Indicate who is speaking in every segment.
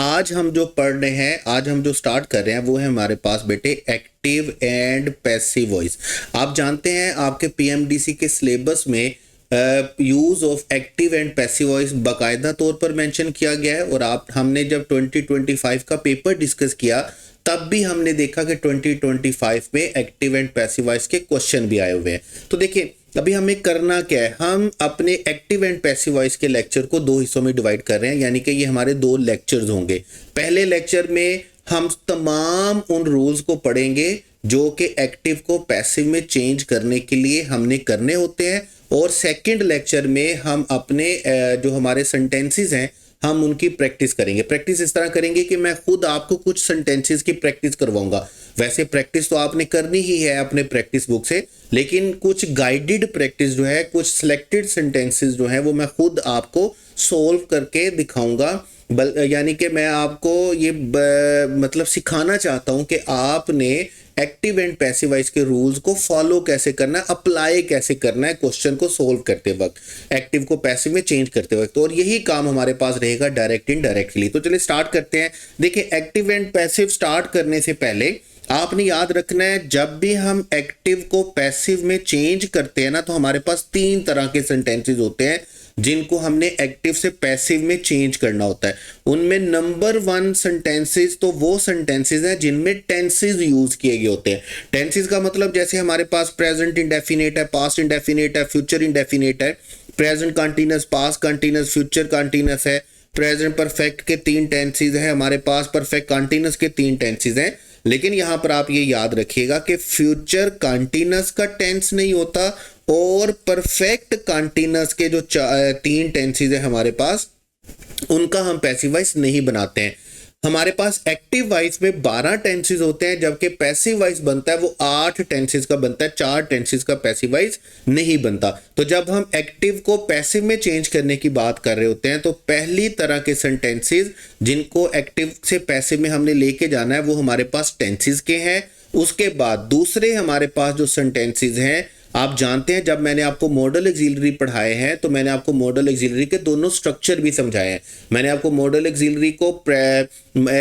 Speaker 1: आज हम जो पढ़ रहे हैं, आज हम जो स्टार्ट कर रहे हैं वो है हमारे पास बेटे एक्टिव एंड पैसिव वॉइस। आप जानते हैं आपके पीएमडीसी के सिलेबस में use of active and passive voice बाकायदा तौर पर मेंशन किया गया है। और हमने जब 2025 का पेपर डिस्कस किया तब भी हमने देखा कि 2025 में एक्टिव एंड पैसिव वॉइस के क्वेश्चन भी आए हुए हैं। तो देखिए अभी हमें करना क्या है, हम अपने एक्टिव एंड पैसिव वॉइस के लेक्चर को दो हिस्सों में डिवाइड कर रहे हैं, यानी कि ये हमारे दो लेक्चर्स होंगे। पहले लेक्चर में हम तमाम उन रूल्स को पढ़ेंगे जो कि एक्टिव को पैसिव में चेंज करने के लिए हमने करने होते हैं, और सेकंड लेक्चर में हम अपने जो हमारे सेंटेंसेस हैं हम उनकी प्रैक्टिस करेंगे। प्रैक्टिस इस तरह करेंगे कि मैं खुद आपको कुछ सेंटेंसेस की प्रैक्टिस करवाऊंगा। वैसे प्रैक्टिस तो आपने करनी ही है अपने प्रैक्टिस बुक से, लेकिन कुछ गाइडेड प्रैक्टिस जो है, कुछ सिलेक्टेड सेंटेंसेस जो है वो मैं खुद आपको सोल्व करके दिखाऊंगा। यानी कि मैं आपको ये मतलब सिखाना चाहता हूं कि आपने एक्टिव एंड पैसिव वॉइस के रूल्स को फॉलो कैसे करना है, अप्लाई कैसे करना है क्वेश्चन को सोल्व करते वक्त, एक्टिव को पैसिव में चेंज करते वक्त। और यही काम हमारे पास रहेगा डायरेक्ट इनडायरेक्टली। तो चलिए स्टार्ट करते हैं। देखिए एक्टिव एंड पैसिव स्टार्ट करने से पहले आपने याद रखना है, जब भी हम एक्टिव को पैसिव में चेंज करते हैं ना, तो हमारे पास तीन तरह के सेंटेंसेस होते हैं जिनको हमने एक्टिव से पैसिव में चेंज करना होता है। उनमें नंबर 1 सेंटेंसेस तो वो सेंटेंसेस हैं जिनमें टेंसेस यूज किए गए होते हैं। टेंसेस का मतलब जैसे हमारे पास प्रेजेंट इंडेफिनिट है, पास्ट इंडेफिनिट है, फ्यूचर इंडेफिनिट है, present continuous, past continuous, future continuous है, प्रेजेंट परफेक्ट के 3 टेंसेस हैं हमारे पास, परफेक्ट कंटीन्यूअस के 3 टेंसेस हैं। लेकिन यहां पर आप ये याद रखिएगा कि फ्यूचर कंटीन्यूअस का टेंस नहीं होता, और परफेक्ट कंटीन्यूअस के जो 3 टेंसेस है हमारे पास उनका हम पैसिव वॉइस नहीं बनाते हैं। हमारे पास एक्टिव वॉइस में 12 टेंसेस होते हैं, जबकि पैसिव वॉइस बनता है वो 8 टेंसेस का बनता है, 4 टेंसेस का पैसिव वॉइस नहीं बनता। तो जब हम एक्टिव को पैसिव में चेंज करने की बात कर रहे होते हैं तो पहली तरह के सेंटेंसेस जिनको एक्टिव से पैसिव में हमने लेके जाना है वो हमारे पास टेंसेस के हैं। उसके बाद दूसरे हमारे पास जो सेंटेंसेस हैं, आप जानते हैं जब मैंने आपको मॉडल ऑक्सिलरी पढ़ाए हैं तो मैंने आपको मॉडल ऑक्सिलरी के दोनों स्ट्रक्चर भी समझाए हैं। मैंने आपको मॉडल ऑक्सिलरी को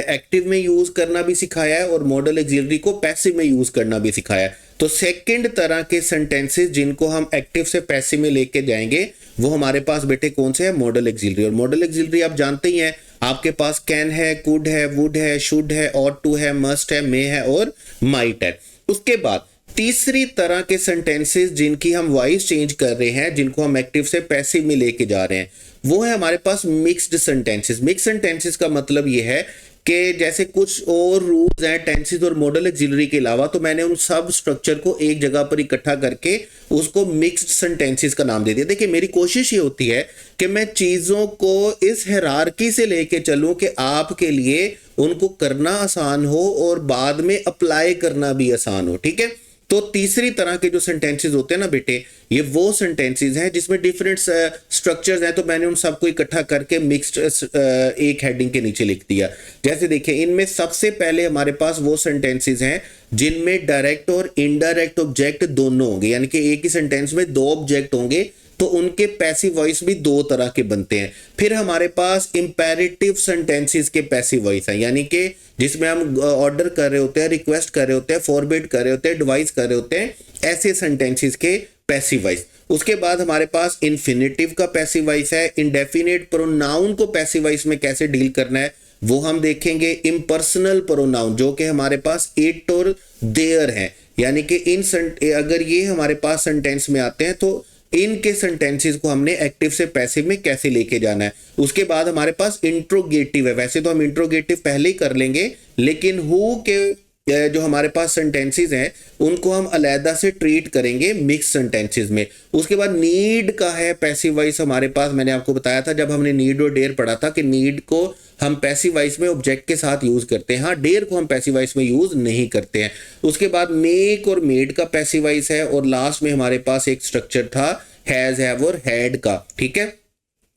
Speaker 1: एक्टिव में यूज करना भी सिखाया है और मॉडल ऑक्सिलरी को पैसिव में यूज करना भी सिखाया है। तो सेकंड तरह के सेंटेंसेस जिनको हम एक्टिव से पैसिव में लेके जाएंगे वो हमारे पास बेटे कौन से है, मॉडल ऑक्सिलरी। और मॉडल ऑक्सिलरी आप जानते ही हैं, आपके पास कैन है, कुड है, वुड है, शुड है, ऑट टू है, मस्ट है, मे है और माइट है। उसके बाद तीसरी तरह के सेंटेंसेस जिनकी हम वॉइस चेंज कर रहे हैं, जिनको हम एक्टिव से पैसिव में लेके जा रहे हैं, वो है हमारे पास मिक्स्ड सेंटेंसेस। मिक्स सेंटेंसेस का मतलब ये है कि जैसे कुछ और रूल्स हैं टेंसेस और मॉडल ऑक्सिलरी के अलावा, तो मैंने उन सब स्ट्रक्चर को एक जगह पर इकट्ठा करके उसको मिक्स्ड सेंटेंसेस का नाम दे दिया। देखिए मेरी कोशिश ये होती है कि मैं चीजों को इस हायरार्की से लेके चलूं कि आपके लिए उनको करना आसान हो और बाद में अप्लाई करना भी आसान हो, ठीक है। तो तीसरी तरह के जो सेंटेंसेस होते हैं ना बेटे, ये वो सेंटेंसेस हैं जिसमें डिफरेंट स्ट्रक्चर्स हैं, तो मैंने उन सबको इकट्ठा करके मिक्स्ड एक हेडिंग के नीचे लिख दिया। जैसे देखिए इनमें सबसे पहले हमारे पास वो सेंटेंसेस हैं जिनमें डायरेक्ट और इनडायरेक्ट ऑब्जेक्ट दोनों होंगे, यानी कि एक ही सेंटेंस में 2 ऑब्जेक्ट होंगे, तो उनके पैसिव वॉइस भी 2 तरह के बनते हैं। फिर हमारे पास इंपेरेटिव सेंटेंसेस के पैसिव वॉइस हैं, यानी कि जिसमें हम ऑर्डर कर रहे होते हैं, रिक्वेस्ट कर रहे होते हैं, फॉरबिड कर रहे होते हैं, एडवाइस कर रहे होते हैं, ऐसे सेंटेंसेस के पैसिव वॉइस। उसके बाद हमारे पास इन्फिनेटिव का पैसिव वॉइस है। इंडेफिनिट प्रोनाउन को पैसिव वॉइस में कैसे डील करना है वो हम देखेंगे। इम्पर्सनल प्रोनाउन जो कि हमारे पास इट और देयर है, यानी कि अगर ये हमारे पास सेंटेंस में आते हैं तो इनके सेंटेंसेस को हमने एक्टिव से पैसिव में कैसे लेके जाना है। उसके बाद हमारे पास इंट्रोगेटिव है। वैसे तो हम इंट्रोगेटिव पहले ही कर लेंगे, लेकिन हु के जो हमारे पास सेंटेंसेस हैं उनको हम अलहदा से ट्रीट करेंगे मिक्स सेंटेंसेस में। उसके बाद नीड का है पैसिव वॉइस हमारे पास। मैंने आपको बताया था जब हमने नीड और डेयर पढ़ा था कि नीड को हम पैसिव वॉइस में ऑब्जेक्ट के साथ यूज करते हैं, हाँ डेयर को हम पैसिव वॉइस में यूज नहीं करते हैं। उसके बाद मेक और मेड का पैसिव वॉइस है, और लास्ट में हमारे पास एक स्ट्रक्चर था हैज, हैव और हैड का, ठीक है।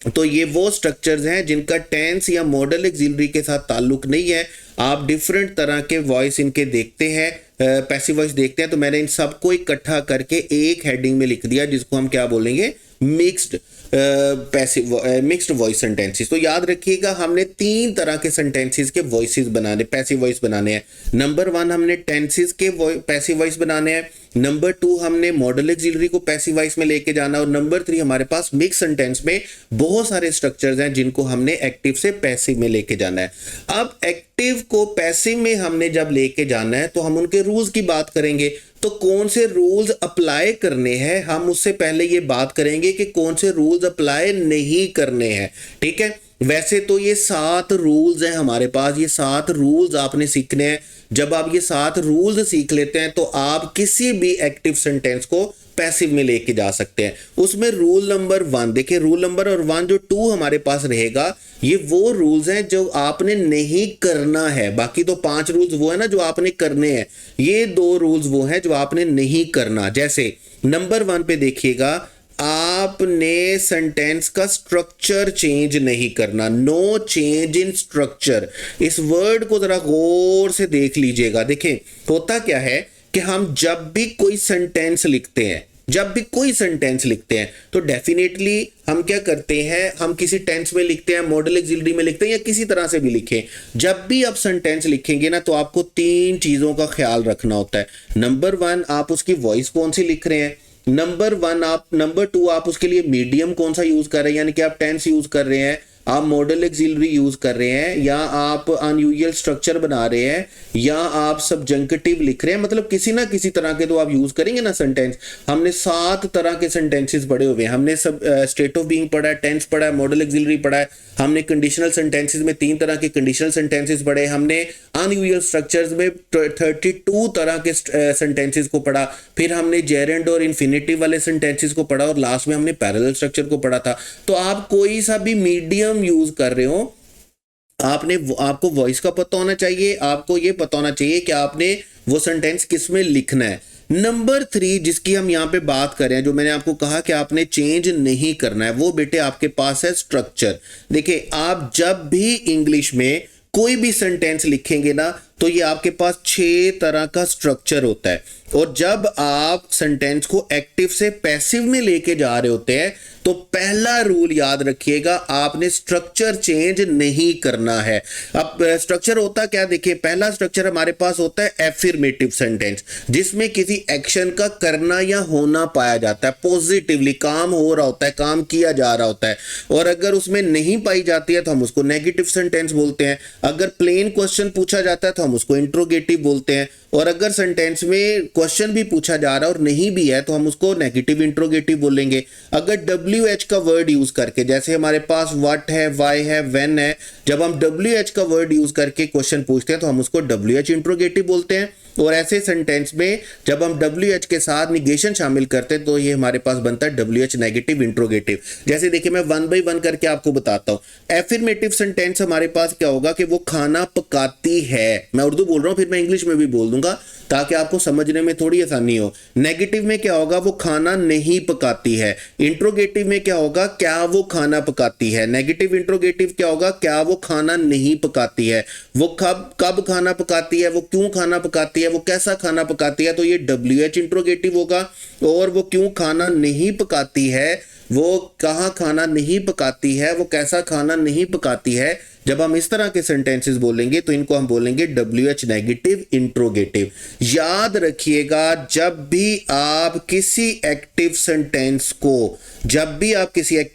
Speaker 1: तो ये वो स्ट्रक्चर्स हैं जिनका टेंस या मॉडल ऑक्सिलरी के साथ ताल्लुक नहीं है। आप डिफरेंट तरह के वॉइस इनके देखते हैं, पैसिव वॉइस देखते हैं, तो मैंने इन सबको इकट्ठा करके एक हेडिंग में लिख दिया जिसको हम क्या बोलेंगे, मिक्स्ड वॉइस सेंटेंसेस। तो याद रखिएगा हमने 3 तरह के सेंटेंसेस के वॉइसेस बनाने, पैसिव वॉइस बनाने हैं। नंबर 1 हमने टेंसेस के पैसिव वॉइस बनाने हैं। नंबर 2 हमने मॉडल ऑक्सिलरी को पैसिव वॉइस में लेके जाना। और नंबर 3 हमारे पास मिक्स सेंटेंस में बहुत सारे स्ट्रक्चर्स हैं जिनको हमने एक्टिव से पैसिव में लेके जाना है। अब एक्टिव को पैसिव में हमने जब लेके जाना है तो हम उनके रूल्स की बात करेंगे। तो कौन से रूल्स अप्लाई करने हैं, हम उससे पहले ये बात करेंगे कि कौन से रूल्स अप्लाई नहीं करने हैं। ठीक है, वैसे तो ये 7 रूल्स हैं हमारे पास, ये 7 रूल्स आपने सीखने हैं। जब आप ये 7 रूल्स सीख लेते हैं तो आप किसी भी एक्टिव सेंटेंस को पैसिव में लेके जा सकते हैं। उसमें रूल नंबर 1 देखिए, रूल नंबर और 1 जो 2 हमारे पास रहेगा, ये वो रूल्स हैं जो आपने नहीं करना है। बाकी तो 5 रूल्स वो है ना जो आपने करने हैं, ये 2 रूल्स वो हैं जो आपने नहीं करना। जैसे नंबर 1 पे देखिएगा, आपने सेंटेंस का स्ट्रक्चर चेंज नहीं करना। नो चेंज इन स्ट्रक्चर, इस वर्ड को जरा गौर से देख लीजिएगा। देखें होता क्या है कि हम जब भी कोई सेंटेंस लिखते हैं, तो डेफिनेटली हम क्या करते हैं, हम किसी टेंस में लिखते हैं, मॉडल ऑक्सिलरी में लिखते हैं या किसी तरह से भी लिखें। जब भी आप सेंटेंस लिखेंगे ना तो आपको 3 चीजों का ख्याल रखना होता है। नंबर 1 आप उसकी वॉइस कौन सी लिख रहे हैं। नंबर 2 आप उसके लिए मीडियम कौन सा यूज कर रहे हैं, यानी कि आप टेंस यूज कर रहे हैं, आप मॉडल ऑक्सिलरी यूज कर रहे हैं, या आप अनयूजुअल स्ट्रक्चर बना रहे हैं, या आप सब्जंक्टिव लिख रहे हैं। मतलब किसी ना किसी तरह के तो आप यूज करेंगे ना सेंटेंस। हमने 7 तरह के सेंटेंसेस पढ़े हुए हैं। हमने सब स्टेट ऑफ बीइंग पढ़ा है, टेंस पढ़ा है, मॉडल ऑक्सिलरी पढ़ा है। हमने कंडीशनल सेंटेंसेस में 3 तरह के कंडीशनल सेंटेंसेस पढ़े। हमने अनयूजुअल स्ट्रक्चर्स में 32 तरह के सेंटेंसेस को पढ़ा। फिर हमने जेरेंड और इन्फिनेटिव वाले सेंटेंसेस को पढ़ा और लास्ट में हमने पैरेलल स्ट्रक्चर को पढ़ा था। तो आप कोई सा भी मीडियम यूज कर रहे हो, आपको वॉइस का पता होना चाहिए, आपको यह पता होना चाहिए कि आपने वो सेंटेंस किस में लिखना है। नंबर 3 जिसकी हम यहां पे बात कर रहे हैं, जो मैंने आपको कहा कि आपने चेंज नहीं करना है, वो बेटे आपके पास है स्ट्रक्चर। देखिए, आप जब भी इंग्लिश में कोई भी सेंटेंस लिखेंगे ना तो ये आपके पास 6 तरह का स्ट्रक्चर होता है। और जब आप सेंटेंस को एक्टिव से पैसिव में लेके जा रहे होते हैं तो पहला रूल याद रखिएगा, आपने स्ट्रक्चर चेंज नहीं करना है। अब स्ट्रक्चर होता क्या, देखिए पहला स्ट्रक्चर हमारे पास होता है एफर्मेटिव सेंटेंस, जिसमें किसी एक्शन का करना या होना पाया जाता है, पॉजिटिवली काम हो रहा होता है, काम किया जा रहा होता है। और अगर उसमें नहीं पाई जाती है तो हम उसको नेगेटिव सेंटेंस बोलते हैं। अगर प्लेन क्वेश्चन पूछा जाता है तो हम उसको इंट्रोगेटिव बोलते हैं। और अगर सेंटेंस में क्वेश्चन भी पूछा जा रहा है और नहीं भी है तो हम उसको नेगेटिव इंट्रोगेटिव बोलेंगे। अगर WH का वर्ड यूज करके, जैसे हमारे पास व्हाट है, व्हाई है, व्हेन है, जब हम WH का वर्ड यूज करके क्वेश्चन पूछते हैं तो हम उसको WH इंट्रोगेटिव बोलते हैं। और ऐसे सेंटेंस में जब हम WH के साथ निगेशन शामिल करते हैं तो ये हमारे पास बनता है WH नेगेटिव इंट्रोगेटिव। जैसे देखिए, मैं 1 बाय 1 करके आपको बताता हूं। एफर्मेटिव सेंटेंस हमारे पास क्या होगा कि वो खाना पकाती है। मैं उर्दू बोल रहा हूं, फिर मैं इंग्लिश में भी बोल दूंगा ताकि आपको समझने में थोड़ी आसानी हो। नेगेटिव में क्या होगा, वो खाना नहीं पकाती है। इंट्रोगेटिव में क्या होगा, क्या वो खाना पकाती है। नेगेटिव इंट्रोगेटिव क्या होगा, क्या वो खाना नहीं पकाती है। वो कब खाना पकाती है, वो क्यों खाना पकाती है, वो कैसा खाना पकाती है, तो ये WH इंट्रोगेटिव होगा। और वो क्यों खाना नहीं पकाती है, वो कहाँ खाना नहीं पकाती है, वो कैसा खाना नहीं पकाती है, जब हम इस तरह के सेंटेंसेस बोलेंगे तो इनको हम बोलेंगे WH नेगेटिव इंट्रोगेटिव। याद रखिएगा, जब भी आप किसी एक्टिव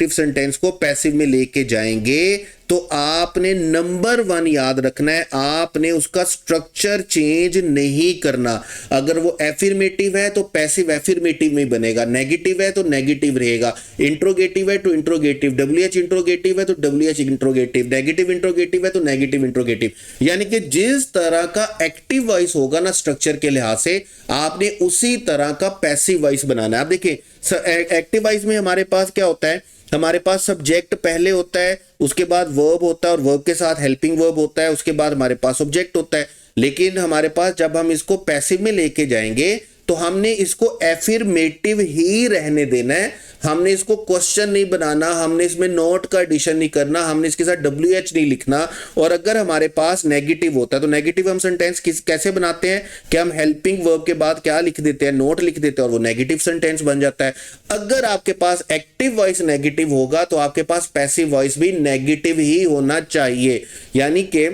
Speaker 1: सेंटेंस को पैसिव में लेके जाएंगे तो आपने नंबर 1 याद रखना है, आपने उसका स्ट्रक्चर चेंज नहीं करना। अगर वो एफर्मेटिव है तो पैसिव एफर्मेटिव में बनेगा, नेगेटिव है तो नेगेटिव रहेगा, इंट्रोगेटिव है तो इंट्रोगेटिव, WH इंट्रोगेटिव है तो WH इंट्रोगेटिव, नेगेटिव इंट्रोगेटिव है तो नेगेटिव इंट्रोगेटिव। यानी कि जिस तरह का एक्टिव वॉइस होगा ना स्ट्रक्चर के लिहाज से, आपने उसी तरह का पैसिव वॉइस बनाना है। आप देखिए, एक्टिव वॉइस में हमारे पास क्या होता है, हमारे पास सब्जेक्ट पहले होता है, उसके बाद वर्ब होता है और वर्ब के साथ हेल्पिंग वर्ब होता है, उसके बाद हमारे पास ऑब्जेक्ट होता है। लेकिन हमारे पास जब हम इसको पैसिव में लेके जाएंगे तो हमने इसको एफिर्मेटिव ही रहने देना है, हमने इसको क्वेश्चन नहीं बनाना, हमने इसमें नोट का एडिशन नहीं करना, हमने इसके साथ WH नहीं लिखना। और अगर हमारे पास नेगेटिव होता है तो नेगेटिव हम सेंटेंस कैसे बनाते हैं कि हम हेल्पिंग वर्ब के बाद क्या लिख देते हैं, नोट लिख देते हैं, और वो नेगेटिव सेंटेंस बन जाता है। अगर आपके पास एक्टिव वॉइस नेगेटिव होगा तो आपके पास पैसिव वॉइस भी नेगेटिव ही होना चाहिए, यानी कि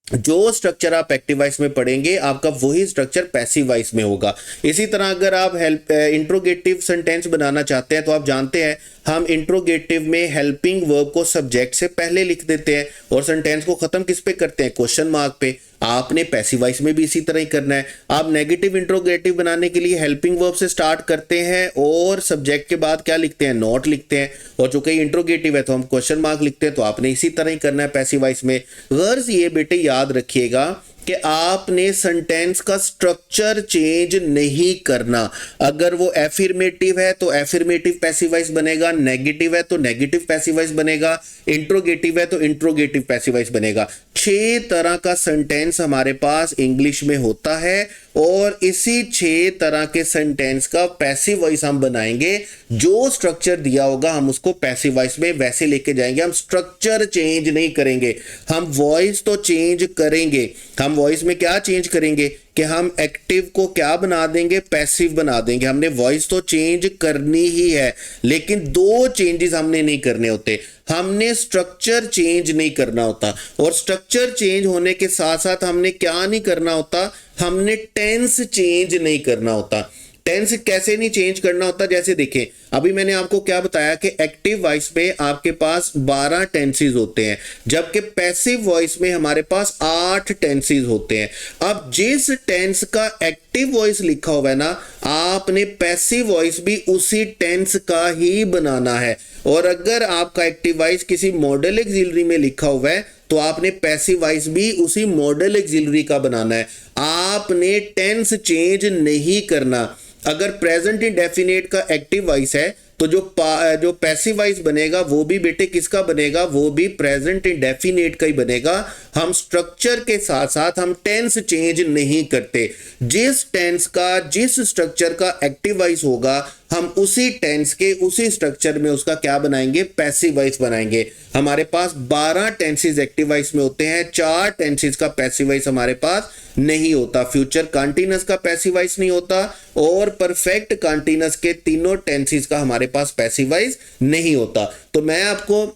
Speaker 1: जो स्ट्रक्चर आप एक्टिव वॉइस में पढ़ेंगे आपका वही स्ट्रक्चर पैसिव वॉइस में होगा। इसी तरह अगर आप इंट्रोगेटिव सेंटेंस बनाना चाहते हैं तो आप जानते हैं हम इंट्रोगेटिव में हेल्पिंग वर्ब को सब्जेक्ट से पहले लिख देते हैं और सेंटेंस को खत्म किस पे करते हैं, क्वेश्चन मार्क पे। आपने पैसिव वॉइस में भी इसी तरह ही करना है। आप नेगेटिव इंट्रोगेटिव बनाने के लिए हेल्पिंग वर्ब से स्टार्ट करते हैं और सब्जेक्ट के बाद क्या लिखते हैं, नॉट लिखते हैं, और जो कहीं इंट्रोगेटिव है तो हम क्वेश्चन मार्क लिखते हैं। तो आपने इसी तरह ही करना है पैसिव वॉइस में। गर्ज ये बेटे याद रखिएगा कि आपने सेंटेंस का स्ट्रक्चर चेंज नहीं करना। अगर वो एफिर्मेटिव है तो एफिर्मेटिव पैसिव वॉइस बनेगा, नेगेटिव है तो नेगेटिव पैसिव वॉइस बनेगा, इंट्रोगेटिव है तो इंट्रोगेटिव पैसिव वॉइस बनेगा। 6 तरह का सेंटेंस हमारे पास इंग्लिश में होता है और इसी 6 तरह के सेंटेंस का पैसिव वॉइस हम बनाएंगे। जो स्ट्रक्चर दिया होगा हम उसको पैसिव वॉइस में वैसे लेके जाएंगे, हम स्ट्रक्चर चेंज नहीं करेंगे। हम वॉइस तो चेंज करेंगे, हम वॉइस में क्या चेंज करेंगे कि हम एक्टिव को क्या बना देंगे, पैसिव बना देंगे। हमने वॉइस तो चेंज करनी ही है, लेकिन 2 चेंजेस हमने नहीं करने होते, हमने स्ट्रक्चर चेंज नहीं करना होता। और स्ट्रक्चर चेंज होने के साथ साथ हमने क्या नहीं करना होता, हमने टेंस चेंज नहीं करना होता। टेंस कैसे नहीं चेंज करना होता, जैसे देखें अभी मैंने आपको क्या बताया कि एक्टिव वॉइस में आपके पास 12 टेंसेस होते हैं, जबकि पैसिव वॉइस में हमारे पास 8 टेंसेस होते हैं। अब जिस टेंस का एक्टिव वॉइस लिखा हुआ है ना, आपने पैसिव वॉइस भी उसी टेंस का ही बनाना है। और अगर आपका एक्टिव वॉइस किसी मॉडल ऑक्सिलरी में लिखा हुआ है तो आपने पैसिव वॉइस भी उसी मॉडल ऑक्सिलरी का बनाना है। आपने टेंस चेंज नहीं करना। अगर प्रेजेंट इंडेफिनिट का एक्टिव वॉइस है तो जो पैसिव वॉइस बनेगा वो भी बेटे किसका बनेगा, वो भी प्रेजेंट इंडेफिनिट का ही बनेगा। हम स्ट्रक्चर के साथ साथ हम टेंस चेंज नहीं करते। जिस टेंस का जिस स्ट्रक्चर का एक्टिव वॉइस होगा हम उसी टेंस के उसी स्ट्रक्चर में उसका क्या बनाएंगे, पैसिव वॉइस बनाएंगे। हमारे पास 12 टेंसेस एक्टिव वॉइस में होते हैं, 4 टेंसेस का पैसिव वॉइस हमारे पास नहीं होता। फ्यूचर कंटीन्यूअस का पैसिव वॉइस नहीं होता और परफेक्ट कंटीन्यूअस के तीनों टेंसेस का हमारे पास पैसिव वॉइस नहीं होता। तो मैं आपको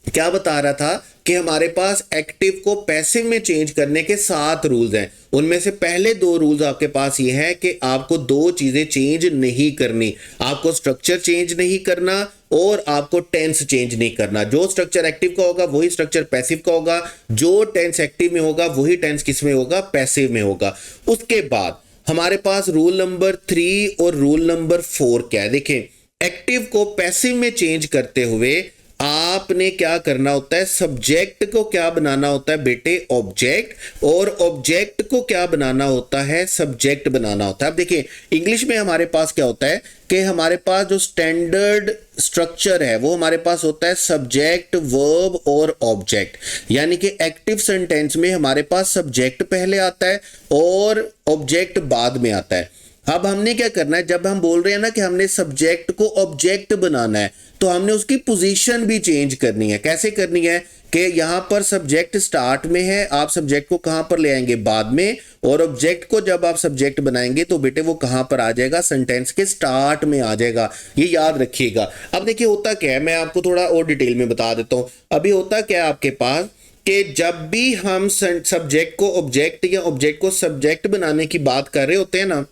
Speaker 1: क्या बता रहा था कि हमारे पास एक्टिव को पैसिव में चेंज करने के 7 रूल्स हैं। उनमें से पहले 2 रूल्स आपके पास ये है कि आपको 2 चीजें चेंज नहीं करनी, आपको स्ट्रक्चर चेंज नहीं करना और आपको टेंस चेंज नहीं करना। जो स्ट्रक्चर एक्टिव का होगा वही स्ट्रक्चर पैसिव का होगा, जो टेंस एक्टिव में होगा वही टेंस किस में होगा, पैसिव में होगा। उसके बाद हमारे पास रूल नंबर 3 और रूल नंबर 4 क्या है, देखें एक्टिव को पैसिव में चेंज करते हुए आपने क्या करना होता है, सब्जेक्ट को क्या बनाना होता है बेटे, ऑब्जेक्ट, और ऑब्जेक्ट को क्या बनाना होता है, सब्जेक्ट बनाना होता है। अब देखिए इंग्लिश में हमारे पास क्या होता है कि हमारे पास जो स्टैंडर्ड स्ट्रक्चर है वो हमारे पास होता है सब्जेक्ट, वर्ब और ऑब्जेक्ट। यानी कि एक्टिव सेंटेंस में हमारे पास सब्जेक्ट पहले आता है और ऑब्जेक्ट बाद में आता है। अब हमने क्या करना है, जब हम बोल रहे हैं ना कि हमने सब्जेक्ट को ऑब्जेक्ट बनाना है तो हमने उसकी पोजीशन भी चेंज करनी है। कैसे करनी है कि यहां पर सब्जेक्ट स्टार्ट में है, आप सब्जेक्ट को कहां पर ले आएंगे, बाद में, और ऑब्जेक्ट को जब आप सब्जेक्ट बनाएंगे तो बेटे वो कहां पर आ जाएगा, सेंटेंस के स्टार्ट में आ जाएगा। ये याद रखिएगा। अब देखिए होता क्या है, मैं आपको थोड़ा और डिटेल में बता देता हूं। अभी होता क्या है आपके पास कि जब भी हम सब्जेक्ट को ऑब्जेक्ट या ऑब्जेक्ट को सब्जेक्ट बनाने की बात कर रहे होते हैं ना,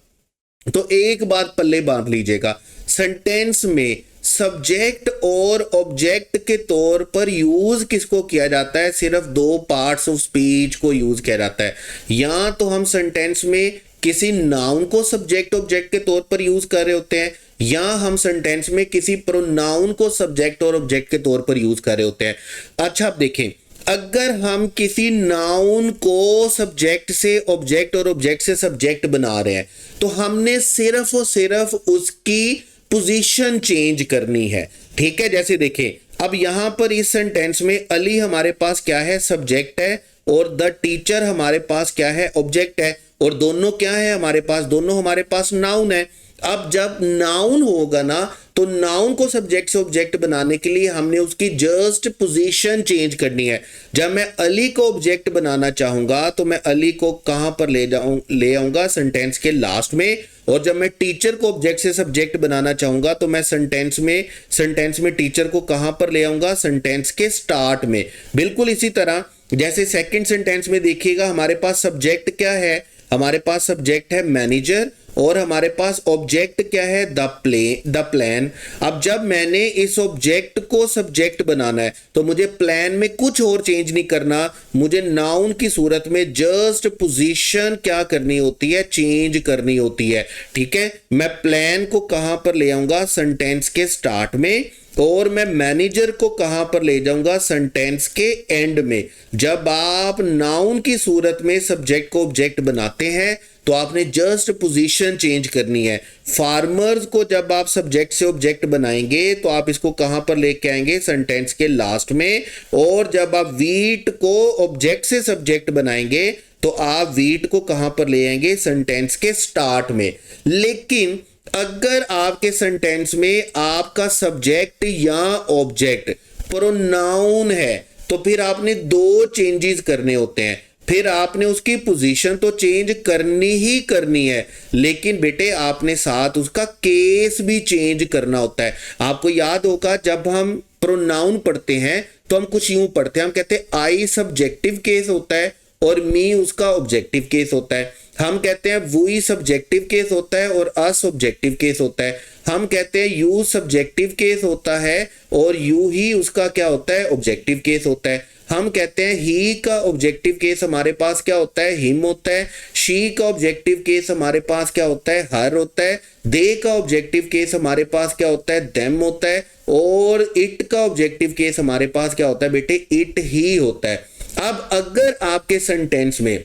Speaker 1: तो एक बात पल्ले बांध लीजिएगा, सेंटेंस में सब्जेक्ट और ऑब्जेक्ट के तौर पर यूज किसको किया जाता है, सिर्फ 2 पार्ट्स ऑफ स्पीच को यूज किया जाता है। या तो हम सेंटेंस में किसी नाउन को सब्जेक्ट ऑब्जेक्ट के तौर पर यूज कर रहे होते हैं, या हम सेंटेंस में किसी प्रोनाउन को सब्जेक्ट और ऑब्जेक्ट के तौर पर यूज कर रहे होते हैं। अच्छा अब देखें, अगर हम किसी नाउन को सब्जेक्ट से ऑब्जेक्ट और ऑब्जेक्ट से सब्जेक्ट बना रहे हैं तो हमने सिर्फ और सिर्फ उसकी पोजीशन चेंज करनी है। ठीक है, जैसे देखें अब यहां पर इस सेंटेंस में अली हमारे पास क्या है, सब्जेक्ट है, और द टीचर हमारे पास क्या है, ऑब्जेक्ट है। और दोनों क्या है हमारे पास, दोनों हमारे पास नाउन है। अब जब नाउन होगा ना तो नाउन को सब्जेक्ट से ऑब्जेक्ट बनाने के लिए हमने उसकी जस्ट पोजीशन चेंज करनी है। जब मैं अली को ऑब्जेक्ट बनाना चाहूंगा तो मैं अली को कहां पर ले आऊंगा, सेंटेंस के लास्ट में। और जब मैं टीचर को ऑब्जेक्ट से सब्जेक्ट बनाना चाहूंगा तो मैं सेंटेंस में टीचर को कहां पर ले आऊंगा, सेंटेंस के स्टार्ट में। बिल्कुल इसी तरह जैसे सेकंड सेंटेंस में देखिएगा हमारे पास सब्जेक्ट क्या है, हमारे पास सब्जेक्ट है मैनेजर और हमारे पास ऑब्जेक्ट क्या है, द प्लान। अब जब मैंने इस ऑब्जेक्ट को सब्जेक्ट बनाना है तो मुझे प्लान में कुछ और चेंज नहीं करना, मुझे नाउन की सूरत में जस्ट पोजीशन क्या करनी होती है, चेंज करनी होती है। ठीक है, मैं प्लान को कहां पर ले आऊंगा, सेंटेंस के स्टार्ट में, और मैं मैनेजर को कहां पर ले जाऊंगा, सेंटेंस के एंड में। जब आप नाउन की सूरत में सब्जेक्ट को ऑब्जेक्ट बनाते हैं तो आपने जस्ट पोजीशन चेंज करनी है। फार्मर्स को जब आप सब्जेक्ट से ऑब्जेक्ट बनाएंगे तो आप इसको कहां पर लेके आएंगे, सेंटेंस के लास्ट में। और जब आप वीट को ऑब्जेक्ट से सब्जेक्ट बनाएंगे तो आप वीट को कहां पर ले आएंगे, सेंटेंस के स्टार्ट में। लेकिन अगर आपके सेंटेंस में आपका सब्जेक्ट या ऑब्जेक्ट प्रोनाउन है तो फिर आपने दो चेंजेस करने होते हैं। फिर आपने उसकी पोजीशन तो चेंज करनी ही करनी है, लेकिन बेटे आपने साथ उसका केस भी चेंज करना होता है। आपको याद होगा जब हम प्रोनाउन पढ़ते हैं तो हम कुछ यूं पढ़ते हैं, हम कहते हैं आई सब्जेक्टिव केस होता है और मी उसका ऑब्जेक्टिव केस होता है। हम कहते हैं वी सब्जेक्टिव केस होता है और अस ऑब्जेक्टिव केस होता है। हम कहते हैं यू सब्जेक्टिव केस होता है और यू ही उसका क्या होता है, ऑब्जेक्टिव केस होता है। हम कहते हैं ही का ऑब्जेक्टिव केस हमारे पास क्या होता है, हिम होता है। शी का ऑब्जेक्टिव केस हमारे पास क्या होता है, हर होता है। दे का ऑब्जेक्टिव केस हमारे पास क्या होता है, देम होता है। और इट का ऑब्जेक्टिव केस हमारे पास क्या होता है बेटे, इट ही होता है। अब अगर आपके सेंटेंस में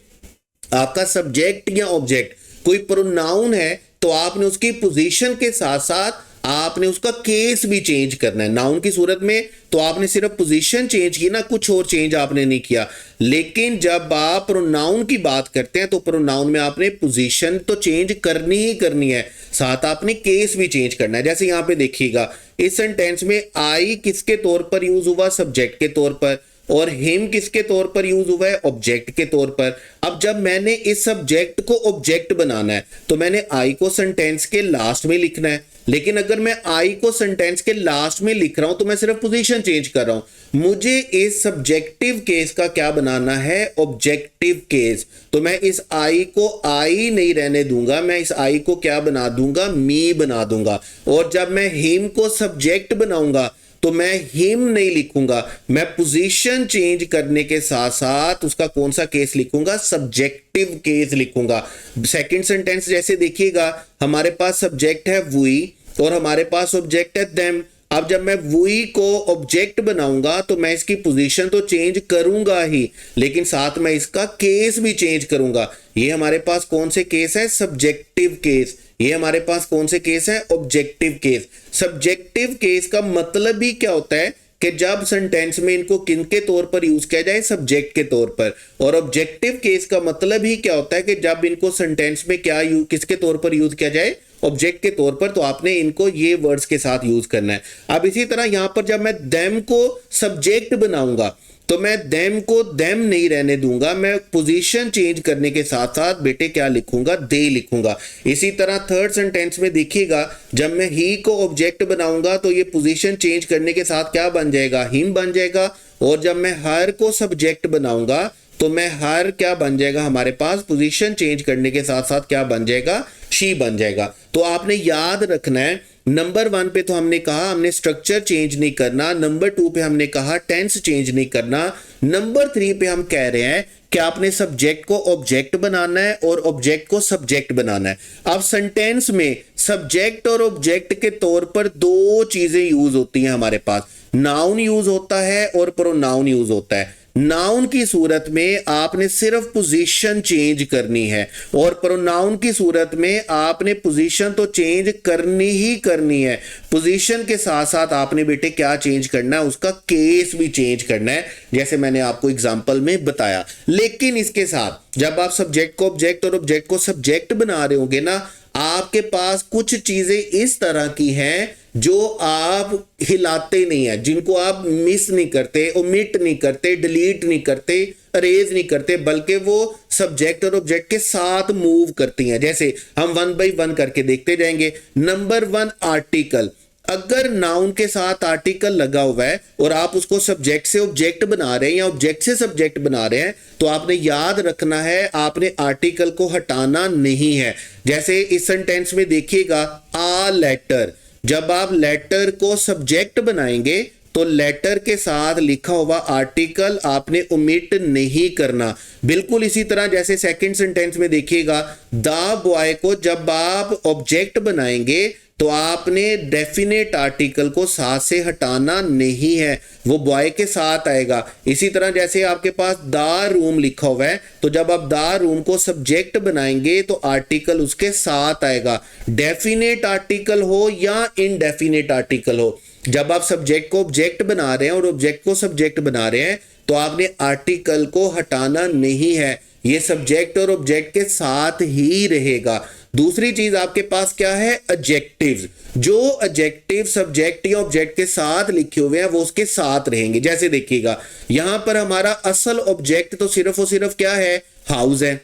Speaker 1: आपका सब्जेक्ट या ऑब्जेक्ट कोई प्रोनाउन है तो आपने उसकी पोजीशन के साथ साथ आपने उसका केस भी चेंज करना है। नाउन की सूरत में तो आपने सिर्फ पोजीशन चेंज की ना, कुछ और चेंज आपने नहीं किया। लेकिन जब आप प्रोनाउन की बात करते हैं तो प्रोनाउन में आपने पोजीशन तो चेंज करनी ही करनी है, साथ आपने केस भी चेंज करना है। जैसे यहां पे देखिएगा इस सेंटेंस में आई किसके तौर पर यूज हुआ, सब्जेक्ट के तौर पर, और हिम किसके तौर पर यूज हुआ है, ऑब्जेक्ट के तौर पर। अब जब मैंने इस सब्जेक्ट को ऑब्जेक्ट बनाना है तो मैंने आई को सेंटेंस के लास्ट में लिखना है। लेकिन अगर मैं आई को सेंटेंस के लास्ट में लिख रहा हूं तो मैं सिर्फ पोजीशन चेंज कर रहा हूं। मुझे इस सब्जेक्टिव केस का क्या बनाना है, ऑब्जेक्टिव केस। तो मैं इस आई को आई नहीं रहने दूंगा, मैं इस आई को क्या बना दूंगा, मी बना दूंगा। और जब मैं हिम को सब्जेक्ट बनाऊंगा तो मैं हिम नहीं लिखूंगा, मैं पोजीशन चेंज करने के साथ साथ उसका कौन सा केस लिखूंगा, सब्जेक्टिव केस लिखूंगा। सेकंड सेंटेंस जैसे देखिएगा हमारे पास सब्जेक्ट है वी और हमारे पास ऑब्जेक्ट है देम। अब जब मैं वी को ऑब्जेक्ट बनाऊंगा तो मैं इसकी पोजीशन तो चेंज करूंगा ही, लेकिन साथ में इसका केस भी चेंज करूंगा। ये हमारे पास कौन से केस है, सब्जेक्टिव केस। ये हमारे पास कौन से केस है, ऑब्जेक्टिव केस। सब्जेक्टिव केस का मतलब ही क्या होता है कि जब सेंटेंस में इनको किनके तौर पर यूज किया जाए, सब्जेक्ट के तौर पर। और ऑब्जेक्टिव केस का मतलब ही क्या होता है कि जब इनको सेंटेंस में क्या किसके तौर पर यूज किया जाए, ऑब्जेक्ट के तौर पर। तो आपने इनको ये वर्ड्स के साथ यूज करना है। अब इसी तरह यहां पर जब मैं देम को सब्जेक्ट बनाऊंगा तो मैं देम को देम नहीं रहने दूंगा, मैं पोजीशन चेंज करने के साथ साथ बेटे क्या लिखूंगा, दे लिखूंगा। इसी तरह थर्ड सेंटेंस में देखिएगा जब मैं ही को ऑब्जेक्ट बनाऊंगा तो ये पोजीशन चेंज करने के साथ क्या बन जाएगा, हिम बन जाएगा। और जब मैं हर को सब्जेक्ट बनाऊंगा तो मैं हर क्या बन जाएगा, हमारे पास पोजीशन चेंज करने के साथ साथ क्या बन जाएगा, शी बन जाएगा। तो आपने याद रखना है नंबर 1 पे तो हमने कहा हमने स्ट्रक्चर चेंज नहीं करना, नंबर 2 पे हमने कहा टेंस चेंज नहीं करना, नंबर 3 पे हम कह रहे हैं कि आपने सब्जेक्ट को ऑब्जेक्ट बनाना है और ऑब्जेक्ट को सब्जेक्ट बनाना है। अब सेंटेंस में सब्जेक्ट और ऑब्जेक्ट के तौर पर दो चीजें यूज होती हैं हमारे पास, नाउन यूज होता है और प्रोनाउन यूज होता है। नाउन की सूरत में आपने सिर्फ पोजीशन चेंज करनी है, और प्रोनाउन की सूरत में आपने पोजीशन तो चेंज करनी ही करनी है। पोजीशन के साथ साथ आपने बेटे क्या चेंज करना है, उसका केस भी चेंज करना है, जैसे मैंने आपको एग्जांपल में बताया। लेकिन इसके साथ जब आप सब्जेक्ट को ऑब्जेक्ट और ऑब्जेक्ट को सब्जेक्ट बना रहे होंगे ना, आपके पास कुछ चीजें इस तरह की हैं जो आप हिलाते नहीं है, जिनको आप मिस नहीं करते, ओमिट नहीं करते, डिलीट नहीं करते, अरेज नहीं करते, बल्कि वो सब्जेक्ट और ऑब्जेक्ट के साथ मूव करती हैं। जैसे हम 1 बाय 1 करके देखते जाएंगे। Number 1, article. अगर नाउन के साथ आर्टिकल लगा हुआ है और आप उसको सब्जेक्ट से ऑब्जेक्ट बना रहे हैं या ऑब्जेक्ट से सब्जेक्ट बना रहे हैं, तो आपने याद रखना है आपने आर्टिकल को हटाना नहीं है। जैसे इस सेंटेंस में देखिएगा, आ लेटर। जब आप लेटर को सब्जेक्ट बनाएंगे तो लेटर के साथ लिखा हुआ आर्टिकल आपने ओमिट नहीं करना। बिल्कुल इसी तरह जैसे सेकंड सेंटेंस में देखिएगा, द बॉय को जब आप ऑब्जेक्ट बनाएंगे तो आपने डेफिनेट आर्टिकल को साथ से हटाना नहीं है, वो बॉय के साथ आएगा। इसी तरह जैसे आपके पास द रूम लिखा हुआ है, तो जब आप द रूम को सब्जेक्ट बनाएंगे तो आर्टिकल उसके साथ आएगा, डेफिनेट आर्टिकल हो या इनडेफिनेट आर्टिकल हो। जब आप सब्जेक्ट को ऑब्जेक्ट बना रहे हैं और ऑब्जेक्ट को सब्जेक्ट बना रहे हैं, तो आपने आर्टिकल को हटाना नहीं है, ये सब्जेक्ट और ऑब्जेक्ट के साथ ही रहेगा। दूसरी चीज आपके पास क्या है, एडजेक्टिव्स। जो एडजेक्टिव सब्जेक्ट या ऑब्जेक्ट के साथ लिखे हुए हैं वो उसके साथ रहेंगे। जैसे देखिएगा, यहां पर हमारा असल ऑब्जेक्ट तो सिर्फ और सिर्फ क्या है, हाउस है।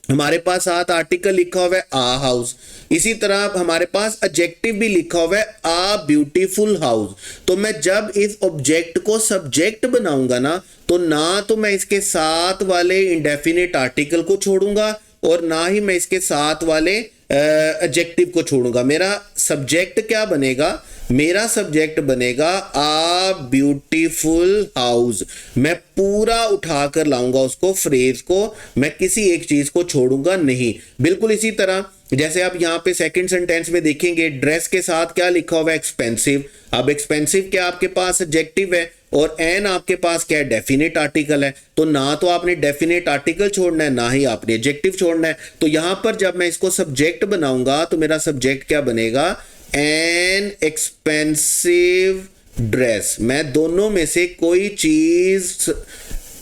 Speaker 1: हमारे पास साथ आर्टिकल लिखा हुआ है, आ हाउस। इसी तरह हमारे पास एडजेक्टिव भी लिखा हुआ है, आ ब्यूटीफुल हाउस। तो मैं जब इस ऑब्जेक्ट को सब्जेक्ट बनाऊंगा ना, तो ना तो मैं इसके साथ वाले इंडेफिनिट आर्टिकल को छोड़ूंगा और ना ही मैं इसके साथ वाले एडजेक्टिव को छोड़ूंगा। मेरा सब्जेक्ट क्या बनेगा, मेरा सब्जेक्ट बनेगा आ ब्यूटीफुल हाउस। मैं पूरा उठाकर लाऊंगा उसको, फ्रेज को, मैं किसी एक चीज को छोड़ूंगा नहीं। बिल्कुल इसी तरह जैसे आप यहाँ पे सेकंड सेंटेंस में देखेंगे, ड्रेस के साथ क्या लिखा हुआ है, एक्सपेंसिव। अब एक्सपेंसिव क्या आपके पास एडजेक्टिव है और एन आपके पास क्या है, डेफिनेट आर्टिकल है। तो ना तो आपने डेफिनेट आर्टिकल छोड़ना है, ना ही आपने एडजेक्टिव छोड़ना है। तो यहां पर जब मैं इसको सब्जेक्ट बनाऊंगा तो मेरा सब्जेक्ट क्या बनेगा, एन एक्सपेंसिव ड्रेस। मैं दोनों में से कोई चीज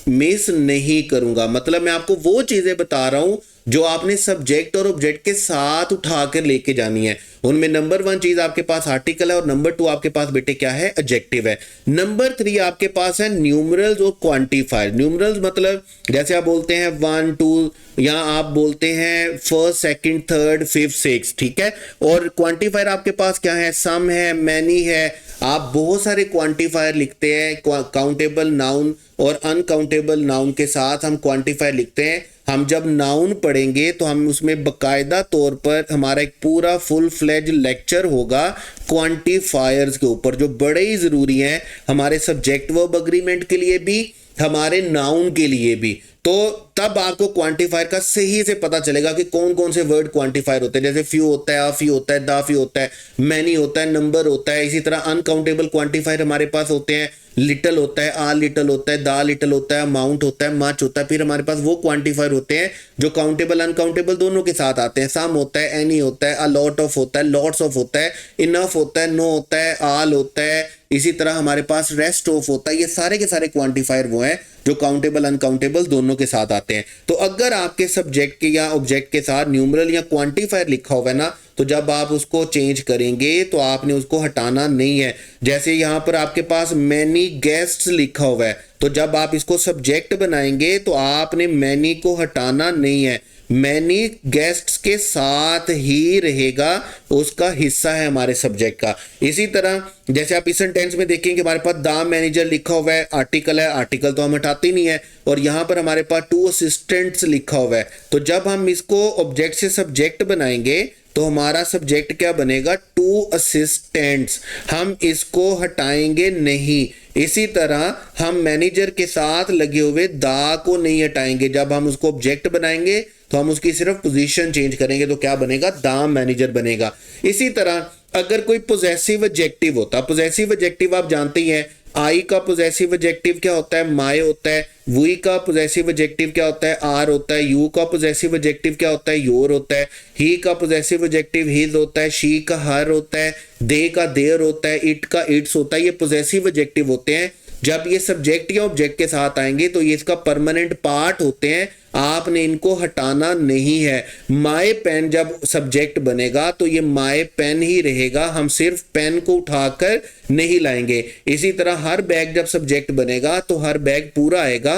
Speaker 1: मिस नहीं करूंगा। मतलब मैं आपको वो चीजें बता रहा हूं जो आपने सब्जेक्ट और ऑब्जेक्ट के साथ उठाकर लेके जानी है। उनमें नंबर 1 चीज आपके पास आर्टिकल है और नंबर 2 आपके पास बेटे क्या है, एडजेक्टिव है। नंबर 3 आपके पास है न्यूमरल्स और क्वांटिफायर। न्यूमरल्स मतलब जैसे आप बोलते हैं 1 2, या आप बोलते हैं first second third fifth six, ठीक है। और क्वांटिफायर आपके पास क्या है, सम है, मैनी है। आप बहुत सारे क्वांटिफायर लिखते हैं, काउंटेबल नाउन और अनकाउंटेबल नाउन के साथ हम क्वांटिफायर लिखते हैं। हम जब नाउन पढ़ेंगे तो हम उसमें बकायदा तौर पर हमारा एक पूरा फुल फ्लेज लेक्चर होगा क्वांटिफायर्स के ऊपर, जो बड़े ही जरूरी हैं हमारे सब्जेक्ट वर्ब एग्रीमेंट के लिए भी, हमारे नाउन के लिए भी। तो तब आपको क्वांटिफायर का सही से पता चलेगा कि कौन कौन से वर्ड क्वांटिफायर होते हैं। जैसे फ्यू होता है, आ फ्यू होता है, दा फ्यू होता है, मैनी होता है, नंबर होता है। इसी तरह अनकाउंटेबल क्वांटिफायर हमारे पास होते हैं, लिटल होता है, आ लिटल होता है, दा लिटल होता है, अमाउंट होता है, मच होता है। फिर हमारे पास वो क्वांटिफायर होते हैं जो काउंटेबल अनकाउंटेबल दोनों के साथ आते हैं। सम होता है, एनी होता है, अ लॉट ऑफ होता है, लॉट्स ऑफ होता है, इनफ होता है, नो होता है, ऑल होता है। इसी तरह हमारे पास रेस्ट ऑफ होता है। ये सारे के सारे क्वांटिफायर वो हैं जो काउंटेबल अनकाउंटेबल दोनों के साथ आते हैं। तो अगर आपके सब्जेक्ट के या ऑब्जेक्ट के साथ न्यूमरल या क्वांटिफायर लिखा हुआ है ना, तो जब आप उसको चेंज करेंगे तो आपने उसको हटाना नहीं है। जैसे यहाँ पर आपके पास मैनी गेस्ट्स लिखा हुआ है, तो जब आप इसको सब्जेक्ट बनाएंगे तो आपने मैनी को हटाना नहीं है, मैनी गेस्ट्स के साथ ही रहेगा, उसका हिस्सा है हमारे सब्जेक्ट का। इसी तरह जैसे आप इस सेंटेंस में देखेंगे हमारे पास द मैनेजर लिखा हुआ है, आर्टिकल है, आर्टिकल तो हम हटाते नहीं है। और यहां पर हमारे पास 2 असिस्टेंट्स लिखा हुआ है, तो जब हम इसको ऑब्जेक्ट से सब्जेक्ट बनाएंगे तो हमारा सब्जेक्ट क्या बनेगा, 2 असिस्टेंट्स। हम इसको हटाएंगे नहीं। इसी तरह हम मैनेजर के साथ लगे हुए दा को नहीं हटाएंगे। जब हम उसको ऑब्जेक्ट बनाएंगे तो हम उसकी सिर्फ पोजीशन चेंज करेंगे, तो क्या बनेगा, दा मैनेजर बनेगा। इसी तरह अगर कोई पोजेसिव एडजेक्टिव होता, पोजेसिव एडजेक्टिव आप जानते ही हैं, आई का पोजेसिव एडजेक्टिव क्या होता है? माय होता है। वी का पोजेसिव एडजेक्टिव क्या होता है? आर होता है। यू का पोजेसिव एडजेक्टिव क्या होता है? योर होता है। ही का पोजेसिव एडजेक्टिव हिज होता है। शी का हर होता है। दे का देयर होता है। इट का इट्स होता है। ये पोजेसिव एडजेक्टिव होते हैं। जब ये सब्जेक्ट या ऑब्जेक्ट के साथ आएंगे तो ये इसका परमानेंट पार्ट होते हैं, आपने इनको हटाना नहीं है। माय पेन जब सब्जेक्ट बनेगा तो ये माय पेन ही रहेगा, हम सिर्फ पेन को उठाकर नहीं लाएंगे। इसी तरह हर बैग जब सब्जेक्ट बनेगा तो हर बैग पूरा आएगा,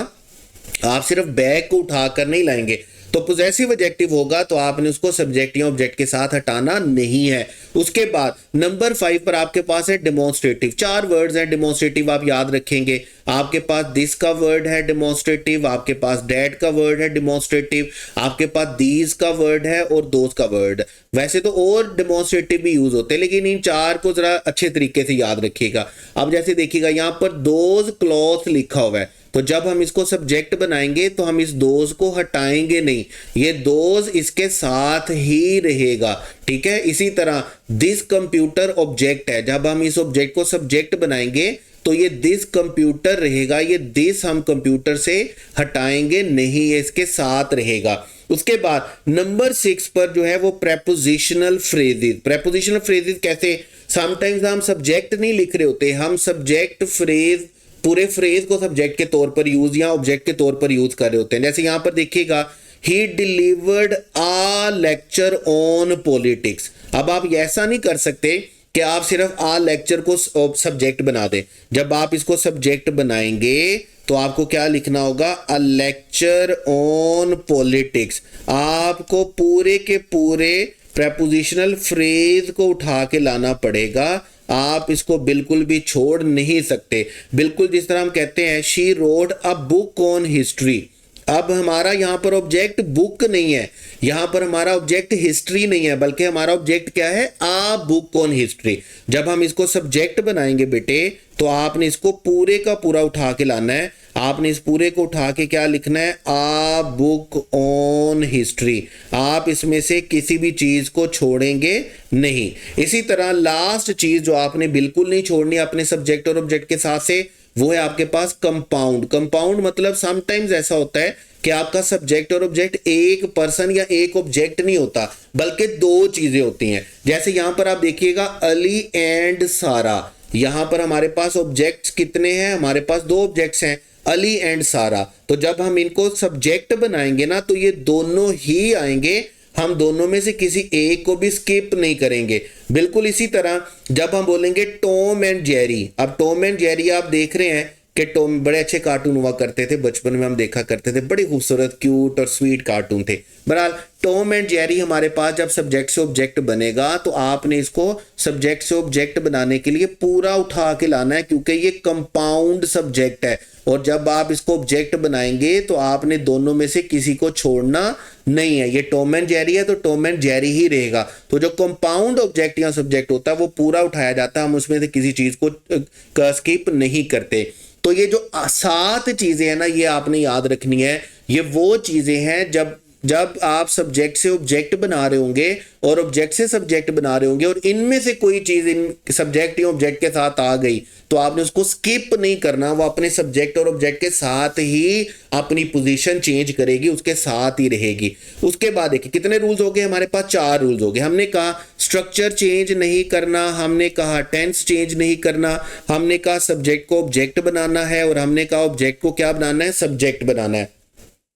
Speaker 1: आप सिर्फ बैग को उठाकर नहीं लाएंगे। तो पोजेसिव एडजेक्टिव होगा तो आपने उसको सब्जेक्ट या ऑब्जेक्ट के साथ हटाना नहीं है। उसके बाद नंबर 5 पर आपके पास है डेमोन्स्ट्रेटिव। 4 वर्ड्स हैं डेमोन्स्ट्रेटिव, आप याद रखेंगे। आपके पास दिस का वर्ड है डेमोन्स्ट्रेटिव, आपके पास डैट का वर्ड है डेमोन्स्ट्रेटिव, आपके पास दीज का वर्ड है और दोज का वर्ड। वैसे तो और डेमोन्स्ट्रेटिव भी यूज होते हैं, लेकिन इन 4 को जरा अच्छे तरीके से याद रखिएगा। अब जैसे देखिएगा यहाँ पर दोज क्लॉथ लिखा हुआ है, तो जब हम इसको सब्जेक्ट बनाएंगे तो हम इस दोज को हटाएंगे नहीं, ये दोज इसके साथ ही रहेगा, ठीक है। इसी तरह दिस कंप्यूटर ऑब्जेक्ट है, जब हम इस ऑब्जेक्ट को सब्जेक्ट बनाएंगे तो ये दिस कंप्यूटर रहेगा, ये दिस हम कंप्यूटर से हटाएंगे नहीं, ये इसके साथ रहेगा। उसके बाद नंबर 6 पर जो है वो प्रेपोजिशनल फ्रेजेस। प्रेपोजिशनल फ्रेजेस कैसे? समटाइम्स हम सब्जेक्ट नहीं लिख रहे होते, हम सब्जेक्ट फ्रेज पूरे फ्रेज को सब्जेक्ट के तौर पर यूज या ऑब्जेक्ट के तौर पर यूज कर रहे होते हैं। जैसे यहां पर देखिएगा, he delivered a lecture on politics. अब आप ऐसा नहीं कर सकते कि आप सिर्फ आ लेक्चर को सब्जेक्ट बना दें। जब आप इसको सब्जेक्ट बनाएंगे तो आपको क्या लिखना होगा? अ लेक्चर ऑन पॉलिटिक्स। आपको पूरे के पूरे प्रेपोजिशनल फ्रेज को उठा के लाना पड़ेगा, आप इसको बिल्कुल भी छोड़ नहीं सकते। बिल्कुल जिस तरह हम कहते हैं she road a book on history. अब हमारा यहाँ पर ऑब्जेक्ट बुक नहीं है, यहाँ पर हमारा ऑब्जेक्ट हिस्ट्री नहीं है, बल्कि हमारा ऑब्जेक्ट क्या है? आ बुक ऑन हिस्ट्री। जब हम इसको सब्जेक्ट बनाएंगे बेटे तो आपने इसको पूरे का पूरा उठा के लाना है। आपने इस पूरे को उठा के क्या लिखना है? आ बुक ऑन हिस्ट्री। आप इसमें से किसी भी चीज को छोड़ेंगे नहीं। इसी तरह लास्ट चीज जो आपने बिल्कुल नहीं छोड़नी अपने सब्जेक्ट और ऑब्जेक्ट के साथ से, वो है आपके पास कंपाउंड। कंपाउंड मतलब समटाइम्स ऐसा होता है कि आपका सब्जेक्ट और ऑब्जेक्ट एक पर्सन या एक ऑब्जेक्ट नहीं होता, बल्कि 2 चीजें होती हैं। जैसे यहां पर आप देखिएगा अली एंड सारा, यहां पर हमारे पास ऑब्जेक्ट्स कितने हैं? हमारे पास 2 ऑब्जेक्ट्स हैं, अली एंड सारा। तो जब हम इनको सब्जेक्ट बनाएंगे ना तो ये दोनों ही आएंगे, हम दोनों में से किसी एक को भी स्किप नहीं करेंगे। बिल्कुल इसी तरह जब हम बोलेंगे टॉम एंड जेरी, अब टॉम एंड जेरी आप देख रहे हैं कि टॉम बड़े अच्छे कार्टून हुआ करते थे, बचपन में हम देखा करते थे, बड़े खूबसूरत क्यूट और स्वीट कार्टून थे। बहरहाल टॉम एंड जेरी हमारे पास जब सब्जेक्ट से ऑब्जेक्ट बनेगा तो आपने इसको सब्जेक्ट से ऑब्जेक्ट बनाने के लिए पूरा उठा के लाना है, क्योंकि ये कंपाउंड सब्जेक्ट है। और जब आप इसको ऑब्जेक्ट बनाएंगे तो आपने दोनों में से किसी को छोड़ना नहीं है। ये टॉम एंड जेरी है तो टॉम एंड जेरी ही रहेगा। तो जो कंपाउंड ऑब्जेक्ट या सब्जेक्ट होता है वो पूरा उठाया जाता है, हम उसमें से किसी चीज को स्किप नहीं करते। तो ये जो 7 चीजें हैं ना, ये आपने याद रखनी है। ये वो चीजें हैं जब आप सब्जेक्ट से ऑब्जेक्ट बना रहे होंगे और ऑब्जेक्ट से सब्जेक्ट बना रहे होंगे और इनमें से कोई चीज इन सब्जेक्ट या ऑब्जेक्ट के साथ आ गई तो आपने उसको स्किप नहीं करना, वो अपने सब्जेक्ट और ऑब्जेक्ट के साथ ही अपनी पोजीशन चेंज करेगी, उसके साथ ही रहेगी। उसके बाद देखिए कितने रूल्स हो गए हमारे पास? 4 रूल्स हो गए। हमने कहा स्ट्रक्चर चेंज नहीं करना, हमने कहा टेंस चेंज नहीं करना, हमने कहा सब्जेक्ट को ऑब्जेक्ट बनाना है और हमने कहा ऑब्जेक्ट को क्या बनाना है? सब्जेक्ट बनाना है।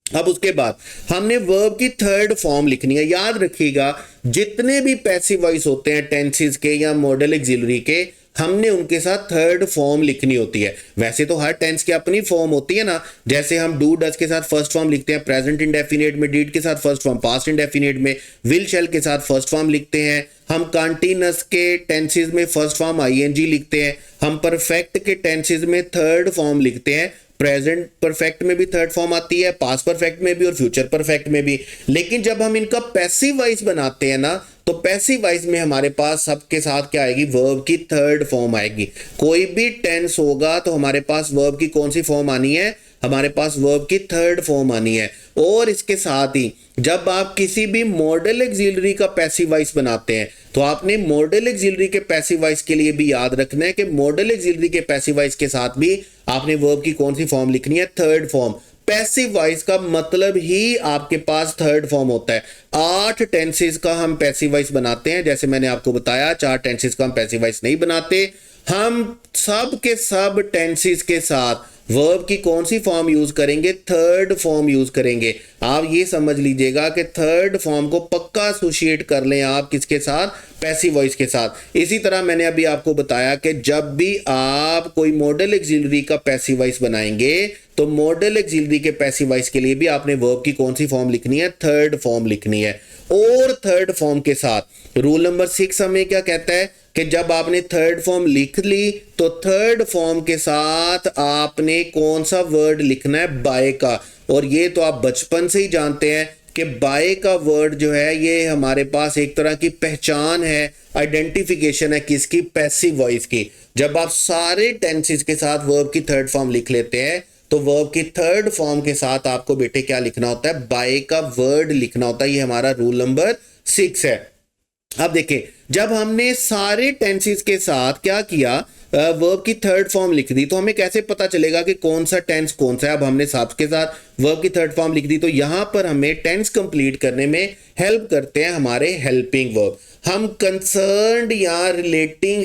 Speaker 1: अब उसके बाद हमने वर्ब की 3rd फॉर्म लिखनी है। याद रखिएगा जितने भी पैसिव वॉइस होते हैं टेंसेस के या मॉडल ऑक्सिलरी के, हमने उनके साथ 3rd फॉर्म लिखनी होती है। वैसे तो हर टेंस की अपनी फॉर्म होती है ना, जैसे हम डू डज के साथ फर्स्ट फॉर्म लिखते हैं, प्रेजेंट इंडेफिनिट में डिड के साथ फर्स्ट फॉर्म, पास्ट इंडेफिनिट में विल शैल के साथ फर्स्ट फॉर्म लिखते हैं, हम कंटीन्यूअस के टेंसेस में फर्स्ट फॉर्म आईएनजी लिखते हैं, हम परफेक्ट के टेंसेस में 3rd फॉर्म लिखते हैं। प्रेजेंट परफेक्ट में भी 3rd फॉर्म आती है, पास्ट परफेक्ट में भी और फ्यूचर परफेक्ट में भी। लेकिन जब हम इनका पैसिव वॉइस बनाते हैं ना तो पैसिव वॉइस में हमारे पास सबके साथ क्या आएगी? वर्ब की 3rd फॉर्म आएगी। कोई भी टेंस होगा तो हमारे पास वर्ब की कौन सी फॉर्म आनी है? हमारे पास वर्ब की थर्ड फॉर्म आनी है। और इसके साथ ही जब आप किसी भी मॉडल ऑक्सिलरी का पैसिव वॉइस बनाते हैं तो आपने मॉडल ऑक्सिलरी के पैसिव वॉइस के लिए भी याद रखना है कि मॉडल ऑक्सिलरी के पैसिव वॉइस के साथ भी आपने वर्ब की कौन सी फॉर्म लिखनी है, थर्ड फॉर्म। पैसिव वॉइस का मतलब ही आपके पास थर्ड फॉर्म होता है। 8 टेंसेस का हम पैसिव वॉइस बनाते हैं, जैसे मैंने आपको बताया 4 टेंसेस का हम पैसिव वॉइस नहीं बनाते। हम सब के सब टेंसेस के साथ वर्ब की कौन सी फॉर्म यूज करेंगे, थर्ड फॉर्म यूज करेंगे। आप ये समझ लीजिएगा कि थर्ड फॉर्म को पक्का एसोसिएट कर लें आप किसके साथ, पैसिव वॉइस के साथ। इसी तरह मैंने अभी आपको बताया कि जब भी आप कोई मॉडल ऑक्सिलरी का पैसिव वॉइस बनाएंगे तो मॉडल ऑक्सिलरी के पैसिव वॉइस के लिए भी आपने वर्ब की कौन सी फॉर्म लिखनी है, थर्ड फॉर्म लिखनी है। और थर्ड फॉर्म के साथ रूल नंबर 6 हमें क्या कहता है कि जब आपने थर्ड फॉर्म लिख ली तो थर्ड फॉर्म के साथ आपने कौन सा वर्ड लिखना है, बाय का। और ये तो आप बचपन से ही जानते हैं कि बाय का वर्ड जो है ये हमारे पास एक तरह की पहचान है, आइडेंटिफिकेशन है किसकी, पैसिव वॉइस की। जब आप सारे टेंसेस के साथ वर्ब की थर्ड फॉर्म लिख लेते हैं तो वर्ब की थर्ड फॉर्म के साथ आपको बेटे क्या लिखना होता है, बाय का वर्ड लिखना होता है। ये हमारा रूल नंबर 6 है। अब देखिए जब हमने सारे टेंसेस के साथ क्या किया, वर्ब की थर्ड फॉर्म लिख दी, तो हमें कैसे पता चलेगा कि कौन सा टेंस कौन सा है। अब हमने साथ के साथ वर्ब की थर्ड फॉर्म लिख दी तो यहां पर हमें टेंस कंप्लीट करने में हेल्प करते हैं हमारे हेल्पिंग वर्ब। हम कंसर्न्ड या रिलेटिंग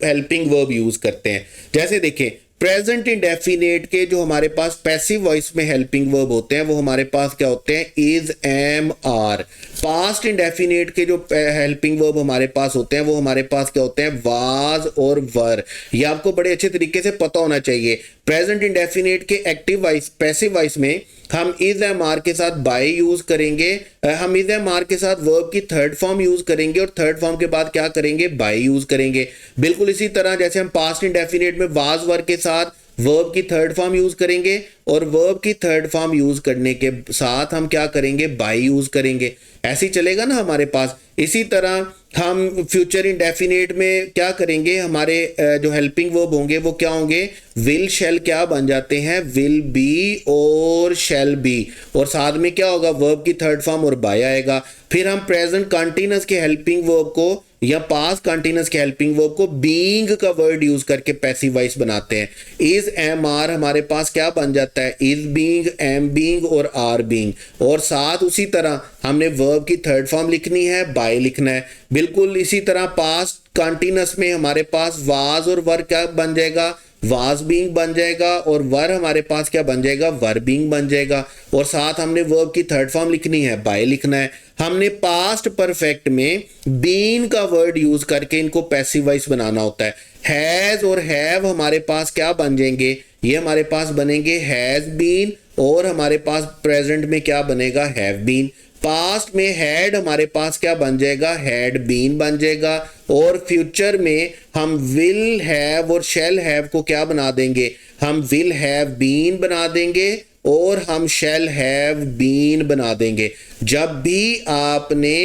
Speaker 1: हेल्पिंग वर्ब यूज करते हैं। जैसे देखिए प्रेजेंट इंडेफिनेट के जो हमारे पास पैसिव वॉइस में हेल्पिंग वर्ब होते हैं वो हमारे पास क्या होते हैं, is, am, are. Past indefinite के जो हेल्पिंग वर्ब हमारे पास होते हैं वो हमारे पास क्या होते हैं, वाज और वर। ये आपको बड़े अच्छे तरीके से पता होना चाहिए। प्रेजेंट इंडेफिनेट के एक्टिव वॉइस पैसिव वॉइस में हम इज, एम, आर के साथ बाय यूज करेंगे, हम इज, एम, आर के साथ वर्ब की थर्ड फॉर्म यूज करेंगे और थर्ड फॉर्म के बाद क्या करेंगे, बाय यूज करेंगे। बिल्कुल इसी तरह जैसे हम पास्ट इंडेफिनेट में वाज वर के साथ वर्ब की थर्ड फॉर्म यूज करेंगे और वर्ब की थर्ड फॉर्म यूज करने के साथ हम क्या करेंगे, बाय यूज करेंगे। ऐसे ही चलेगा ना हमारे पास। इसी तरह हम फ्यूचर इंडेफिनेट में क्या करेंगे, हमारे जो हेल्पिंग वर्ब होंगे वो क्या होंगे, विल शैल क्या बन जाते हैं, विल बी और शैल बी। और साथ में क्या होगा, वर्ब की थर्ड फॉर्म और बाय आएगा। फिर हम प्रेजेंट कंटीन्यूअस के हेल्पिंग वर्ब को या पास्ट कंटीन्यूअस के हेल्पिंग वर्ब को बीइंग का वर्ड यूज करके पैसिव वॉइस बनाते हैं। इज, एम, आर हमारे पास क्या बन जाता है, इज बीइंग, एम बीइंग और आर बीइंग। और साथ उसी तरह हमने वर्ब की थर्ड फॉर्म लिखनी है, बाय लिखना है। बिल्कुल इसी तरह पास्ट कंटीन्यूअस में हमारे पास वाज और वर क्या बन जाएगा, वाज बीइंग बन जाएगा और वर हमारे पास क्या बन जाएगा, वर बीइंग बन जाएगा। और साथ हमने वर्ब की थर्ड फॉर्म लिखनी है, बाय लिखना है। हमने पास्ट परफेक्ट में बीन का वर्ड यूज करके इनको पैसिव वॉइस बनाना होता है। हैज और हैव हमारे पास क्या बन जाएंगे, ये हमारे पास बनेंगे हैज बीन और हमारे पास प्रेजेंट में क्या बनेगा, हैव बीन। पास्ट में हैड हमारे पास क्या बन जाएगा, हैड बीन बन जाएगा। और फ्यूचर में हम विल हैव और शैल हैव को क्या बना देंगे, हम विल हैव बीन बना देंगे और हम शैल हैव बीन बना देंगे। जब भी आपने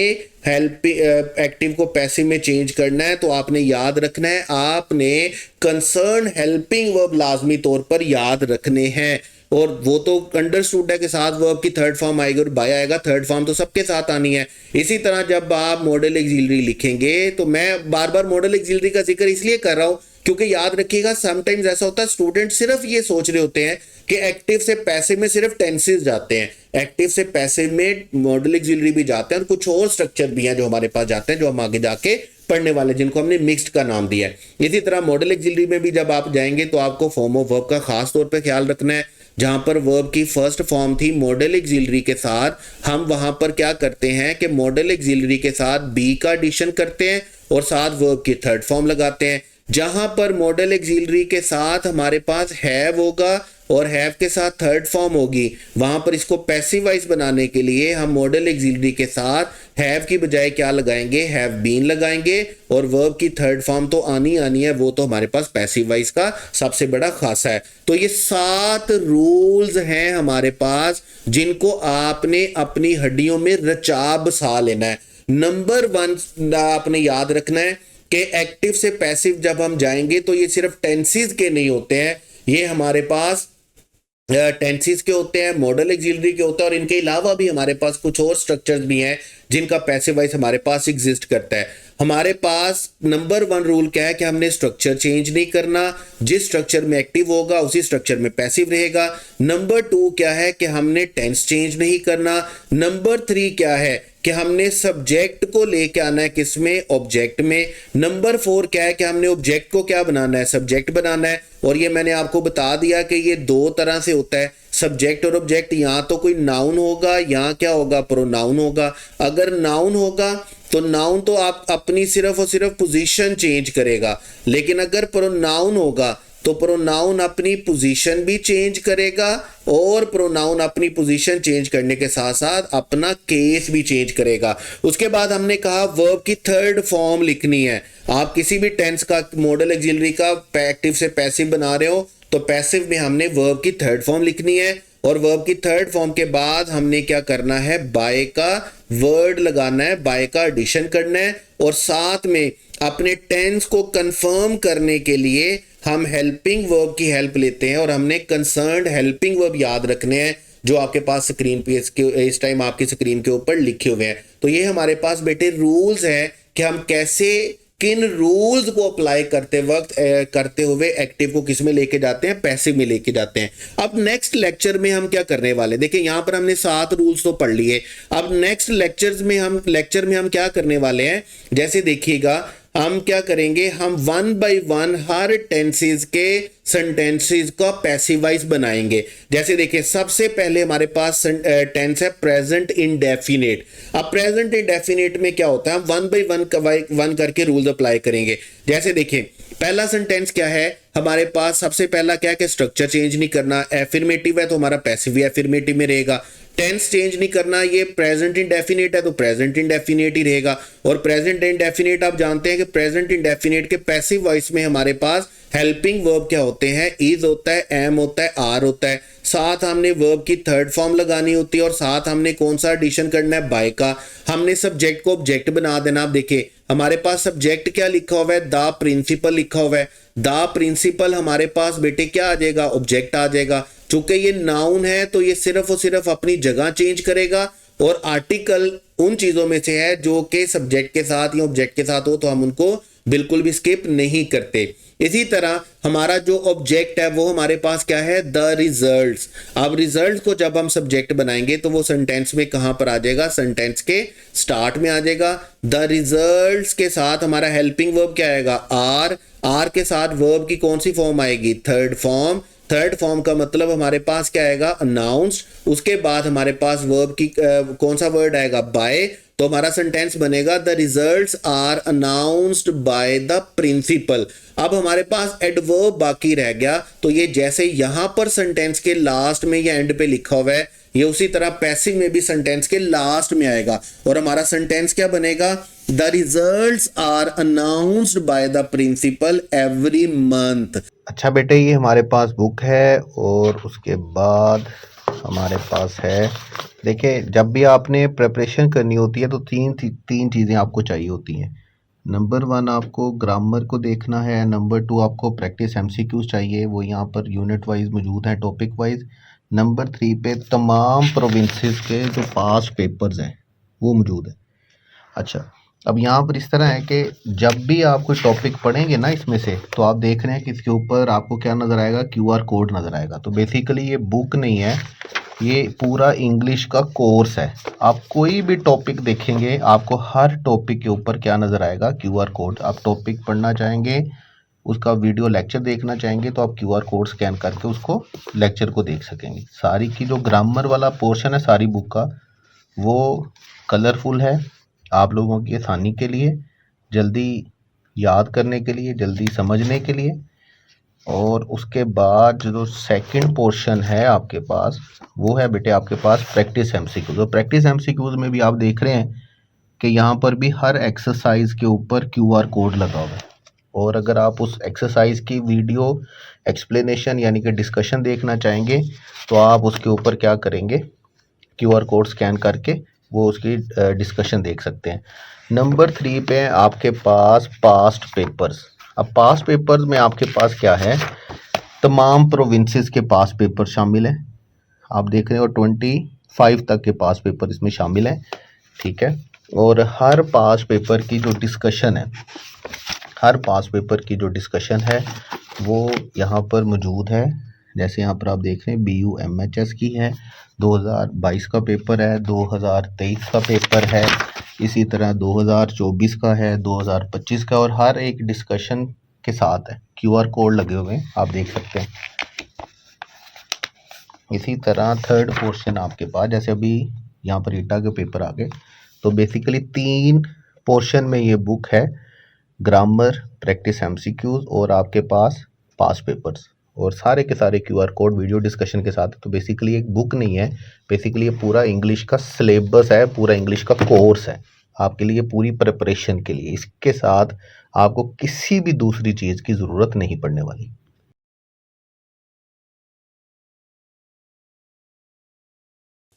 Speaker 1: हेल्प एक्टिव को पैसिव में चेंज करना है तो आपने याद रखना है, आपने कंसर्न हेल्पिंग वर्ब लाजमी तौर पर याद रखने हैं। और वो तो अंडरस्टूड है कि साथ वर्ब की थर्ड फॉर्म आएगी और बाय आएगा, थर्ड फॉर्म तो सबके साथ आनी है। इसी तरह जब आप मॉडल ऑक्सिलरी लिखेंगे तो मैं बार बार मॉडल ऑक्सिलरी का जिक्र इसलिए कर रहा हूं क्योंकि याद रखिएगा समटाइम्स ऐसा होता है स्टूडेंट सिर्फ ये सोच रहे होते हैं कि एक्टिव से पैसिव में सिर्फ टेंसेस जाते हैं, एक्टिव से पैसिव में मॉडल ऑक्सिलरी भी जाते हैं और कुछ और स्ट्रक्चर भी हैं जो हमारे पास जाते हैं जो हम आगे जाके पढ़ने वाले, जिनको हमने मिक्स्ड का नाम दिया है। इसी तरह मॉडल ऑक्सिलरी में भी जब आप जाएंगे तो आपको फॉर्म ऑफ वर्ब का खास तौर पे ख्याल रखना है। जहां पर वर्ब की फर्स्ट फॉर्म थी मॉडल ऑक्सिलरी के साथ, हम वहां पर क्या करते हैं कि मॉडल ऑक्सिलरी के साथ बी का एडिशन करते हैं और साथ वर्ब की थर्ड फॉर्म लगाते हैं। जहां पर मॉडल ऑक्सिलरी के साथ हमारे पास हैव होगा और हैव के साथ थर्ड फॉर्म होगी, वहां पर इसको पैसिव वॉइस बनाने के लिए हम मॉडल ऑक्सिलरी के साथ हैव की बजाय क्या लगाएंगे, हैव बीन लगाएंगे और वर्ब की थर्ड फॉर्म तो आनी है, वो तो हमारे पास पैसिव वॉइस का सबसे बड़ा खासा है। तो ये 7 रूल्स हैं हमारे पास जिनको आपने अपनी हड्डियों में रचा बसा लेना है। नंबर 1 आपने याद रखना है कि एक्टिव से पैसिव जब हम जाएंगे तो ये सिर्फ टेंसेस के नहीं होते हैं, ये हमारे पास टेंसेस के होते हैं, मॉडल एक्सिलरी के होते हैं, और इनके अलावा भी हमारे पास कुछ और स्ट्रक्चर्स भी हैं जिनका पैसिव वॉइस हमारे पास एग्जिस्ट करता है। हमारे पास नंबर 1 रूल क्या है कि हमने स्ट्रक्चर चेंज नहीं करना, जिस स्ट्रक्चर में एक्टिव होगा उसी स्ट्रक्चर में पैसिव रहेगा। नंबर 2 क्या है कि हमने टेंस चेंज नहीं करना। नंबर 3 क्या है कि हमने सब्जेक्ट को लेके आना है किसमें, ऑब्जेक्ट में। नंबर 4 क्या है कि हमने ऑब्जेक्ट को क्या बनाना है, सब्जेक्ट बनाना है। और ये मैंने आपको बता दिया कि ये 2 तरह से होता है, सब्जेक्ट और ऑब्जेक्ट। यहाँ तो कोई नाउन होगा, यहाँ क्या होगा, प्रोनाउन होगा। अगर नाउन होगा तो नाउन तो आप अपनी सिर्फ और सिर्फ पोजीशन चेंज करेगा, लेकिन अगर प्रोनाउन होगा तो प्रोनाउन अपनी पोजीशन भी चेंज करेगा, और प्रोनाउन अपनी पोजीशन चेंज करने के साथ साथ अपना केस भी चेंज करेगा। उसके बाद हमने कहा वर्ब की थर्ड फॉर्म लिखनी है। आप किसी भी टेंस का, मॉडल एक्सिलरी का एक्टिव से पैसिव बना रहे हो तो पैसिव में हमने वर्ब की थर्ड फॉर्म लिखनी है, और वर्ब की थर्ड फॉर्म के बाद हमने क्या करना है, बाय का वर्ड लगाना है, बाय का एडिशन करना है। और साथ में अपने टेंस को कंफर्म करने के लिए हम हेल्पिंग वर्ब की हेल्प लेते हैं, और हमने कंसर्न्ड हेल्पिंग वर्ब याद रखने हैं जो आपके पास स्क्रीन पे इस टाइम आपकी स्क्रीन के ऊपर लिखे हुए हैं। तो ये हमारे पास बेटे रूल्स हैं कि हम कैसे, किन रूल्स को अप्लाई करते वक्त करते हुए एक्टिव को किस में लेके जाते हैं, पैसिव में लेके जाते हैं। अब नेक्स्ट लेक्चर में हम क्या करने वाले, देखिए यहाँ पर हमने 7 रूल्स तो पढ़ लिए। अब नेक्स्ट लेक्चर में हम क्या करने वाले हैं, जैसे देखिएगा हम क्या करेंगे, हम 1 बाय 1 हर टेंसेस के सेंटेंसेस का पैसिवाइज बनाएंगे। जैसे देखिए सबसे पहले हमारे पास टेंस है प्रेजेंट इंडेफिनिट। अब प्रेजेंट इंडेफिनिट में क्या होता है, हम 1 बाय 1 करके रूल्स अप्लाई करेंगे। जैसे देखिए पहला सेंटेंस क्या है, हमारे पास सबसे पहला क्या है कि स्ट्रक्चर चेंज नहीं करना। एफर्मेटिव है तो हमारा पैसिव भी एफर्मेटिव में रहेगा। टेंस चेंज नहीं करना, ये प्रेजेंट इंडेफिनिट है तो प्रेजेंट इंडेफिनिट ही रहेगा। और प्रेजेंट इंडेफिनिट आप जानते हैं कि प्रेजेंट इंडेफिनिट के पैसिव वॉइस में हमारे पास हेल्पिंग वर्ब क्या होते हैं, इज होता है, एम होता है, आर होता है। साथ हमने वर्ब की थर्ड फॉर्म लगानी होती है, और साथ हमने कौन सा एडिशन करना है, बाय का। हमने सब्जेक्ट को ऑब्जेक्ट बना देना। आप देखिए हमारे पास सब्जेक्ट क्या लिखा हुआ है, द प्रिंसिपल लिखा हुआ है। द प्रिंसिपल हमारे पास बेटे क्या आ जाएगा, ऑब्जेक्ट आ जाएगा। चूंकि ये नाउन है तो ये सिर्फ और सिर्फ अपनी जगह चेंज करेगा, और आर्टिकल उन चीजों में से है जो कि सब्जेक्ट के साथ या ऑब्जेक्ट के साथ हो तो हम उनको बिल्कुल भी स्किप नहीं करते। इसी तरह हमारा जो ऑब्जेक्ट है वो हमारे पास क्या है, द रिजल्ट्स। अब रिजल्ट को जब हम सब्जेक्ट बनाएंगे तो वो सेंटेंस में कहां पर आ जाएगा, सेंटेंस के स्टार्ट में आ जाएगा। द रिजल्ट्स के साथ हमारा हेल्पिंग वर्ब क्या आएगा, आर। आर के साथ वर्ब की कौन सी फॉर्म आएगी, थर्ड फॉर्म। थर्ड फॉर्म का मतलब हमारे पास क्या आएगा, अनाउंस्ड। उसके बाद हमारे पास वर्ब की कौन सा वर्ड आएगा, बाय। तो हमारा सेंटेंस बनेगा the results are announced by the principal. अब हमारे पास एडवर्ब बाकी रह गया, तो ये जैसे यहां पर सेंटेंस के लास्ट में या एंड पे लिखा हुआ है, ये उसी तरह पैसिव में भी सेंटेंस के लास्ट में आएगा, और हमारा सेंटेंस क्या बनेगा, the results are announced by the principal every month.
Speaker 2: अच्छा बेटे, ये हमारे पास बुक है, और उसके बाद हमारे पास है, देखिए जब भी आपने प्रिपरेशन करनी होती है तो तीन चीज़ें आपको चाहिए होती हैं। नंबर 1 आपको ग्रामर को देखना है। नंबर 2 आपको प्रैक्टिस एमसीक्यूज चाहिए, वो यहाँ पर यूनिट वाइज मौजूद है, टॉपिक वाइज। नंबर 3 पे तमाम प्रोविंसेस के जो पास्ट पेपर्स हैं वो मौजूद है। अच्छा, अब यहाँ पर इस तरह है कि जब भी आप कोई टॉपिक पढ़ेंगे ना इसमें से, तो आप देख रहे हैं कि इसके ऊपर आपको क्या नज़र आएगा, क्यूआर कोड नज़र आएगा। तो बेसिकली ये बुक नहीं है, ये पूरा इंग्लिश का कोर्स है। आप कोई भी टॉपिक देखेंगे आपको हर टॉपिक के ऊपर क्या नज़र आएगा, क्यूआर कोड। आप टॉपिक पढ़ना चाहेंगे, उसका वीडियो लेक्चर देखना चाहेंगे तो आप क्यूआर कोड स्कैन करके उसको लेक्चर को देख सकेंगे। सारी की जो ग्रामर वाला पोर्शन है सारी बुक का, वो कलरफुल है आप लोगों की आसानी के लिए, जल्दी याद करने के लिए, जल्दी समझने के लिए। और उसके बाद जो सेकंड पोर्शन है आपके पास, वो है बेटे आपके पास प्रैक्टिस एमसीक्यूज। और प्रैक्टिस एमसीक्यूज में भी आप देख रहे हैं कि यहाँ पर भी हर एक्सरसाइज के ऊपर क्यूआर कोड लगा हुआ है। और अगर आप उस एक्सरसाइज की वीडियो एक्सप्लेनेशन यानी कि डिस्कशन देखना चाहेंगे तो आप उसके ऊपर क्या करेंगे, क्यूआर कोड स्कैन करके वो उसकी डिस्कशन देख सकते हैं। नंबर 3 पे आपके पास पास्ट पेपर्स। अब पास्ट पेपर्स में आपके पास क्या है, तमाम प्रोविंसेस के पास पेपर शामिल हैं। आप देख रहे हो 25 तक के पास पेपर इसमें शामिल हैं, ठीक है। और हर पास पेपर की जो डिस्कशन है, हर पास पेपर की जो डिस्कशन है वो यहाँ पर मौजूद है। जैसे यहाँ पर आप देख रहे हैं BUMHS की है, 2022 का पेपर है, 2023 का पेपर है, इसी तरह 2024 का है, 2025 का, और हर एक डिस्कशन के साथ है। QR कोड लगे हुए हैं, आप देख सकते हैं। इसी तरह थर्ड पोर्शन आपके पास, जैसे अभी यहाँ पर ईटा के पेपर आ गए, तो बेसिकली 3 पोर्शन में ये बुक है, ग्रामर, प्रैक्टिस MCQs और आपके पास पेपर्स, और सारे के सारे QR कोड वीडियो डिस्कशन के साथ। तो बेसिकली एक बुक नहीं है, बेसिकली ये पूरा इंग्लिश का सिलेबस है, पूरा इंग्लिश का कोर्स है आपके लिए, पूरी प्रिपरेशन के लिए। इसके साथ आपको किसी भी दूसरी चीज़ की ज़रूरत नहीं पड़ने वाली।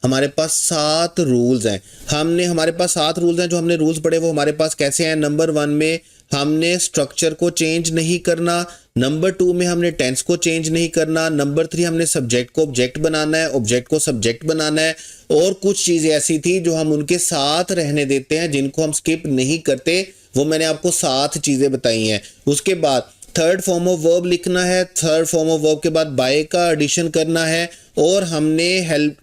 Speaker 1: हमारे पास 7 रूल्स हैं। हमारे पास 7 रूल्स हैं। जो हमने रूल्स पढ़े वो हमारे पास कैसे हैं? नंबर 1 में हमने स्ट्रक्चर को चेंज नहीं करना। नंबर 2 में हमने टेंस को चेंज नहीं करना। नंबर 3 हमने सब्जेक्ट को ऑब्जेक्ट बनाना है, ऑब्जेक्ट को सब्जेक्ट बनाना है। और कुछ चीज़ें ऐसी थी जो हम उनके साथ रहने देते हैं, जिनको हम स्किप नहीं करते। वो मैंने आपको 7 चीज़ें बताई हैं। उसके बाद थर्ड फॉर्म ऑफ वर्ब लिखना है। थर्ड फॉर्म ऑफ वर्ब के बाद बाय का एडिशन करना है। और हमने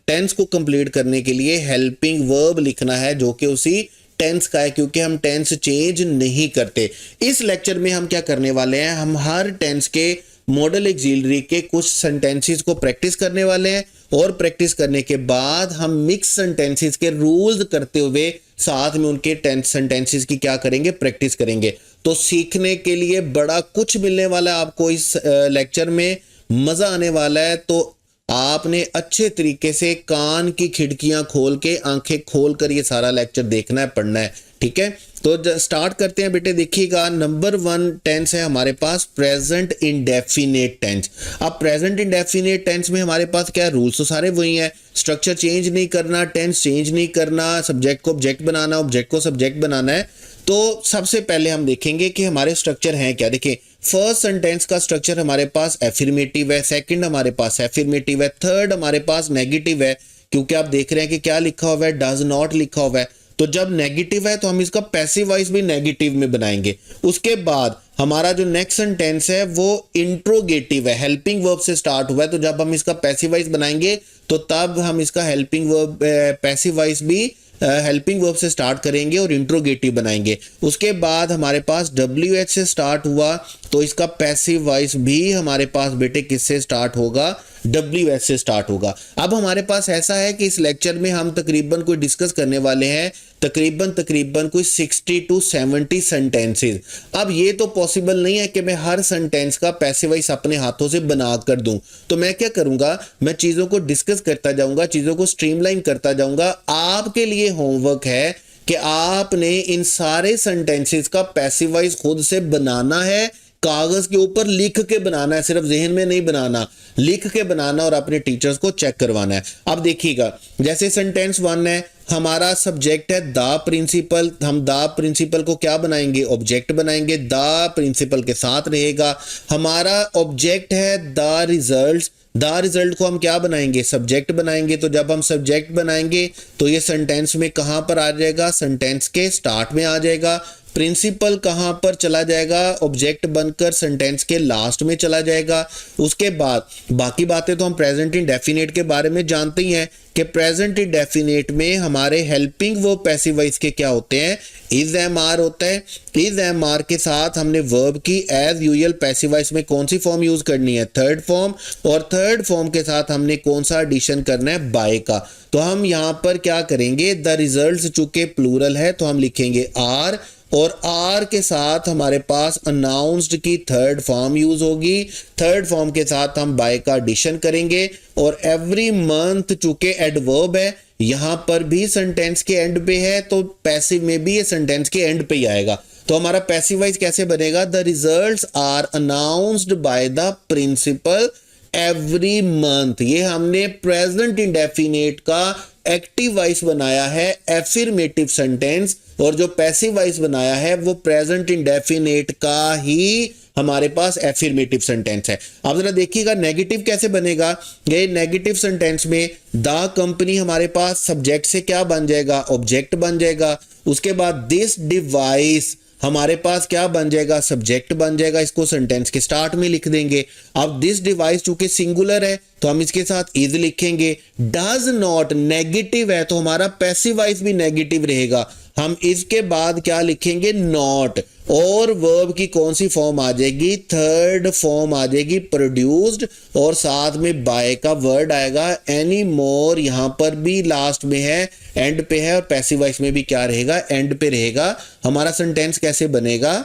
Speaker 1: टेंस को कंप्लीट करने के लिए हेल्पिंग वर्ब लिखना है, जो कि उसी टेंस का है, क्योंकि हम टेंस चेंज नहीं करते। इस लेक्चर में हम क्या करने वाले हैं, हम हर टेंस के मॉडल ऑक्सिलरी के कुछ सेंटेंसेस को प्रैक्टिस करने वाले हैं। और प्रैक्टिस करने के बाद हम मिक्स सेंटेंसेस के रूल्स करते हुए साथ में उनके सेंटेंसेस की क्या करेंगे, प्रैक्टिस करेंगे। तो सीखने के लिए बड़ा कुछ मिलने वाला है आपको इस लेक्चर में, मजा आने वाला है। तो आपने अच्छे तरीके से कान की खिड़कियां खोल के, आंखें खोल कर ये सारा लेक्चर देखना है, पढ़ना है, ठीक है। तो स्टार्ट करते हैं बेटे। देखिएगा, नंबर 1 टेंस है हमारे पास प्रेजेंट इंडेफिनेट टेंस। अब प्रेजेंट इंडेफिनेट टेंस में हमारे पास क्या रूल्स तो सारे वही हैं। स्ट्रक्चर चेंज नहीं करना, टेंस चेंज नहीं करना, सब्जेक्ट को ऑब्जेक्ट बनाना, ऑब्जेक्ट को सब्जेक्ट बनाना है। तो सबसे पहले हम देखेंगे कि हमारे स्ट्रक्चर हैं क्या। देखिए, फर्स्ट सेंटेंस का स्ट्रक्चर हमारे पास एफर्मेटिव है, सेकंड हमारे पास एफर्मेटिव है, थर्ड हमारे पास नेगेटिव है, क्योंकि आप देख रहे हैं कि क्या लिखा हुआ है, डज नॉट लिखा हुआ है। तो जब नेगेटिव है तो हम इसका पैसिव वॉइस भी नेगेटिव में बनाएंगे। उसके बाद हमारा जो नेक्स्ट सेंटेंस है वो इंट्रोगेटिव है, हेल्पिंग वर्ब से स्टार्ट हुआ है। तो जब हम इसका पैसिव वॉइस बनाएंगे तो तब हम इसका हेल्पिंग वर्ब पैसिव वॉइस भी हेल्पिंग वर्ब से स्टार्ट करेंगे और इंट्रोगेटिव बनाएंगे। उसके बाद हमारे पास WH से स्टार्ट हुआ तो इसका पैसिव वॉइस भी हमारे पास बेटे किससे स्टार्ट होगा, WH से स्टार्ट होगा। अब हमारे पास ऐसा है कि इस लेक्चर में हम तकरीबन कोई डिस्कस करने वाले हैं तकरीबन कोई 60 to 70 सेंटेंसेस। अब ये तो पॉसिबल नहीं है कि मैं हर सेंटेंस का पैसिव वॉइस अपने हाथों से बना कर दूं। तो मैं क्या करूंगा, मैं चीज़ों को डिस्कस करता जाऊंगा, चीज़ों को स्ट्रीमलाइन करता जाऊंगा। आपके लिए होमवर्क है कि आपने इन सारे सेंटेंसेस का पैसिव वॉइस खुद से बनाना है, कागज के ऊपर लिख के बनाना है, सिर्फ जहन में नहीं बनाना, लिख के बनाना और अपने टीचर्स को चेक करवाना है। अब देखिएगा, जैसे सेंटेंस 1 है, हमारा सब्जेक्ट है द प्रिंसिपल। हम द प्रिंसिपल को क्या बनाएंगे, ऑब्जेक्ट बनाएंगे, द प्रिंसिपल के साथ रहेगा। हमारा ऑब्जेक्ट है द रिजल्ट्स, द रिजल्ट को हम क्या बनाएंगे, सब्जेक्ट बनाएंगे। तो जब हम सब्जेक्ट बनाएंगे तो ये सेंटेंस में कहां पर आ जाएगा, सेंटेंस के स्टार्ट में आ जाएगा। प्रिंसिपल कहां पर चला जाएगा, ऑब्जेक्ट बनकर सेंटेंस के लास्ट में चला जाएगा। उसके बाद बाकी बातें तो हम प्रेजेंट इंडेफिनिट के बारे में जानते ही हैं कि प्रेजेंट इंडेफिनिट में हमारे हेल्पिंग वर्ब पैसिव वॉइस के क्या होते हैं, इज एम आर होता है। इज एम आर के साथ हमने वर्ब की एज यूजुअल पैसिव वॉइस में कौन सी फॉर्म यूज करनी है, थर्ड फॉर्म। और थर्ड फॉर्म के साथ हमने कौन सा एडिशन करना है, बाय का। तो हम यहां पर क्या करेंगे, द रिजल्ट्स चूंकि प्लूरल है तो हम लिखेंगे आर, और आर के साथ हमारे पास अनाउंस्ड की थर्ड फॉर्म यूज होगी। थर्ड फॉर्म के साथ हम बाय का एडिशन करेंगे। और एवरी मंथ चूंकि एडवर्ब है, यहां पर भी सेंटेंस के एंड पे है, तो पैसिव में भी ये सेंटेंस के एंड पे ही आएगा। तो हमारा पैसिव वाइज कैसे बनेगा, the results are announced by the principal every month. ये हमने प्रेजेंट इंडेफिनेट का एक्टिव वॉइस बनाया है, एफर्मेटिव सेंटेंस, और जो पैसिव वॉइस बनाया है वो प्रेजेंट इंडेफिनेट का ही हमारे पास एफर्मेटिव सेंटेंस है। अब जरा देखिएगा नेगेटिव कैसे बनेगा। ये नेगेटिव सेंटेंस में द कंपनी हमारे पास सब्जेक्ट से क्या बन जाएगा, ऑब्जेक्ट बन जाएगा। उसके बाद दिस डिवाइस हमारे पास क्या बन जाएगा, सब्जेक्ट बन जाएगा। इसको सेंटेंस के स्टार्ट में लिख देंगे। अब दिस डिवाइस चूंकि सिंगुलर है तो हम इसके साथ इज लिखेंगे। डज नॉट नेगेटिव है तो हमारा पैसिव वॉइस भी नेगेटिव रहेगा। हम इसके बाद क्या लिखेंगे, नॉट। और वर्ब की कौन सी फॉर्म आ जाएगी, थर्ड फॉर्म आ जाएगी, प्रोड्यूस्ड। और साथ में बाय का वर्ड आएगा। एनी मोर यहां पर भी लास्ट में है, एंड पे है। और पैसिव वॉइस में भी क्या रहेगा, एंड पे रहेगा। हमारा सेंटेंस कैसे बनेगा,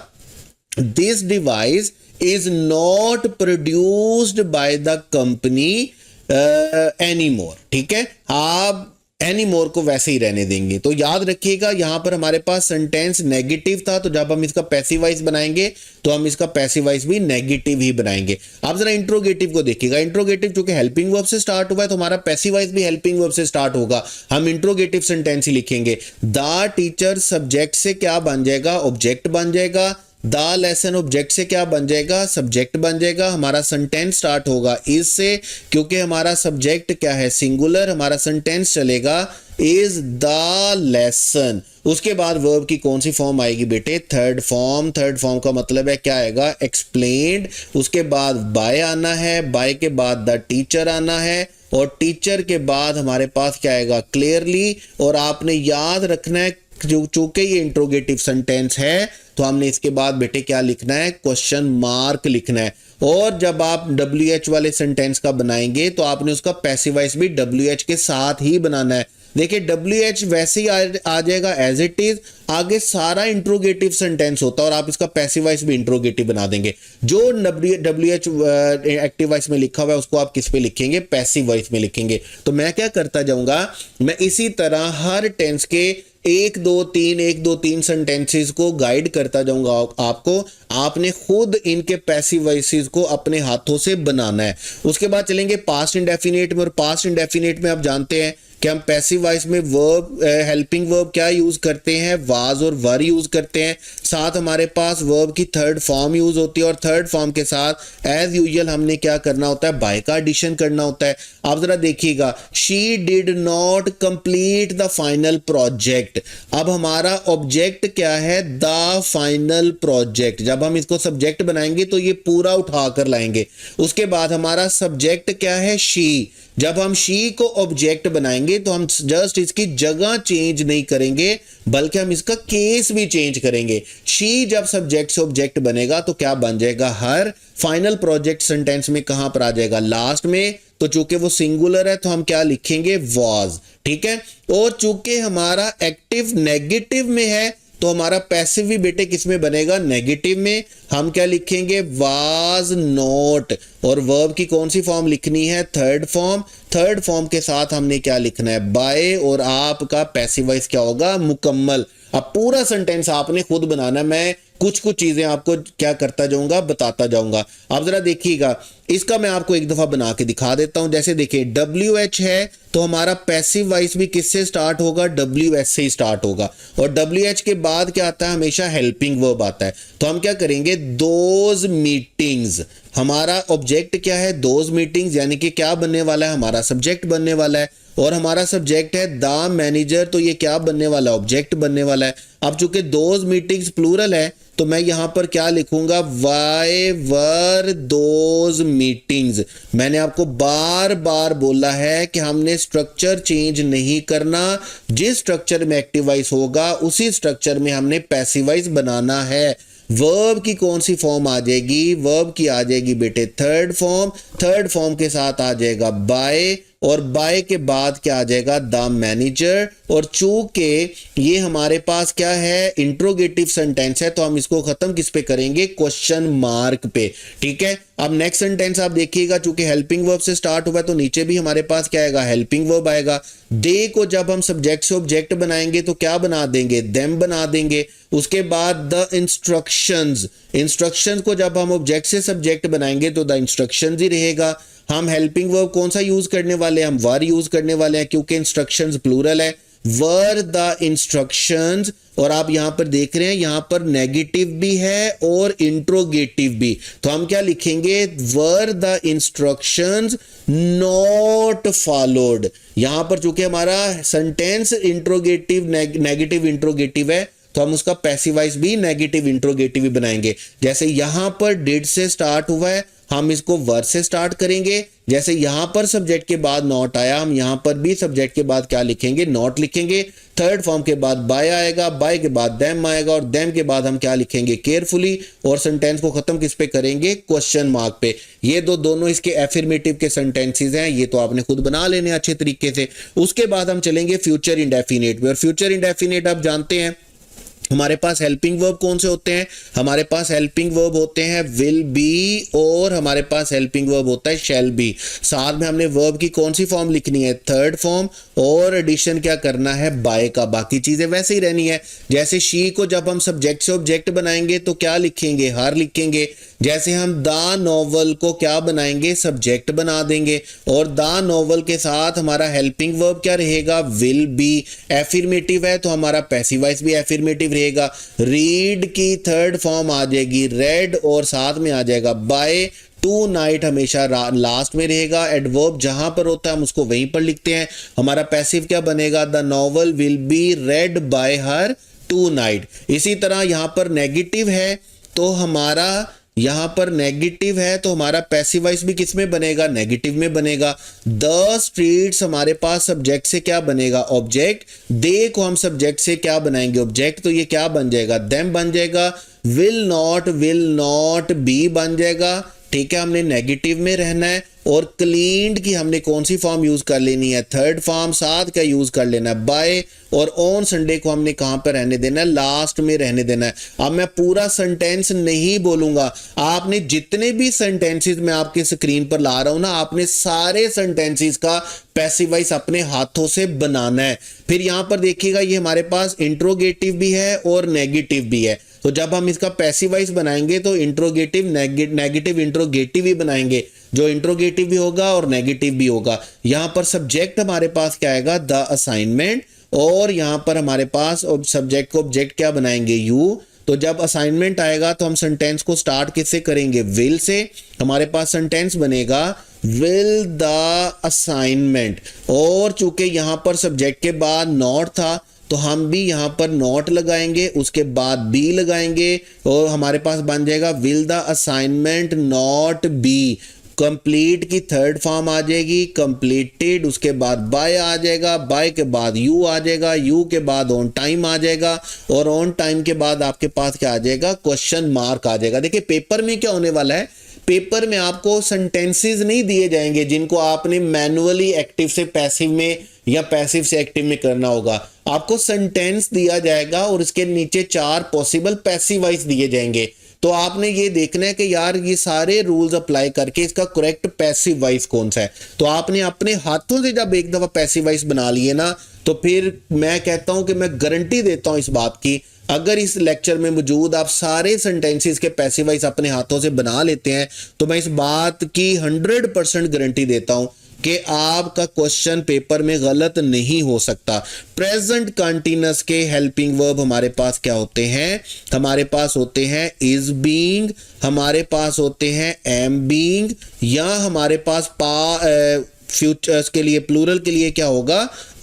Speaker 1: this device is not produced by the company any more. ठीक है, आप एनी मोर को वैसे ही रहने देंगे। तो याद रखिएगा यहां पर हमारे पास सेंटेंस नेगेटिव था, तो जब हम इसका पैसिव वॉइस बनाएंगे तो हम इसका पैसिव वॉइस भी नेगेटिव ही बनाएंगे। आप जरा इंट्रोगेटिव को देखिएगा। इंट्रोगेटिव चूंकि हेल्पिंग वर्ब से स्टार्ट हुआ है तो हमारा पैसिव वॉइस भी हेल्पिंग वर्ब से स्टार्ट होगा। हम इंट्रोगेटिव सेंटेंस ही लिखेंगे। द टीचर सब्जेक्ट से क्या बन जाएगा, ऑब्जेक्ट बन जाएगा। द लेसन ऑब्जेक्ट से क्या बन जाएगा, सब्जेक्ट बन जाएगा। हमारा सेंटेंस स्टार्ट होगा इज से, क्योंकि हमारा सब्जेक्ट क्या है, सिंगुलर। हमारा सेंटेंस चलेगा इज द लेसन। उसके बाद वर्ब की कौन सी फॉर्म आएगी बेटे, थर्ड फॉर्म। थर्ड फॉर्म का मतलब है क्या आएगा, एक्सप्लेन्ड। उसके बाद बाय आना है, बाय के बाद द टीचर आना है, और टीचर के बाद हमारे पास क्या आएगा, क्लियरली। और आपने याद रखना है चूंकि ये इंट्रोगेटिव सेंटेंस है तो हमने इसके बाद बेटे क्या लिखना है, क्वेश्चन मार्क लिखना है। और जब आप WH वाले सेंटेंस का बनाएंगे तो आपने उसका पैसिव वॉइस भी WH के साथ ही बनाना है। देखिए WH वैसे ही आ जाएगा एज इट इज। आगे सारा इंट्रोगेटिव सेंटेंस होता है और आप इसका पैसिव वॉइस भी इंट्रोगेटिव बना देंगे। जो WH एक्टिव वॉइस में लिखा हुआ है उसको आप किस पे लिखेंगे, पैसिव वॉइस में लिखेंगे। तो मैं क्या करता जाऊंगा, मैं इसी तरह हर टेंस के 1 2 3 सेंटेंसेस को गाइड करता जाऊंगा आपको। आपने खुद इनके पैसिव वॉइसेस को अपने हाथों से बनाना है। उसके बाद चलेंगे पास्ट इंडेफिनिट में। और पास्ट इंडेफिनिट में आप जानते हैं कि हम पैसिव वॉइस में वर्ब, हेल्पिंग वर्ब क्या यूज करते हैं, वाज और वर यूज करते हैं। साथ हमारे पास वर्ब की थर्ड फॉर्म यूज होती है, और थर्ड फॉर्म के साथ एज यूजुअल हमने क्या करना होता है, बाय का एडिशन करना होता है। आप जरा देखिएगा, she did not complete the final project. अब हमारा ऑब्जेक्ट क्या है, द फाइनल प्रोजेक्ट। जब हम इसको सब्जेक्ट बनाएंगे तो ये पूरा उठा कर लाएंगे। उसके बाद हमारा सब्जेक्ट क्या है, शी। जब हम शी को ऑब्जेक्ट बनाएंगे तो हम जस्ट इसकी जगह चेंज नहीं करेंगे बल्कि हम इसका केस भी चेंज करेंगे। शी जब सब्जेक्ट से ऑब्जेक्ट बनेगा तो क्या बन जाएगा, हर। फाइनल प्रोजेक्ट सेंटेंस में कहां पर आ जाएगा, लास्ट में। तो चूंकि वो सिंगुलर है तो हम क्या लिखेंगे, वाज। ठीक है। और चूंकि हमारा एक्टिव नेगेटिव में है तो हमारा पैसिव भी बेटे किस में बनेगा, नेगेटिव में। हम क्या लिखेंगे, वाज नॉट। और वर्ब की कौन सी फॉर्म लिखनी है, थर्ड फॉर्म। थर्ड फॉर्म के साथ हमने क्या लिखना है, बाय। और आपका पैसिव वॉइस क्या होगा, मुकम्मल। अब पूरा सेंटेंस आपने खुद बनाना। मैं कुछ चीजें आपको क्या करता जाऊंगा, बताता जाऊंगा। आप जरा देखिएगा, इसका मैं आपको एक दफा बना के दिखा देता हूं। जैसे देखिए WH है तो हमारा पैसिव वॉइस भी किससे स्टार्ट होगा, WH से ही स्टार्ट होगा। और WH के बाद क्या आता है, हमेशा हेल्पिंग वर्ब आता है। तो हम क्या करेंगे, दोज मीटिंग्स। हमारा ऑब्जेक्ट क्या है, दोज मीटिंग्स, यानी कि क्या बनने वाला है, हमारा सब्जेक्ट बनने वाला है। और हमारा सब्जेक्ट है द मैनेजर, तो ये क्या बनने वाला है, ऑब्जेक्ट बनने वाला है। अब चूंकि दोज मीटिंग्स प्लूरल है तो मैं यहां पर क्या लिखूंगा, वाई वर दोज मीटिंग्स। मैंने आपको बार बार बोला है कि हमने स्ट्रक्चर चेंज नहीं करना। जिस स्ट्रक्चर में एक्टिव वॉइस होगा उसी स्ट्रक्चर में हमने पैसिव वॉइस बनाना है। वर्ब की कौन सी फॉर्म आ जाएगी, वर्ब की आ जाएगी बेटे थर्ड फॉर्म। थर्ड फॉर्म के साथ आ जाएगा बाय, और बाय के बाद क्या आ जाएगा, द मैनेजर। और चूंकि ये हमारे पास क्या है, इंट्रोगेटिव सेंटेंस है, तो हम इसको खत्म किस पे करेंगे, क्वेश्चन मार्क पे। ठीक है। अब नेक्स्ट सेंटेंस आप देखिएगा, चूंकि हेल्पिंग वर्ब से स्टार्ट हुआ है तो नीचे भी हमारे पास क्या आएगा, हेल्पिंग वर्ब आएगा। दे को जब हम सब्जेक्ट से ऑब्जेक्ट बनाएंगे तो क्या बना देंगे, देम बना देंगे। उसके बाद द इंस्ट्रक्शंस। इंस्ट्रक्शंस को जब हम ऑब्जेक्ट से सब्जेक्ट बनाएंगे तो द इंस्ट्रक्शंस ही रहेगा। हम हेल्पिंग वर्ब कौन सा यूज करने वाले हैं, हम वर यूज करने वाले हैं, क्योंकि इंस्ट्रक्शंस प्लूरल है। वर द इंस्ट्रक्शंस, और आप यहां पर देख रहे हैं यहां पर नेगेटिव भी है और इंट्रोगेटिव भी, तो हम क्या लिखेंगे, were the instructions not followed. यहां पर चूंकि हमारा सेंटेंस इंट्रोगेटिव नेगेटिव इंट्रोगेटिव है तो हम उसका पैसिवाइज भी नेगेटिव इंट्रोगेटिव ही बनाएंगे। जैसे यहां पर डिड से स्टार्ट हुआ है, हम इसको वर से स्टार्ट करेंगे। जैसे यहां पर सब्जेक्ट के बाद नॉट आया, हम यहां पर भी सब्जेक्ट के बाद क्या लिखेंगे, नॉट लिखेंगे। थर्ड फॉर्म के बाद बाय आएगा, बाय के बाद देम आएगा, और देम के बाद हम क्या लिखेंगे, केयरफुली, और सेंटेंस को खत्म किस पे करेंगे, क्वेश्चन मार्क पे। ये दोनों इसके एफर्मेटिव के सेंटेंसेस हैं, ये तो आपने खुद बना लेने अच्छे तरीके से। उसके बाद हम चलेंगे फ्यूचर इंडेफिनिट में, और फ्यूचर इंडेफिनिट आप जानते हैं हमारे पास हेल्पिंग वर्ब कौन से होते हैं, हमारे पास हेल्पिंग वर्ब होते हैं विल बी, और हमारे पास हेल्पिंग वर्ब होता है शैल बी। साथ में हमने वर्ब की कौन सी फॉर्म लिखनी है, थर्ड फॉर्म, और एडिशन क्या करना है, बाय का। बाकी चीजें वैसे ही रहनी है। जैसे शी को जब हम सब्जेक्ट से ऑब्जेक्ट बनाएंगे तो क्या लिखेंगे, हर लिखेंगे। जैसे हम द नॉवल को क्या बनाएंगे, सब्जेक्ट बना देंगे, और द नॉवल के साथ हमारा हेल्पिंग वर्ब क्या रहेगा, विल बी। एफर्मेटिव है तो हमारा पैसिवाइज भी एफर्मेटिव रहेगा। रीड की थर्ड फॉर्म आ जाएगी रेड, और साथ में आ जाएगा बाय। टू नाइट हमेशा लास्ट में रहेगा। एडवर्ब जहां पर होता है हम उसको वहीं पर लिखते हैं। हमारा पैसिव क्या बनेगा, the novel will be read by her tonight. इसी तरह यहां पर नेगेटिव है तो हमारा यहां पर नेगेटिव है तो हमारा पैसिवाइज भी किस में बनेगा, नेगेटिव में बनेगा। द स्ट्रीट्स हमारे पास सब्जेक्ट से क्या बनेगा, ऑब्जेक्ट। दे को हम सब्जेक्ट से क्या बनाएंगे, ऑब्जेक्ट, तो ये क्या बन जाएगा, देम बन जाएगा। विल नॉट बी बन जाएगा। ठीक है, हमने नेगेटिव में रहना है। और क्लीन्ड की हमने कौन सी फॉर्म यूज कर लेनी है, थर्ड फॉर्म। साथ क्या यूज कर लेना है, बाय। और ऑन संडे को हमने कहां पर रहने देना है, लास्ट में रहने देना है। अब मैं पूरा सेंटेंस नहीं बोलूंगा, आपने जितने भी सेंटेंसेस मैं आपके स्क्रीन पर ला रहा हूं ना, आपने सारे सेंटेंसेस का पैसिवाइज अपने हाथों से बनाना है। फिर यहां पर देखिएगा ये हमारे पास इंट्रोगेटिव भी है और नेगेटिव भी है, तो जब हम इसका पैसिवाइज बनाएंगे तो इंट्रोगेटिव नेगेटिव इंट्रोगेटिव ही बनाएंगे, जो इंट्रोगेटिव भी होगा और नेगेटिव भी होगा। यहां पर सब्जेक्ट हमारे पास क्या आएगा, द असाइनमेंट, और यहां पर हमारे पास सब्जेक्ट को ऑब्जेक्ट क्या बनाएंगे, यू। तो जब असाइनमेंट आएगा तो हम सेंटेंस को स्टार्ट किससे करेंगे, विल से। हमारे पास सेंटेंस बनेगा विल द असाइनमेंट, और चूंकि यहां पर सब्जेक्ट के बाद नॉट था तो हम भी यहां पर नॉट लगाएंगे, उसके बाद बी लगाएंगे, और हमारे पास बन जाएगा will the assignment not be. Complete की थर्ड फॉर्म आ जाएगी कंप्लीटेड, उसके बाद बाय आ जाएगा, बाय के बाद यू आ जाएगा, यू के बाद ऑन टाइम आ जाएगा, और ऑन टाइम के बाद आपके पास क्या आ जाएगा, क्वेश्चन मार्क आ जाएगा। देखिए पेपर में क्या होने वाला है, पेपर में आपको सेंटेंसेस नहीं दिए जाएंगे जिनको आपने मैनुअली एक्टिव से पैसिव में या पैसिव से एक्टिव में करना होगा। आपको सेंटेंस दिया जाएगा और इसके नीचे 4 पॉसिबल पैसिवाइज दिए जाएंगे, तो आपने ये देखना है कि यार ये सारे रूल्स अप्लाई करके इसका करेक्ट पैसिव वॉइस कौन सा है। तो आपने अपने हाथों से जब एक दफा पैसिव वॉइस बना लिए ना, तो फिर मैं कहता हूं कि मैं गारंटी देता हूं इस बात की, अगर इस लेक्चर में मौजूद आप सारे सेंटेंसेस के पैसिव वॉइस अपने हाथों से बना लेते हैं तो मैं इस बात की 100% गारंटी देता हूं कि आपका क्वेश्चन पेपर में गलत नहीं हो सकता। प्रेजेंट कंटीन्यूअस के हेल्पिंग वर्ब हमारे पास क्या होते हैं, हमारे पास होते हैं इज बीइंग, हमारे पास होते हैं एम बीइंग, या हमारे पास फ्यूचर्स के लिए प्लूरल के लिए क्या होगा,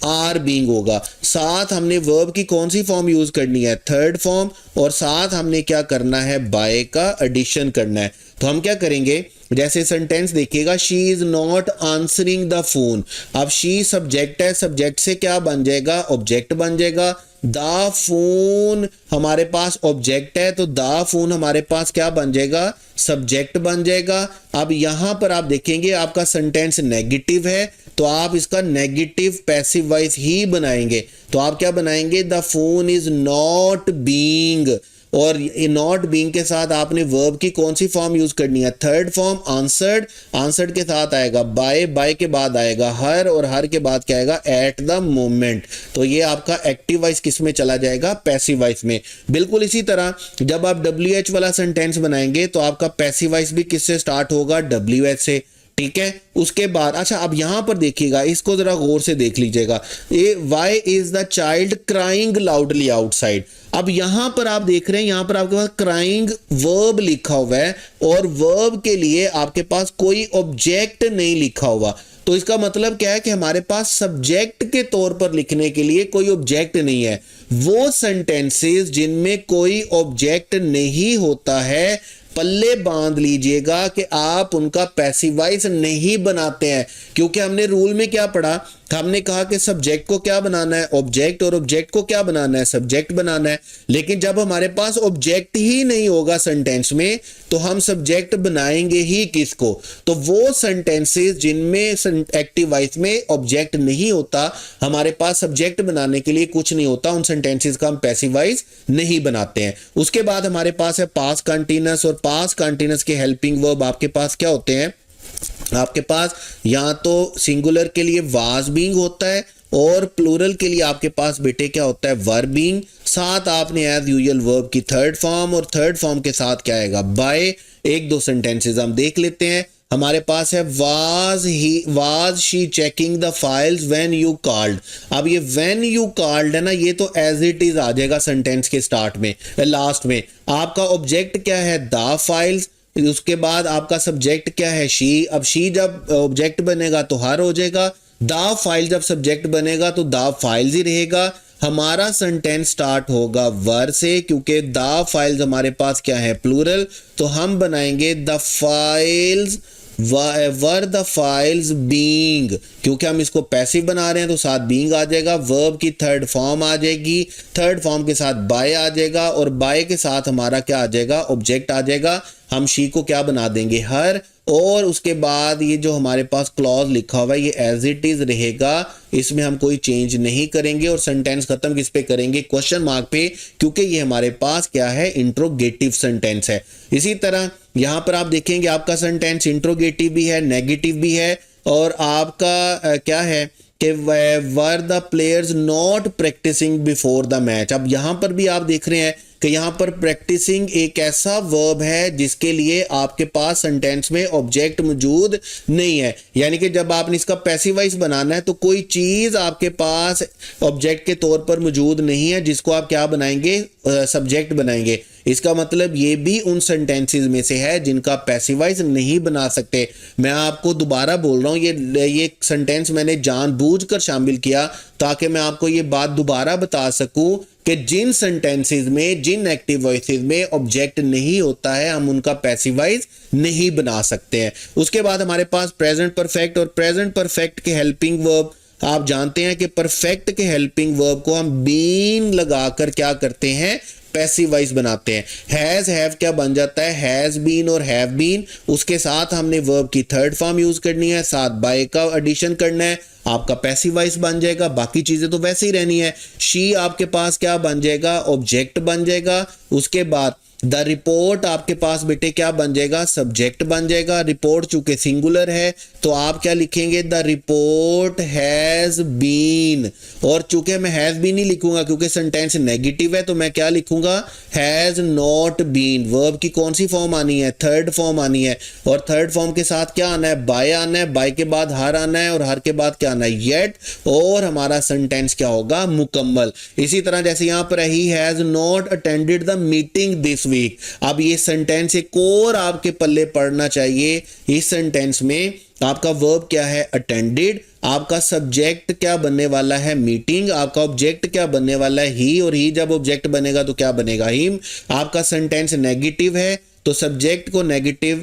Speaker 1: आर बीइंग होगा। साथ हमने वर्ब की कौन सी फॉर्म यूज करनी है, थर्ड फॉर्म, और साथ हमने क्या करना है, बाय का एडिशन करना है। तो हम क्या करेंगे, जैसे सेंटेंस देखिएगा, she is not answering the phone. अब शी सब्जेक्ट है, सब्जेक्ट से क्या बन जाएगा, ऑब्जेक्ट बन जाएगा। द फोन हमारे पास ऑब्जेक्ट है तो द फोन हमारे पास क्या बन जाएगा, सब्जेक्ट बन जाएगा। अब यहां पर आप देखेंगे आपका सेंटेंस नेगेटिव है तो आप इसका नेगेटिव पैसिव वॉइस ही बनाएंगे। तो आप क्या बनाएंगे, the phone is not being, और नॉट बीइंग के साथ आपने वर्ब की कौन सी फॉर्म यूज करनी है, थर्ड फॉर्म आंसर्ड। आंसर्ड के साथ आएगा बाय, बाय के बाद आएगा हर, और हर के बाद क्या आएगा, एट द मोमेंट। तो ये आपका एक्टिव वॉइस किस में चला जाएगा, पैसिव वॉइस में। बिल्कुल इसी तरह जब आप WH वाला सेंटेंस बनाएंगे तो आपका पैसिव वॉइस भी किससे स्टार्ट होगा, WH से। ठीक है। उसके बाद अच्छा अब यहां पर देखिएगा, इसको जरा गौर से देख लीजिएगा, ये why is the child crying loudly outside. अब यहां पर आप देख रहे हैं, यहां पर आपके पास क्राइंग वर्ब लिखा हुआ है और वर्ब के लिए आपके पास कोई ऑब्जेक्ट नहीं लिखा हुआ। तो इसका मतलब क्या है कि हमारे पास सब्जेक्ट के तौर पर लिखने के लिए कोई ऑब्जेक्ट नहीं है। वो सेंटेंसेस जिनमें कोई ऑब्जेक्ट नहीं होता है, पल्ले बांध लीजिएगा कि आप उनका पैसिवाइज नहीं बनाते हैं, क्योंकि हमने रूल में क्या पढ़ा, हमने कहा कि सब्जेक्ट को क्या बनाना है, ऑब्जेक्ट, और ऑब्जेक्ट को क्या बनाना है, सब्जेक्ट बनाना है। लेकिन जब हमारे पास ऑब्जेक्ट ही नहीं होगा सेंटेंस में, तो हम सब्जेक्ट बनाएंगे ही किसको? तो वो सेंटेंसेस जिनमें एक्टिव वॉइस में ऑब्जेक्ट नहीं होता, हमारे पास सब्जेक्ट बनाने के लिए कुछ नहीं होता, उन सेंटेंसेस का हम पैसिव वॉइस नहीं बनाते हैं। उसके बाद हमारे पास है पास्ट कंटीन्यूअस, और पास्ट कंटीन्यूअस के हेल्पिंग वर्ब आपके पास क्या होते हैं? आपके पास या तो सिंगुलर के लिए वाज बीइंग होता है और प्लूरल के लिए आपके पास बेटे क्या होता है? Were being. साथ आपने एज यूजुअल वर्ब की थर्ड फॉर्म, और थर्ड फॉर्म के साथ क्या आएगा? बाय। एक दो सेंटेंसेस हम देख लेते हैं। हमारे पास है was she checking the files when you called. अब ये व्हेन यू कॉल्ड है ना, ये तो एज इट इज आ जाएगा सेंटेंस के स्टार्ट में, लास्ट में। आपका ऑब्जेक्ट क्या है? The files. उसके बाद आपका सब्जेक्ट क्या है? शी। अब शी जब ऑब्जेक्ट बनेगा तो हर हो जाएगा, द फाइल जब सब्जेक्ट बनेगा तो द फाइल्स ही रहेगा। हमारा सेंटेंस स्टार्ट होगा वर से, क्योंकि द फाइल्स हमारे पास क्या है? प्लूरल। तो हम बनाएंगे the files were the files being, क्योंकि हम इसको पैसिव बना रहे हैं तो साथ बीइंग आ जाएगा। वर्ब की थर्ड फॉर्म आ जाएगी, थर्ड फॉर्म के साथ बाय आ जाएगा, और बाय के साथ हमारा क्या आ जाएगा? ऑब्जेक्ट आ जाएगा। हम शी को क्या बना देंगे? हर। और उसके बाद ये जो हमारे पास क्लॉज लिखा हुआ है ये एज इट इज रहेगा, इसमें हम कोई चेंज नहीं करेंगे। और सेंटेंस खत्म किस पे करेंगे? क्वेश्चन मार्क पे, क्योंकि ये हमारे पास क्या है? इंट्रोगेटिव सेंटेंस है। इसी तरह यहां पर आप देखेंगे आपका सेंटेंस इंट्रोगेटिव भी है, नेगेटिव भी है, और आपका क्या है कि were the players not practicing before the match. अब यहां पर भी आप देख रहे हैं कि यहाँ पर प्रैक्टिसिंग एक ऐसा वर्ब है जिसके लिए आपके पास सेंटेंस में ऑब्जेक्ट मौजूद नहीं है। यानी कि जब आपने इसका पैसिव वॉइस बनाना है तो कोई चीज आपके पास ऑब्जेक्ट के तौर पर मौजूद नहीं है, जिसको आप क्या बनाएंगे? सब्जेक्ट बनाएंगे। इसका मतलब ये भी उन सेंटेंसेस में से है जिनका पैसिव वॉइस नहीं बना सकते। मैं आपको दोबारा बोल रहा हूँ, ये सेंटेंस मैंने जानबूझकर शामिल किया ताकि मैं आपको ये बात दोबारा बता सकूं कि जिन सेंटेंसेस में, जिन एक्टिव वॉइसेस में ऑब्जेक्ट नहीं होता है, हम उनका पैसिव वॉइस नहीं बना सकते हैं। उसके बाद हमारे पास प्रेजेंट परफेक्ट, और प्रेजेंट परफेक्ट के हेल्पिंग वर्ब आप जानते हैं कि परफेक्ट के हेल्पिंग वर्ब को हम बीन लगाकर क्या करते हैं? पैसिव वॉइस बनाते हैं। हैज, हैव क्या बन जाता है? हैज बीन और हैव बीन। उसके साथ हमने वर्ब की थर्ड फॉर्म यूज करनी है, साथ बाय का एडिशन करना है, आपका पैसिव वॉइस बन जाएगा। बाकी चीजें तो वैसे ही रहनी है। शी आपके पास क्या बन जाएगा? ऑब्जेक्ट बन जाएगा। उसके बाद द रिपोर्ट आपके पास बेटे क्या बन जाएगा? सब्जेक्ट बन जाएगा। रिपोर्ट चूंकि सिंगुलर है तो आप क्या लिखेंगे? The report has been. और चूंकि मैं हैज बीन नहीं लिखूंगा क्योंकि सेंटेंस नेगेटिव है, तो मैं क्या लिखूंगा? Has not been. वर्ब की कौन सी फॉर्म आनी है? थर्ड फॉर्म आनी है। और थर्ड फॉर्म के साथ क्या आना है? बाय आना है। बाय के बाद हर आना है, और हर के बाद क्या आना है? येट। और हमारा सेंटेंस क्या होगा? मुकम्मल। इसी तरह जैसे यहां पर he has not attended the meeting this week. अब ये सेंटेंस एक और आपके पल्ले पड़ना चाहिए। इस सेंटेंस में आपका वर्ब क्या है? अटेंडेड। आपका सब्जेक्ट क्या बनने वाला है? मीटिंग। आपका ऑब्जेक्ट क्या बनने वाला है? ही। और ही जब ऑब्जेक्ट बनेगा तो क्या बनेगा? हिम। आपका सेंटेंस नेगेटिव है तो सब्जेक्ट को नेगेटिव,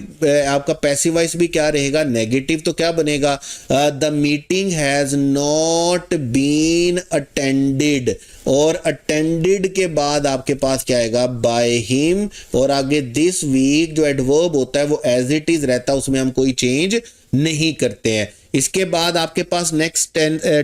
Speaker 1: आपका पैसिव वॉइस भी क्या रहेगा? नेगेटिव। तो क्या बनेगा? The meeting has not been attended. और अटेंडेड के बाद आपके पास क्या आएगा? By him. और आगे दिस वीक जो एडवर्ब होता है वो एज इट इज रहता है, उसमें हम कोई चेंज नहीं करते हैं। इसके बाद आपके पास नेक्स्ट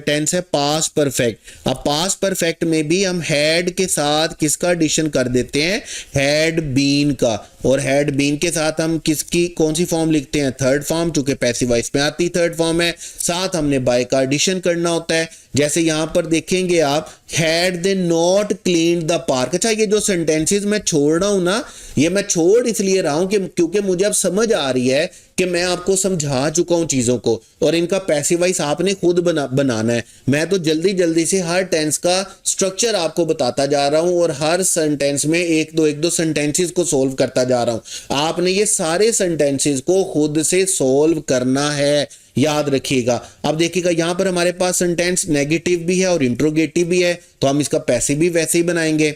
Speaker 1: टेंस है पास्ट परफेक्ट। अब पास्ट परफेक्ट में भी हम हैड के साथ किसका एडिशन कर देते हैं, हैड बीन का, और हैड बीन के साथ हम किसकी कौन सी फॉर्म लिखते हैं, थर्ड फॉर्म, चूंकि पैसिव वॉइस में आती थर्ड फॉर्म है, साथ हमने बाय का एडिशन करना होता है। जैसे यहां पर देखेंगे आप, had they not cleaned the park. अच्छा, ये जो सेंटेंसेस मैं छोड़ रहा हूं ना, ये मैं छोड़ इसलिए रहा हूं कि क्योंकि मुझे अब समझ आ रही है कि मैं आपको समझा चुका हूं चीजों को, और इनका पैसिव वॉइस आपने खुद बनाना है। मैं तो जल्दी जल्दी से हर टेंस का स्ट्रक्चर आपको बताता जा रहा हूं, और हर सेंटेंस में एक दो सेंटेंसेस को सोल्व करता जा रहा हूं। आपने ये सारे सेंटेंसेस को खुद से सोल्व करना है, याद रखिएगा। अब देखिएगा यहां पर हमारे पास सेंटेंस नेगेटिव भी है और इंट्रोगेटिव भी है, तो हम इसका पैसिव भी वैसे ही बनाएंगे।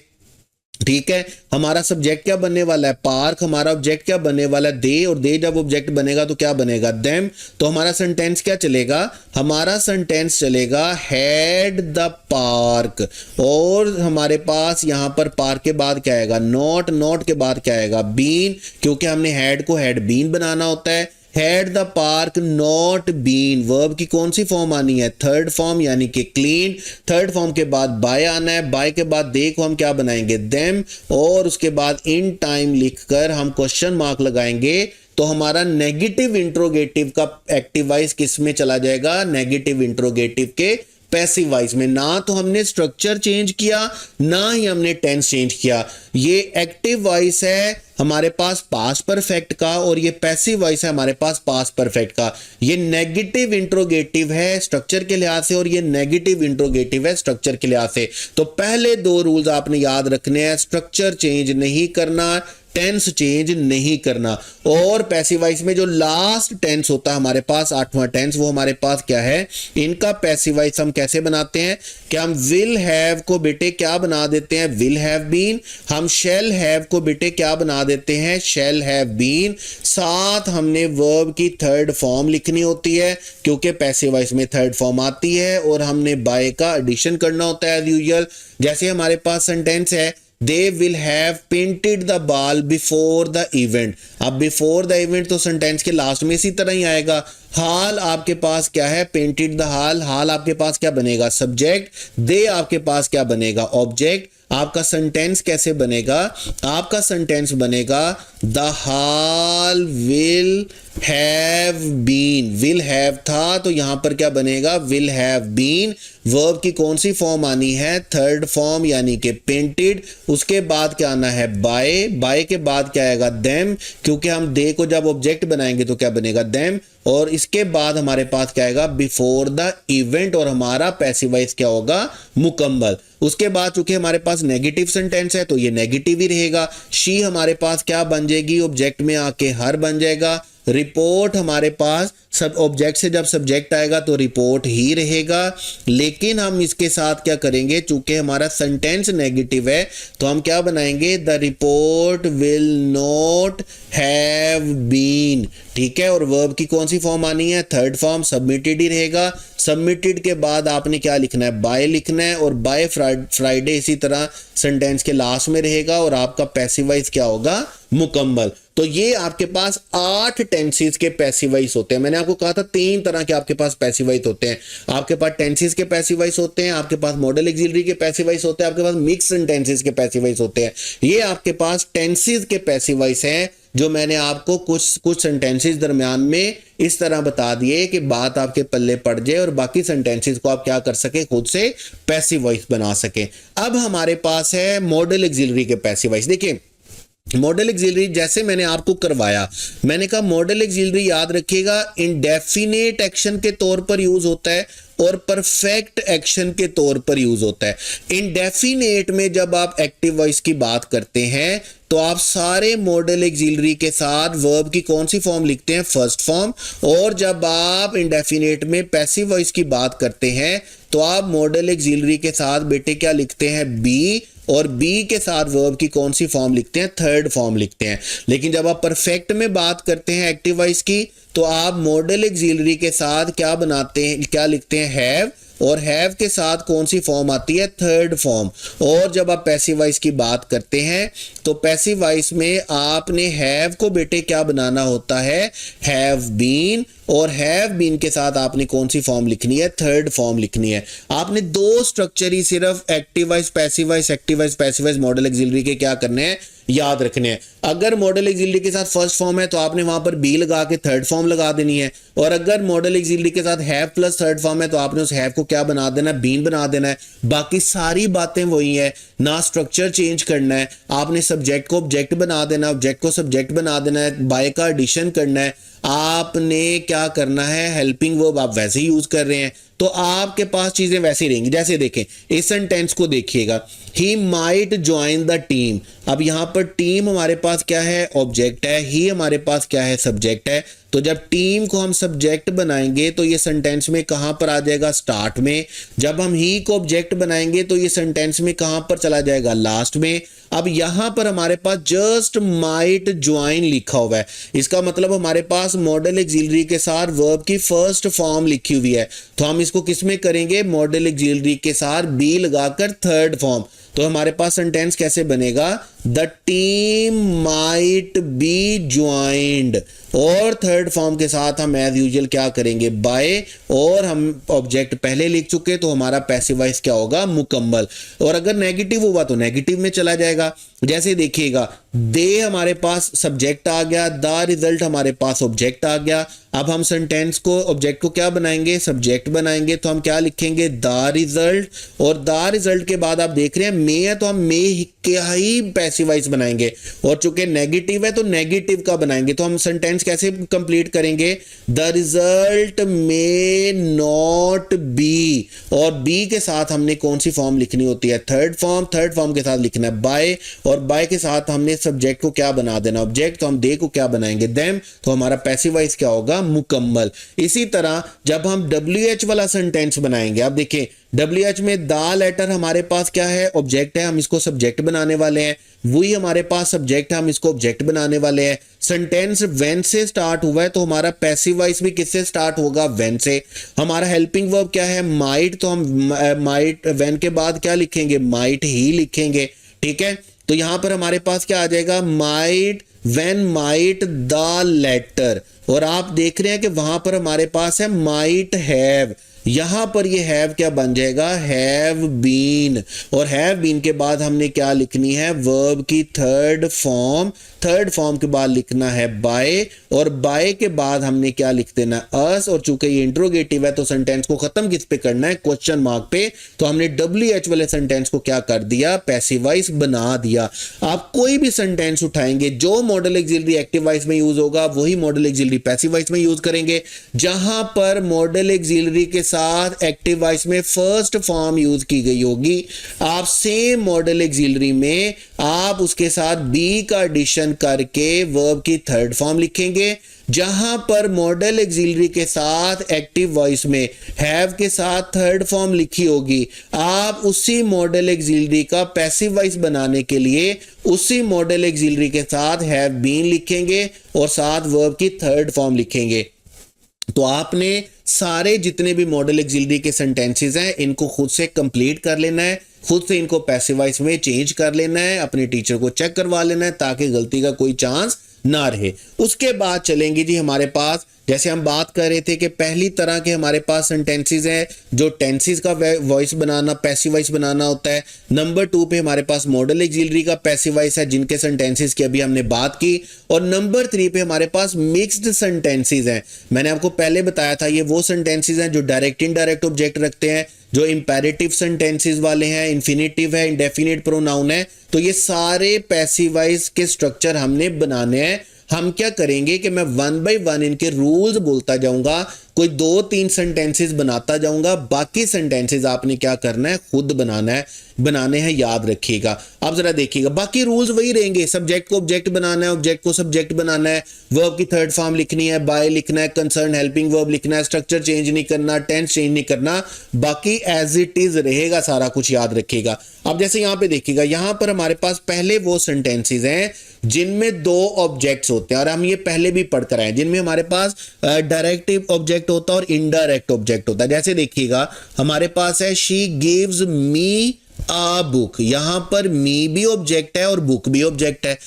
Speaker 1: ठीक है, हमारा सब्जेक्ट क्या बनने वाला है, पार्क। हमारा ऑब्जेक्ट क्या बनने वाला है, दे, और दे जब ऑब्जेक्ट बनेगा तो क्या बनेगा, देम। तो हमारा सेंटेंस क्या चलेगा, हमारा सेंटेंस चलेगा हैड द पार्क, और हमारे पास यहां पर पार्क के बाद क्या आएगा, नॉट, नॉट के बाद क्या आएगा, बीन, क्योंकि हमने हैड को हैड बीन बनाना होता है। Had the park not been, verb की कौन सी फॉर्म आनी है, थर्ड फॉर्म, यानी कि क्लीन। थर्ड फॉर्म के बाद बाय आना है, बाय के बाद दे को हम क्या बनाएंगे, देम, और उसके बाद इन टाइम लिखकर हम क्वेश्चन मार्क लगाएंगे। तो हमारा नेगेटिव इंट्रोगेटिव का एक्टिव वॉइस किस में चला जाएगा, नेगेटिव इंट्रोगेटिव के पैसिव वॉइस में। ना तो हमने स्ट्रक्चर चेंज किया, ना ही हमने टेंस चेंज किया। ये एक्टिव वॉइस है हमारे पास पास्ट परफेक्ट का, और ये पैसिव वॉइस है हमारे पास पास्ट परफेक्ट का। ये नेगेटिव इंट्रोगेटिव है स्ट्रक्चर के लिहाज से, और ये नेगेटिव इंट्रोगेटिव है स्ट्रक्चर के लिहाज से। तो पहले दो रूल्स आपने याद रखने हैं, स्ट्रक्चर चेंज नहीं करना, टेंस चेंज नहीं करना। और पैसिव वॉइस में जो लास्ट टेंस होता है हमारे पास, आठवां टेंस, वो हमारे पास क्या है, इनका पैसिव वॉइस हम कैसे बनाते हैं कि हम विल हैव को बेटे क्या बना देते हैं, विल हैव बीन। हम शैल हैव को बेटे क्या बना देते हैं, शैल हैव बीन। साथ हमने वर्ब की थर्ड फॉर्म लिखनी होती है, क्योंकि पैसिव वॉइस में थर्ड फॉर्म आती है, और हमने बाय का एडिशन करना होता है एज यूजुअल। जैसे हमारे पास सेंटेंस है, they will have painted the ball before the event। अब before the event तो सेंटेंस के लास्ट में इसी तरह ही आएगा। हाल आपके पास क्या है, पेंटेड द हाल, हाल आपके पास क्या बनेगा, सब्जेक्ट। दे आपके पास क्या बनेगा, ऑब्जेक्ट। आपका सेंटेंस कैसे बनेगा, आपका सेंटेंस बनेगा the hall will have been, will have था, तो यहां पर क्या बनेगा, विल हैव बीन। वर्ब की कौन सी फॉर्म आनी है, थर्ड फॉर्म, यानी कि पेंटेड। उसके बाद क्या आना है, बाय, बाय के बाद क्या आएगा, देम, क्योंकि हम दे को जब ऑब्जेक्ट बनाएंगे तो क्या बनेगा, देम। और इसके बाद हमारे पास क्या आएगा, बिफोर द इवेंट, और हमारा पैसिव वॉइस क्या होगा, मुकम्मल। उसके बाद चूंकि हमारे पास नेगेटिव सेंटेंस है तो ये नेगेटिव ही रहेगा। शी हमारे पास क्या बन जाएगी, ऑब्जेक्ट में आके हर बन जाएगा। रिपोर्ट हमारे पास सब ऑब्जेक्ट से जब सब्जेक्ट आएगा तो रिपोर्ट ही रहेगा। लेकिन हम इसके साथ क्या करेंगे, चूंकि हमारा सेंटेंस नेगेटिव है तो हम क्या बनाएंगे, the report will not have been. ठीक है, और वर्ब की कौन सी फॉर्म आनी है, थर्ड फॉर्म, सबमिटेड ही रहेगा। सबमिटेड के बाद आपने क्या लिखना है, बाय लिखना है, और बाय फ्राइडे इसी तरह सेंटेंस के लास्ट में रहेगा, और आपका पैसिव वॉइस क्या होगा, मुकम्मल। तो ये आपके पास 8 टेंसेस के पैसिव वॉइस होते हैं। मैंने आपको कहा था 3 तरह के आपके पास पैसिव वॉइस होते हैं। आपके पास टेंसेस के पैसिव वॉइस होते हैं, आपके पास मॉडल ऑक्सिलरी के पैसिव वॉइस होते हैं, आपके पास मिक्स सेंटेंसेस के पैसिव वॉइस होते हैं। ये आपके पास टेंसेस के पैसिव वॉइस हैं, जो मैंने आपको कुछ सेंटेंसेस दरमियान में इस तरह बता दिए कि बात आपके पल्ले पड़ जाए, और बाकी सेंटेंसेस को आप क्या कर सके, खुद से पैसिव वॉइस बना सके। अब हमारे पास है मॉडल ऑक्सिलरी के पैसिव वॉइस। देखिए, मॉडल ऑक्सिलरी जैसे मैंने आपको करवाया, मैंने कहा मॉडल ऑक्सिलरी याद रखिएगा इंडेफिनेट एक्शन के तौर पर यूज होता है और परफेक्ट एक्शन के तौर पर यूज होता है। इंडेफिनेट में जब आप एक्टिव वॉइस की बात करते हैं तो आप सारे मॉडल ऑक्सिलरी के साथ वर्ब की कौन सी फॉर्म लिखते हैं, फर्स्ट फॉर्म। और जब आप इंडेफिनेट में पैसिव वॉइस की बात करते हैं तो आप मॉडल ऑक्सिलरी के साथ बेटे क्या लिखते हैं, बी, और बी के साथ वर्ब की कौन सी फॉर्म लिखते हैं, थर्ड फॉर्म लिखते हैं। लेकिन जब आप परफेक्ट में बात करते हैं एक्टिव वॉइस की तो आप मॉडल ऑक्सिलरी के साथ क्या बनाते हैं, क्या लिखते हैं, हैव, और हैव के साथ कौन सी फॉर्म आती है, थर्ड फॉर्म। और जब आप पैसिव वॉइस की बात करते हैं तो पैसिव वॉइस में आपने हैव को बेटे क्या बनाना होता है, हैव बीन, और हैव बीन के साथ आपने कौन सी फॉर्म लिखनी है, थर्ड फॉर्म लिखनी है। आपने दो स्ट्रक्चर ही सिर्फ active voice passive wise, active voice passive wise model auxiliary के क्या करने हैं, याद रखने हैं। अगर मॉडल ऑक्सिलरी के साथ फर्स्ट फॉर्म है तो आपने वहां पर बी लगा के थर्ड फॉर्म लगा देनी है, और अगर मॉडल ऑक्सिलरी के साथ हैव प्लस थर्ड फॉर्म है तो आपने उस हैव को क्या बना देना है, बीन बना देना है। बाकी सारी बातें वही है, ना स्ट्रक्चर चेंज करना है, आपने सब्जेक्ट को ऑब्जेक्ट बना देना है, ऑब्जेक्ट को सब्जेक्ट बना देना है, बाय का एडिशन करना है। आपने क्या करना है, हेल्पिंग वर्ब आप वैसे ही यूज कर रहे हैं तो आपके पास चीजें वैसी रहेंगी। जैसे देखें इस सेंटेंस को देखिएगा, he might join the team. अब यहां पर टीम हमारे पास क्या है, ऑब्जेक्ट है, ही हमारे पास क्या है, सब्जेक्ट है। तो जब टीम को हम सब्जेक्ट बनाएंगे तो ये सेंटेंस में कहां पर आ जाएगा, स्टार्ट में। जब हम ही को ऑब्जेक्ट बनाएंगे तो ये सेंटेंस में कहां पर चला जाएगा, लास्ट में। अब यहां पर हमारे पास जस्ट माइट ज्वाइन लिखा हुआ है, इसका मतलब हमारे पास मॉडल ऑक्सिलरी के साथ वर्ब की फर्स्ट फॉर्म लिखी हुई है। तो हम इसको किस में करेंगे, मॉडल ऑक्सिलरी के साथ बी लगाकर थर्ड फॉर्म। तो हमारे पास सेंटेंस कैसे बनेगा, the team might be joined, और थर्ड फॉर्म के साथ हम एज यूजुअल क्या करेंगे, बाय, और हम ऑब्जेक्ट पहले लिख चुके तो हमारा पैसिव वॉइस क्या होगा, मुकम्मल। और अगर नेगेटिव हुआ तो नेगेटिव में चला जाएगा। जैसे देखिएगा दे हमारे पास सब्जेक्ट आ गया, द रिजल्ट हमारे पास ऑब्जेक्ट आ गया। अब हम सेंटेंस को ऑब्जेक्ट को क्या बनाएंगे, सब्जेक्ट बनाएंगे। तो हम क्या लिखेंगे, द रिजल्ट, और द रिजल्ट के बाद आप देख रहे हैं मे है तो हम मे क्या ही पैसिव वॉइस बनाएंगे, और चूंकि नेगेटिव है तो नेगेटिव का बनाएंगे। तो हम सेंटेंस कैसे कंप्लीट करेंगे, the result may not be, और बी के साथ हमने कौन सी फॉर्म लिखनी होती है, थर्ड फॉर्म। थर्ड फॉर्म के साथ लिखना है बाय, और बाय के साथ हमने सब्जेक्ट को क्या बना देना, ऑब्जेक्ट। तो हम दे को क्या बनाएंगे, देम। तो हमारा पैसिव वॉइस क्या होगा, मुकम्मल। इसी तरह जब हम WH वाला सेंटेंस बनाएंगे, आप देखिए WH में द लेटर हमारे पास क्या है, ऑब्जेक्ट है, हम इसको सब्जेक्ट बनाने वाले हैं। वही हमारे पास सब्जेक्ट है, हम इसको ऑब्जेक्ट बनाने वाले हैं। सेंटेंस व्हेन से स्टार्ट हुआ है तो हमारा पैसिव वॉइस भी किससे स्टार्ट होगा, व्हेन से। हमारा हेल्पिंग वर्ब क्या है, माइट, तो हम माइट व्हेन के बाद क्या लिखेंगे, माइट ही लिखेंगे, ठीक है। तो यहां पर हमारे पास क्या आ जाएगा, might when might the letter, और आप देख रहे हैं कि वहां पर हमारे पास है माइट हैव। यहां पर ये हैव क्या बन जाएगा, हैव बीन, और हैव बीन के बाद हमने क्या लिखनी है, वर्ब की थर्ड फॉर्म। थर्ड फॉर्म के बाद लिखना है बाय, और बाय के बाद हमने क्या लिख देना, अस। और चूंकि ये इंट्रोगेटिव है तो सेंटेंस को खत्म किस पे करना है, क्वेश्चन मार्क पे। तो हमने WH वाले सेंटेंस को क्या कर दिया, पैसिव वॉइस बना दिया। आप कोई भी सेंटेंस उठाएंगे जो मॉडल ऑक्सिलरी एक्टिव वॉइस में यूज होगा वही मॉडल ऑक्सिलरी पैसिव वॉइस में यूज करेंगे। जहां पर मॉडल ऑक्सिलरी के साथ एक्टिव वॉइस में फर्स्ट फॉर्म यूज की गई होगी, आप सेम मॉडल ऑक्सिलरी में आप उसके साथ बी का एडिशन करके वर्ब की थर्ड फॉर्म लिखेंगे। जहां पर मॉडल ऑक्सिलरी के साथ एक्टिव वॉइस में हैव के साथ थर्ड फॉर्म लिखी होगी, आप उसी मॉडल ऑक्सिलरी का पैसिव वॉइस बनाने के लिए उसी मॉडल ऑक्सिलरी के साथ हैव बीन लिखेंगे और साथ वर्ब की थर्ड फॉर्म लिखेंगे। तो आपने सारे जितने भी मॉडल ऑक्सिलरी के सेंटेंसेस हैं इनको खुद से कंप्लीट कर लेना है, खुद से इनको पैसिव वॉइस में चेंज कर लेना है, अपने टीचर को चेक करवा लेना है ताकि गलती का कोई चांस ना रहे। उसके बाद चलेंगे जी हमारे पास, जैसे हम बात कर रहे थे कि पहली तरह के हमारे पास सेंटेंसेस हैं जो टेंसेस का वॉइस बनाना, पैसिव वॉइस बनाना होता है। नंबर 2 पे हमारे पास मॉडल ऑक्सिलरी का पैसिव वॉइस है जिनके सेंटेंसेस की अभी हमने बात की। और नंबर 3 पे हमारे पास मिक्स्ड सेंटेंसेस हैं। मैंने आपको पहले बताया था ये वो सेंटेंसेस हैं जो डायरेक्ट इनडायरेक्ट ऑब्जेक्ट रखते हैं, जो इंपेरेटिव सेंटेंसेस वाले हैं, इन्फिनिटिव है, इंडेफिनिट प्रोनाउन है। तो ये सारे पैसिव वॉइस के स्ट्रक्चर हमने बनाने हैं। हम क्या करेंगे कि मैं 1 बाय 1 इनके रूल्स बोलता जाऊंगा, कोई 2-3 सेंटेंसेस बनाता जाऊंगा, बाकी सेंटेंसेस आपने क्या करना है, खुद बनाने हैं, याद रखिएगा। आप जरा देखिएगा बाकी रूल्स वही रहेंगे, सब्जेक्ट को ऑब्जेक्ट बनाना है, ऑब्जेक्ट को सब्जेक्ट बनाना है, वर्ब की थर्ड फॉर्म लिखनी है, बाय लिखना है, कंसर्न हेल्पिंग वर्ब लिखना है, स्ट्रक्चर चेंज नहीं करना, टेंस चेंज नहीं करना, बाकी एज इट इज रहेगा, सारा कुछ याद रखिएगा। अब जैसे यहां पे देखिएगा, यहां पर हमारे पास पहले वो सेंटेंसेस हैं जिनमें 2 ऑब्जेक्ट्स होते हैं, और हम ये पहले भी पढ़कर आए, जिनमें हमारे पास डायरेक्ट ऑब्जेक्ट होता है और इनडायरेक्ट ऑब्जेक्ट होता है। जैसे देखिएगा हमारे पास है she gives me a book, यहां पर मी भी ऑब्जेक्ट है और बुक भी ऑब्जेक्ट है।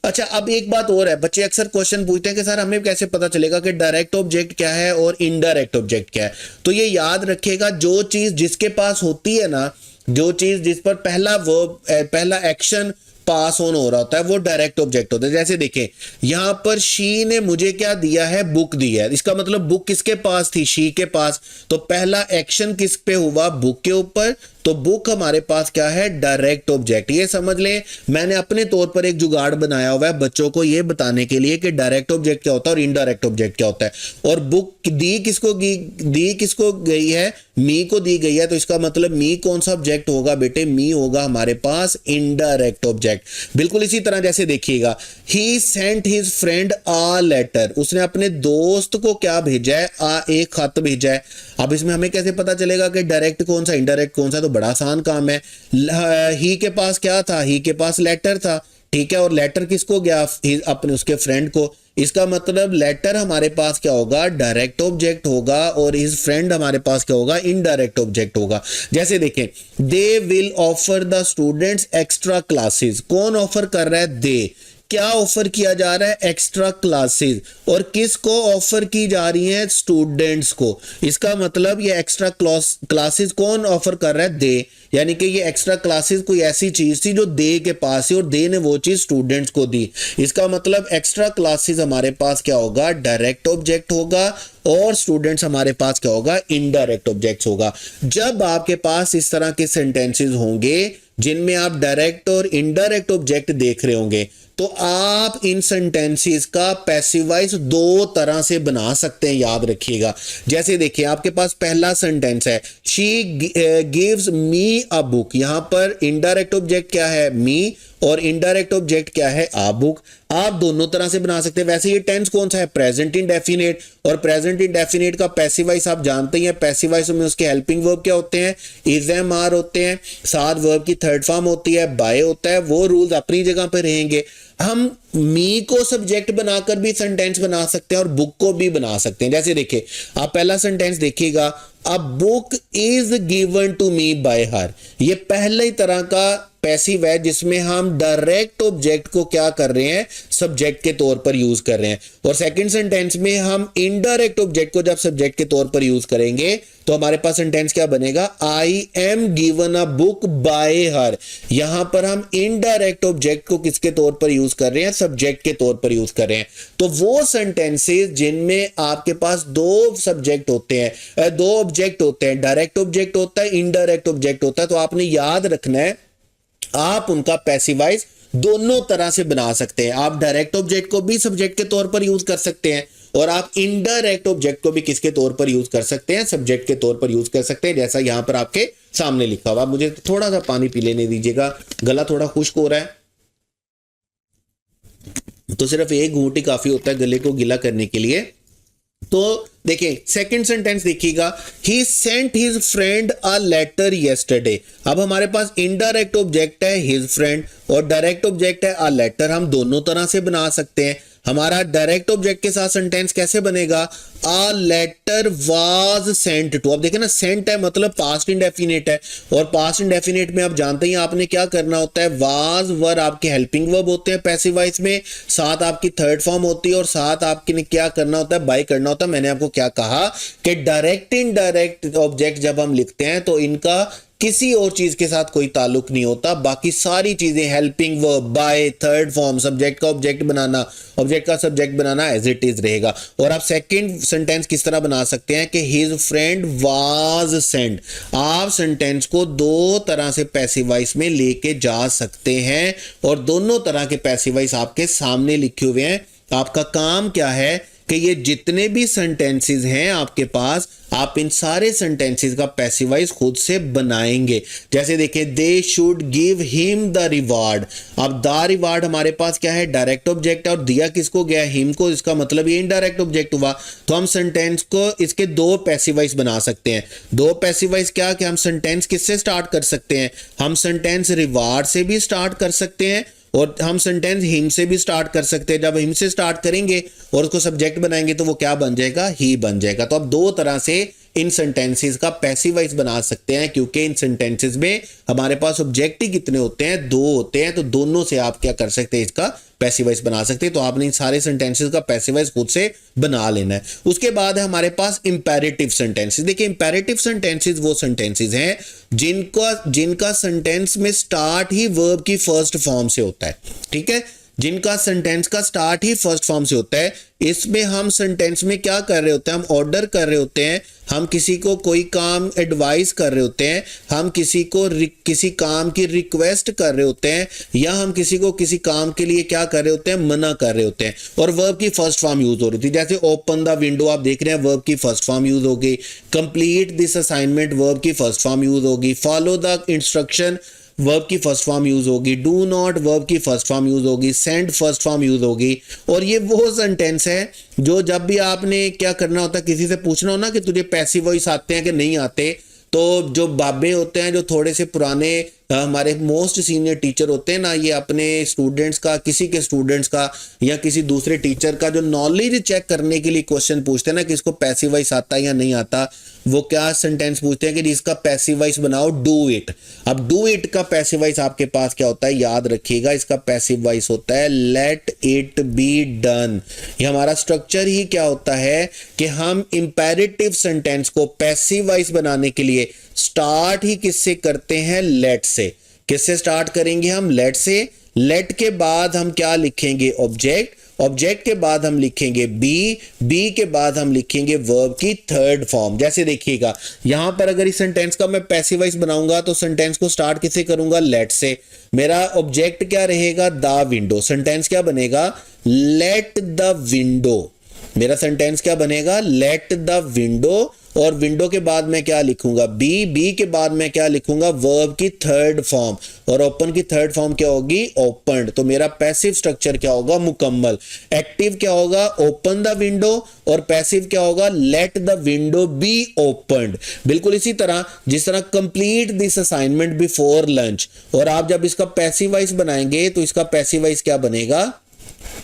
Speaker 1: अच्छा, अब एक बात और है, बच्चे अक्सर क्वेश्चन पूछते हैं कि सर हमें कैसे पता चलेगा कि डायरेक्ट ऑब्जेक्ट क्या है और इनडायरेक्ट ऑब्जेक्ट क्या है। तो ये याद रखिएगा, जो चीज जिसके पास होती है ना, जो चीज जिस पर पहला वर्ब, पहला एक्शन पास ऑन हो रहा होता है, वो डायरेक्ट ऑब्जेक्ट होता है। जैसे देखें यहां पर शी ने मुझे क्या दिया है, बुक दी है, इसका मतलब बुक किसके पास थी, शी के पास, तो पहला एक्शन किस पे हुआ, बुक के ऊपर, तो बुक हमारे पास क्या है, डायरेक्ट ऑब्जेक्ट। ये समझ लें, मैंने अपने तौर पर एक जुगाड़ बनाया हुआ है बच्चों को ये बताने के लिए कि डायरेक्ट ऑब्जेक्ट क्या होता है और इनडायरेक्ट ऑब्जेक्ट क्या होता है। और बुक दी किसको गई है, मी को दी गई है, तो इसका मतलब मी कौन सा ऑब्जेक्ट होगा बेटे, मी होगा हमारे पास इनडायरेक्ट ऑब्जेक्ट। बिल्कुल इसी तरह जैसे देखिएगा, he sent his friend a letter, उसने अपने दोस्त को क्या भेजा है, एक खत भेजा है। अब इसमें हमें कैसे पता चलेगा कि डायरेक्ट कौन सा इनडायरेक्ट कौन सा, तो बड़ा आसान काम है। ही के पास क्या था, ही के पास लेटर था, ठीक है, और लेटर किसको गया, अपने उसके फ्रेंड को, इसका मतलब लेटर हमारे पास क्या होगा, डायरेक्ट ऑब्जेक्ट होगा, और हिज फ्रेंड हमारे पास क्या होगा, इनडायरेक्ट ऑब्जेक्ट होगा। जैसे देखें, they will offer the students extra classes, कौन ऑफर कर रहा है, दे, क्या ऑफर किया जा रहा है, एक्स्ट्रा क्लासेस, और किसको ऑफर की जा रही है, स्टूडेंट्स को। इसका मतलब ये एक्स्ट्रा क्लासेस कौन ऑफर कर रहा है, दे, यानी कि ये एक्स्ट्रा क्लासेस कोई ऐसी चीज थी जो दे के पास है और दे ने वो चीज स्टूडेंट्स को दी। इसका मतलब एक्स्ट्रा क्लासेस हमारे पास क्या होगा, डायरेक्ट ऑब्जेक्ट होगा, और स्टूडेंट्स हमारे पास क्या होगा, इनडायरेक्ट ऑब्जेक्ट्स होगा। जब आपके पास इस तरह के सेंटेंसेस होंगे जिनमें आप डायरेक्ट और इनडायरेक्ट ऑब्जेक्ट देख रहे होंगे, तो आप इन सेंटेंसेस का पैसिव वॉइस दो तरह से बना सकते हैं, याद रखिएगा। जैसे देखिए आपके पास पहला सेंटेंस है, she gives me a book, यहां पर इनडायरेक्ट ऑब्जेक्ट क्या है, मी, और इनडायरेक्ट ऑब्जेक्ट क्या है, आ बुक। आप दोनों तरह से बना सकते हैं। वैसे ये टेंस कौन सा है, प्रेजेंट इंडेफिनिट, और प्रेजेंट इंडेफिनिट का पैसिव वॉइस आप जानते ही हैं, पैसिव वॉइस में उसके हेल्पिंग वर्ब क्या होते हैं, इज एम आर होते हैं, साथ वर्ब की थर्ड फॉर्म होती है, बाय होता है। वो रूल्स अपनी जगह पर रहेंगे। हम मी को सब्जेक्ट बनाकर भी सेंटेंस बना सकते हैं और बुक को भी बना सकते हैं। जैसे देखिए आप पहला सेंटेंस देखिएगा, a book is given to me by her, ये पहले ही तरह का पैसिव है जिसमें हम डायरेक्ट ऑब्जेक्ट को क्या कर रहे हैं, सब्जेक्ट के तौर पर यूज कर रहे हैं। और सेकंड सेंटेंस में हम इनडायरेक्ट ऑब्जेक्ट को जब सब्जेक्ट के तौर पर यूज करेंगे तो हमारे पास सेंटेंस क्या बनेगा, I am given a book by हर। यहां पर हम इनडायरेक्ट ऑब्जेक्ट को किसके तौर पर यूज कर रहे हैं, सब्जेक्ट के तौर पर यूज कर रहे हैं। तो वो सेंटेंसेस जिनमें आपके पास दो सब्जेक्ट होते हैं, दो ऑब्जेक्ट होते हैं, डायरेक्ट ऑब्जेक्ट होता है, इनडायरेक्ट ऑब्जेक्ट होता है, तो आपने याद रखना है आप उनका पैसिवाइज दोनों तरह से बना सकते हैं। आप डायरेक्ट ऑब्जेक्ट को भी सब्जेक्ट के तौर पर यूज कर सकते हैं और आप इनडायरेक्ट ऑब्जेक्ट को भी किसके तौर पर यूज कर सकते हैं, सब्जेक्ट के तौर पर यूज कर सकते हैं, जैसा यहां पर आपके सामने लिखा हुआ। मुझे थोड़ा सा पानी पी लेने दीजिएगा, गला थोड़ा खुश्क हो रहा है, तो सिर्फ एक घूंट ही काफी होता है गले को गीला करने के लिए। तो देखिए सेकंड सेंटेंस देखिएगा, he sent his friend a letter yesterday. अब हमारे पास इनडायरेक्ट ऑब्जेक्ट है हिज फ्रेंड और डायरेक्ट ऑब्जेक्ट है अ लेटर। हम दोनों तरह से बना सकते हैं। हमारा डायरेक्ट ऑब्जेक्ट के साथ सेंटेंस कैसे बनेगा, a letter was sent to. अब देखें ना, सेंट है मतलब पास्ट इंडेफिनिट है, और पास्ट इंडेफिनिट में आप जानते हैं आपने क्या करना होता है, वाज वर आपके हेल्पिंग वर्ब होते हैं पैसिव वॉइस में, साथ आपकी थर्ड फॉर्म होती है और साथ आपके क्या करना होता है, बाय करना होता है। मैंने आपको क्या कहा कि डायरेक्ट इनडायरेक्ट ऑब्जेक्ट जब हम लिखते हैं तो इनका किसी और चीज के साथ कोई ताल्लुक नहीं होता, बाकी सारी चीजें helping verb, by, third form, subject का ऑब्जेक्ट बनाना, ऑब्जेक्ट का सब्जेक्ट बनाना एज इट इज रहेगा। और आप सेकंड सेंटेंस किस तरह बना सकते हैं कि हिज फ्रेंड वाज सेंट। आप सेंटेंस को दो तरह से पैसिव वॉइस में लेके जा सकते हैं और दोनों तरह के पैसिव वॉइस आपके सामने लिखे हुए हैं। आपका काम क्या है कि ये जितने भी सेंटेंसेस हैं आपके पास, आप इन सारे सेंटेंसेस का पैसिव वॉइस खुद से बनाएंगे। जैसे देखिए, they should give him the reward. अब द रिवार्ड हमारे पास क्या है, डायरेक्ट ऑब्जेक्ट है और दिया किसको गया, हिम को, इसका मतलब ये इनडायरेक्ट ऑब्जेक्ट हुआ। तो हम सेंटेंस को इसके दो पैसिव वॉइस बना सकते हैं। दो पैसिव वॉइस क्या कि हम सेंटेंस किससे स्टार्ट कर सकते हैं, हम सेंटेंस रिवार्ड से भी स्टार्ट कर सकते हैं और हम सेंटेंस हिम से भी स्टार्ट कर सकते हैं। जब हिम से स्टार्ट करेंगे और उसको सब्जेक्ट बनाएंगे तो वो क्या बन जाएगा, ही बन जाएगा। तो अब दो तरह से इन सेंटेंसेस का पैसिव वॉइस बना सकते हैं, क्योंकि इन सेंटेंसेस में हमारे पास ऑब्जेक्ट ही कितने होते हैं, 2 होते हैं, तो दोनों से आप क्या कर सकते हैं, इसका पैसिव वॉइस बना सकते हैं। तो आपने इन सारे सेंटेंसेस का पैसिव वॉइस खुद से बना लेना है। उसके बाद है हमारे पास इंपेरेटिव सेंटेंसेस। देखिए इंपेरेटिव सेंटेंसेस वो सेंटेंसेस हैं जिनका सेंटेंस में स्टार्ट ही वर्ब की फर्स्ट फॉर्म से होता है, ठीक है, जिनका सेंटेंस का स्टार्ट ही फर्स्ट फॉर्म से होता है। इसमें हम सेंटेंस में क्या कर रहे होते हैं, हम ऑर्डर कर रहे होते हैं, हम किसी को कोई काम एडवाइस कर रहे होते हैं, हम किसी को किसी काम की रिक्वेस्ट कर रहे होते हैं, या हम किसी को किसी काम के लिए क्या कर रहे होते हैं, मना कर रहे होते हैं, और वर्ब की फर्स्ट फॉर्म यूज हो रही थी। जैसे ओपन द विंडो आप देख रहे हैं, वर्ब की फर्स्ट फॉर्म यूज होगी। कंप्लीट दिस असाइनमेंट, वर्ब की फर्स्ट फॉर्म यूज होगी। फॉलो द इंस्ट्रक्शन, वर्ब की फर्स्ट फॉर्म यूज होगी। डू नॉट, वर्ब की फर्स्ट फॉर्म यूज होगी। सेंड, फर्स्ट फॉर्म यूज होगी। और ये वो सेंटेंस है जो जब भी आपने क्या करना होता है, किसी से पूछना हो ना कि तुझे पैसिव वॉइस आते हैं कि नहीं आते, तो जो बाबे होते हैं, जो थोड़े से पुराने हमारे मोस्ट सीनियर टीचर होते हैं ना, ये अपने स्टूडेंट्स का, किसी के स्टूडेंट्स का या किसी दूसरे टीचर का जो नॉलेज चेक करने के लिए क्वेश्चन पूछते हैं ना कि इसको पैसिव वॉइस आता है या नहीं आता, वो क्या सेंटेंस पूछते हैं कि जिसका पैसिव वॉइस बनाओ डू इट। अब डू इट का पैसिव वॉइस आपके पास क्या होता है, याद रखिएगा, इसका पैसिव वॉइस होता है लेट इट बी डन। ये हमारा स्ट्रक्चर ही क्या होता है कि हम इंपेरेटिव सेंटेंस को पैसिव वॉइस बनाने के लिए स्टार्ट ही किससे करते हैं, लेट से। किससे स्टार्ट करेंगे हम, लेट से। लेट के बाद हम क्या लिखेंगे, ऑब्जेक्ट। ऑब्जेक्ट के बाद हम लिखेंगे बी। बी के बाद हम लिखेंगे वर्ब की थर्ड फॉर्म। जैसे देखिएगा यहां पर अगर इस सेंटेंस का मैं पैसिव वॉइस बनाऊंगा तो सेंटेंस को स्टार्ट किससे करूंगा, लेट से। मेरा ऑब्जेक्ट क्या रहेगा, द विंडो। सेंटेंस क्या बनेगा, लेट द विंडो। मेरा सेंटेंस क्या बनेगा, लेट द विंडो। और विंडो के बाद मैं क्या लिखूंगा, बी। बी के बाद मैं क्या लिखूंगा, वर्ब की थर्ड फॉर्म। और ओपन की थर्ड फॉर्म क्या होगी, ओपन। तो मेरा पैसिव स्ट्रक्चर क्या होगा, मुकम्मल। एक्टिव क्या होगा, ओपन द विंडो, और पैसिव क्या होगा, let the window be opened. बिल्कुल इसी तरह जिस तरह complete this assignment before lunch. और आप जब इसका पैसिव वॉइस बनाएंगे तो इसका पैसिव वॉइस क्या बनेगा,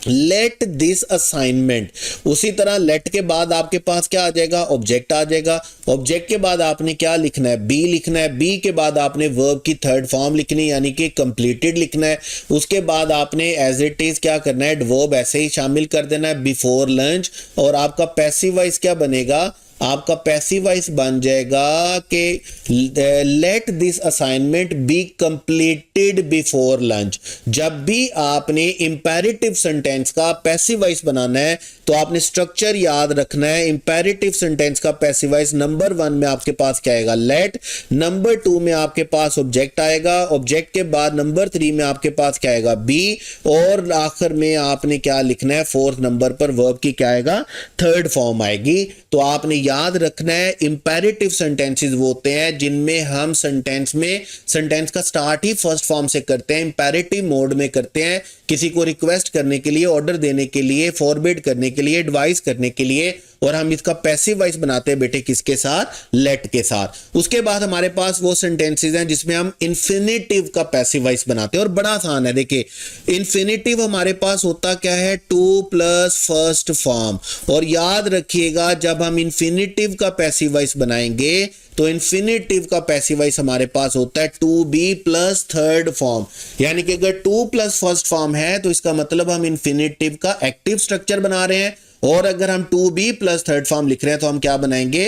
Speaker 1: लेट दिस असाइनमेंट। उसी तरह लेट के बाद आपके पास क्या आ जाएगा, ऑब्जेक्ट आ जाएगा। ऑब्जेक्ट के बाद आपने क्या लिखना है, बी लिखना है। बी के बाद आपने वर्ब की थर्ड फॉर्म लिखनी है, यानी कि कंप्लीटेड लिखना है। उसके बाद आपने एज इट इज क्या करना है, एडवर्ब ऐसे ही शामिल कर देना है, बिफोर लंच। और आपका पैसिव वॉइस क्या बनेगा, आपका पैसिव वॉइस बन जाएगा कि let this assignment be completed before lunch. जब भी आपने इंपेरेटिव सेंटेंस का पैसिव वॉइस बनाना है तो आपने स्ट्रक्चर याद रखना है। इंपेरेटिव सेंटेंस का पैसिव वॉइस नंबर 1 में आपके पास क्या आएगा, लेट। नंबर 2 में आपके पास ऑब्जेक्ट आएगा। ऑब्जेक्ट के बाद नंबर 3 में आपके पास क्या आएगा, बी। और आखिर में आपने क्या लिखना है, 4th नंबर पर वर्ब की क्या आएगा, थर्ड फॉर्म आएगी। तो आपने याद रखना है इंपेरेटिव सेंटेंसेस वो होते हैं जिनमें हम सेंटेंस का स्टार्ट ही फर्स्ट फॉर्म से करते हैं, इंपेरेटिव मोड में करते हैं, किसी को रिक्वेस्ट करने के लिए, ऑर्डर देने के लिए, फॉरबिड करने के लिए, एडवाइस करने के लिए। और हम इसका पैसिव वॉइस बनाते हैं बेटे किसके साथ, लेट के साथ। उसके बाद हमारे पास वो सेंटेंसेस हैं जिसमें हम इन्फिनिटिव का पैसिव वॉइस बनाते हैं, और बड़ा आसान है। देखिए इन्फिनिटिव हमारे पास होता क्या है, टू प्लस फर्स्ट फॉर्म। और याद रखिएगा जब हम इन्फिनिटिव का पैसिव वॉइस बनाएंगे तो इन्फिनिटिव का पैसिव वॉइस हमारे पास होता है to be plus third form. यानी कि अगर टू प्लस फर्स्ट फॉर्म है तो इसका मतलब हम इन्फिनिटिव का एक्टिव स्ट्रक्चर बना रहे हैं। और अगर हम to be plus third form लिख रहे हैं तो हम क्या बनाएंगे,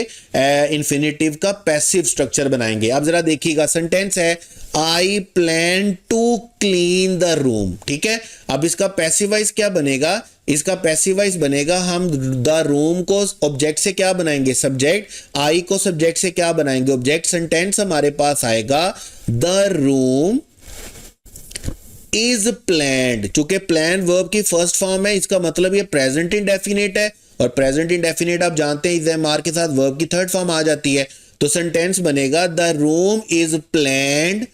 Speaker 1: इन्फिनिटिव का पैसिव स्ट्रक्चर बनाएंगे। अब जरा देखिएगा सेंटेंस है I plan to clean the room. ठीक है, अब इसका पैसिव वॉइस क्या बनेगा, इसका पैसिव वॉइस बनेगा हम द रूम को ऑब्जेक्ट से क्या बनाएंगे, सब्जेक्ट। आई को सब्जेक्ट से क्या बनाएंगे, ऑब्जेक्ट। सेंटेंस हमारे पास आएगा द रूम इज प्लान्ड। चूंकि प्लान वर्ब की फर्स्ट फॉर्म है, इसका मतलब ये प्रेजेंट इंडेफिनिट है, और प्रेजेंट इंडेफिनिट आप जानते हैं इज एम आर के साथ वर्ब की थर्ड फॉर्म आ जाती है। तो सेंटेंस बनेगा the room is planned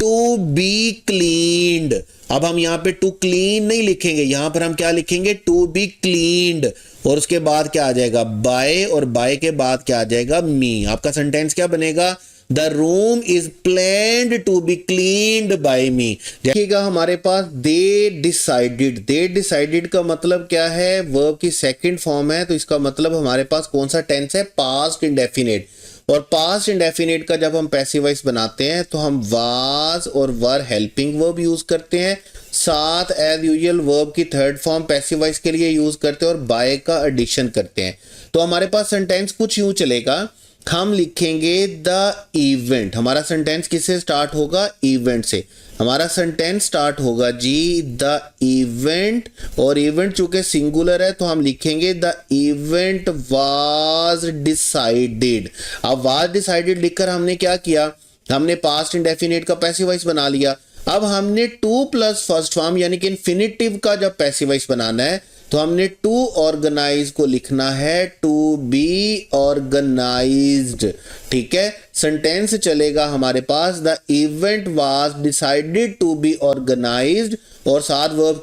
Speaker 1: to be cleaned. अब हम यहां पे टू क्लीन नहीं लिखेंगे, यहां पर हम क्या लिखेंगे, टू बी क्लीन्ड। और उसके बाद क्या आ जाएगा, बाय, और बाय के बाद क्या आ जाएगा, मी। आपका सेंटेंस क्या बनेगा, the room is planned to be cleaned by me. देखिएगा हमारे पास दे डिसाइडेड का मतलब क्या है, वर्ब की सेकंड फॉर्म है, तो इसका मतलब हमारे पास कौन सा टेंस है, पास्ट इंडेफिनिट। और पास्ट इंडेफिनिट का जब हम पैसिव वॉइस बनाते हैं तो हम वाज और वर हेल्पिंग वर्ब यूज करते हैं, साथ एज यूजुअल वर्ब की थर्ड फॉर्म पैसिव वॉइस के लिए यूज करते हैं और बाय का एडिशन करते हैं। तो हमारे पास सेंटेंस कुछ यूं चलेगा, हम लिखेंगे द इवेंट। हमारा सेंटेंस किससे स्टार्ट होगा, इवेंट से। हमारा सेंटेंस स्टार्ट होगा जी द इवेंट, और इवेंट चूंकि सिंगुलर है तो हम लिखेंगे द इवेंट वाज डिसाइडेड। अब वाज डिसाइडेड लिखकर हमने क्या किया, हमने पास्ट इंडेफिनिट का पैसिव वॉइस बना लिया। अब हमने टू प्लस फर्स्ट फॉर्म यानी कि इन्फिनिटिव का जब पैसिव वॉइस बनाना है तो हमने टू ऑर्गेनाइज को लिखना है टू बी ऑर्गेनाइज्ड। ठीक है, सेंटेंस चलेगा हमारे पास the event was decided to be organised, और साथ वर्ब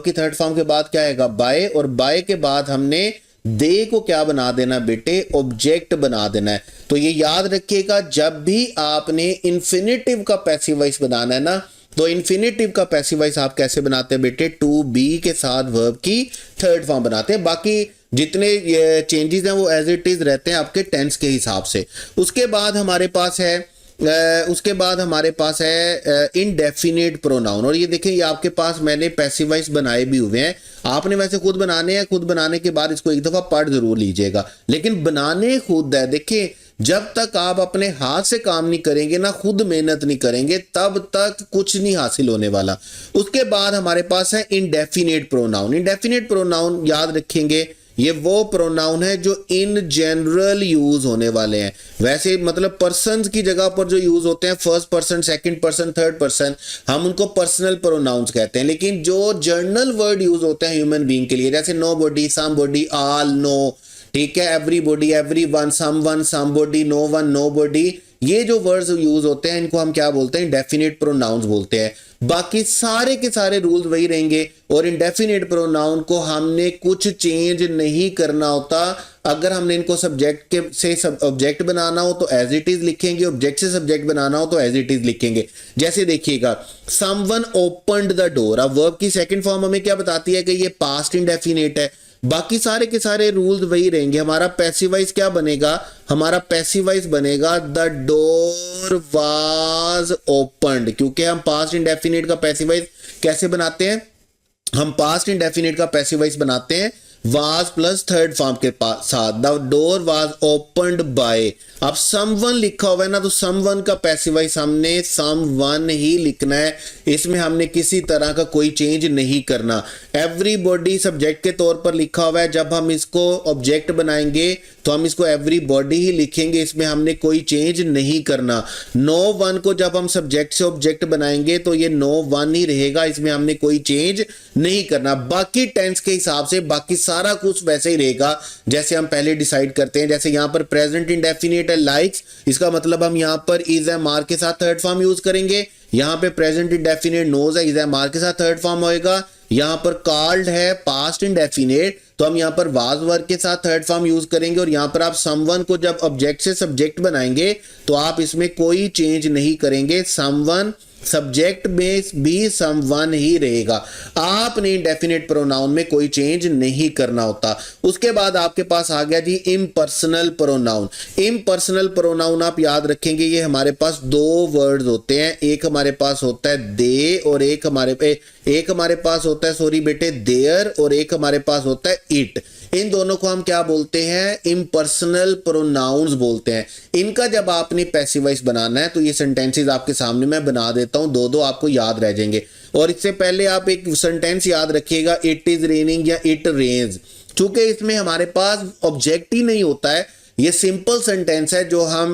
Speaker 1: की थर्ड फॉर्म के बाद क्या आएगा, बाय, और बाय के बाद हमने दे को क्या बना देना बेटे, ऑब्जेक्ट बना देना है। तो ये याद रखिएगा, जब भी आपने इन्फिनिटिव का पैसिव वॉइस बनाना है ना, तो इन्फिनिटिव का पैसिव वॉइस आप कैसे बनाते हैं बेटे, टू बी के साथ वर्ब की थर्ड फॉर्म बनाते हैं। बाकी जितने चेंजेस हैं वो एज इट इज रहते हैं आपके टेंस के हिसाब से। उसके बाद हमारे पास है इनडेफिनिट प्रोनाउन, और ये देखें ये आपके पास मैंने पैसिव वॉइस बनाए भी हुए हैं। आपने वैसे खुद बनाने हैं, खुद बनाने के बाद इसको एक दफा पढ़ जरूर लीजिएगा, लेकिन बनाने खुद है। देखिए जब तक आप अपने हाथ से काम नहीं करेंगे ना, खुद मेहनत नहीं करेंगे, तब तक कुछ नहीं हासिल होने वाला। उसके बाद हमारे पास है इंडेफिनिट प्रोनाउन। इंडेफिनिट प्रोनाउन याद रखेंगे ये वो प्रोनाउन है जो इन जनरल यूज होने वाले हैं। वैसे मतलब पर्सन्स की जगह पर जो यूज होते हैं first person, second person, third person, हम उनको पर्सनल प्रोनाउंस कहते हैं। लेकिन जो जर्नल वर्ड यूज होते हैं ह्यूमन बीइंग के लिए, जैसे nobody, somebody, all, no, ठीक है, everybody, everyone, someone, somebody, no one, nobody, ये जो वर्ड्स यूज होते हैं इनको हम क्या बोलते हैं, इंडेफिनिट प्रोनाउंस बोलते हैं। बाकी सारे के सारे रूल्स वही रहेंगे, और इंडेफिनिट प्रोनाउन को हमने कुछ चेंज नहीं करना होता। अगर हमने इनको सब्जेक्ट से ऑब्जेक्ट बनाना हो तो एज इट इज लिखेंगे, ऑब्जेक्ट से सब्जेक्ट बनाना हो तो एज इट इज लिखेंगे। जैसे देखिएगा समवन ओपन्ड द डोर, अब वर्ब की सेकंड फॉर्म हमें क्या बताती है कि ये पास्ट इंडेफिनिट है। बाकी सारे के सारे रूल्स वही रहेंगे। हमारा पैसिव वॉइस क्या बनेगा, हमारा पैसिव वॉइस बनेगा द डोर वाज ओपन्ड, क्योंकि हम पास्ट इंडेफिनिट का पैसिव वॉइस कैसे बनाते हैं, हम पास्ट इंडेफिनिट का पैसिव वॉइस बनाते हैं वाज प्लस थर्ड फॉर्म के साथ। The door was opened by, अब समवन लिखा हुआ है ना, तो समवन का पैसिव वॉइस हमने समवन ही लिखना है, इसमें हमने किसी तरह का कोई चेंज नहीं करना। एवरीबॉडी सब्जेक्ट के तौर पर लिखा हुआ है, जब हम इसको ऑब्जेक्ट बनाएंगे तो हम इसको एवरीबॉडी ही लिखेंगे, इसमें हमने कोई चेंज नहीं करना। नो वन को जब हम सब्जेक्ट से ऑब्जेक्ट बनाएंगे तो ये नो वन ही रहेगा, इसमें हमने कोई चेंज नहीं करना। बाकी टेंस के हिसाब से बाकी सारा कुछ वैसे ही रहेगा जैसे हम पहले डिसाइड करते हैं। जैसे यहाँ पर प्रेजेंट इंडेफिनिट है लाइक्स, इसका मतलब हम यहाँ पर इज एम आर के साथ थर्ड फॉर्म यूज करेंगे। यहाँ पे प्रेजेंट इंडेफिनिट नोज है, इज एम आर के साथ थर्ड फॉर्म होएगा। यहाँ पर कॉल्ड है पास्ट इंडेफिनिट, तो हम यहाँ पर वाज वर्ब के साथ थर्ड फॉर्म यूज करेंगे। और यहाँ पर आप समवन को जब ऑब्जेक्ट से सब्जेक्ट बनाएंगे तो आप इसमें कोई चेंज नहीं करेंगे, समवन सब्जेक्ट में भी समवन ही रहेगा। आपने इंडेफिनिट प्रोनाउन में कोई चेंज नहीं करना होता। उसके बाद आपके पास आ गया जी इम्पर्सनल प्रोनाउन। इम्पर्सनल प्रोनाउन आप याद रखेंगे ये हमारे पास दो वर्ड्स होते हैं, एक हमारे पास होता है दे और एक हमारे पास होता है सॉरी बेटे देयर, और एक हमारे पास होता है इट। इन दोनों को हम क्या बोलते हैं, इम्पर्सनल प्रोनाउंस बोलते हैं। इनका जब आपने पैसिव वॉइस बनाना है तो ये सेंटेंसेस आपके सामने मैं बना देता हूं, दो आपको याद रह जाएंगे। और इससे पहले आप एक सेंटेंस याद रखिएगा, इट इज रेनिंग या इट रेन्स। चूंकि इसमें हमारे पास ऑब्जेक्ट ही नहीं होता है, ये सिंपल सेंटेंस है जो हम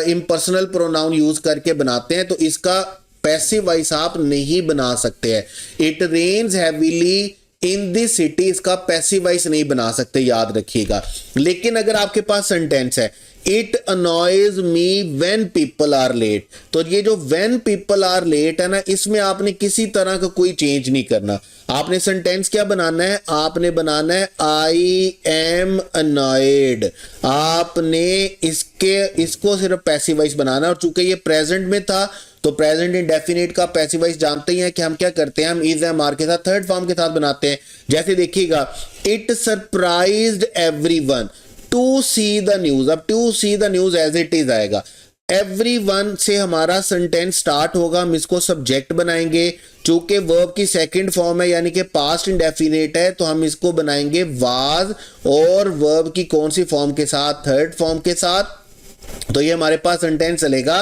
Speaker 1: इम्पर्सनल प्रोनाउन यूज करके बनाते हैं, तो इसका पैसिव वॉइस आप नहीं बना सकते हैं। It rains heavily in this city, इसका पैसिव वॉइस नहीं बना सकते, याद रखिएगा। लेकिन अगर आपके पास सेंटेंस है it annoys me when people are late. तो ये जो व्हेन पीपल आर लेट है ना, इसमें आपने किसी तरह का कोई चेंज नहीं करना। आपने सेंटेंस क्या बनाना है, आपने बनाना है आई एम अनॉयड। आपने इसको सिर्फ पैसिव वॉइस बनाना है। और चूंकि ये प्रेजेंट में था तो प्रेजेंट इंडेफिनिट का पैसिव वॉइस जानते ही हैं कि हम क्या करते हैं, हम इज एम आर के साथ थर्ड फॉर्म के साथ बनाते हैं। जैसे देखिएगा, it surprised everyone to see the news. अब to see the news as it is आएगा। एवरीवन से हमारा सेंटेंस स्टार्ट होगा, हम इसको सब्जेक्ट बनाएंगे। चूंकि वर्ब की सेकंड फॉर्म है यानी कि पास्ट इंडेफिनिट है, तो हम इसको बनाएंगे वाज, और वर्ब की कौन सी फॉर्म के साथ, थर्ड फॉर्म के साथ। तो ये हमारे पास सेंटेंस चलेगा,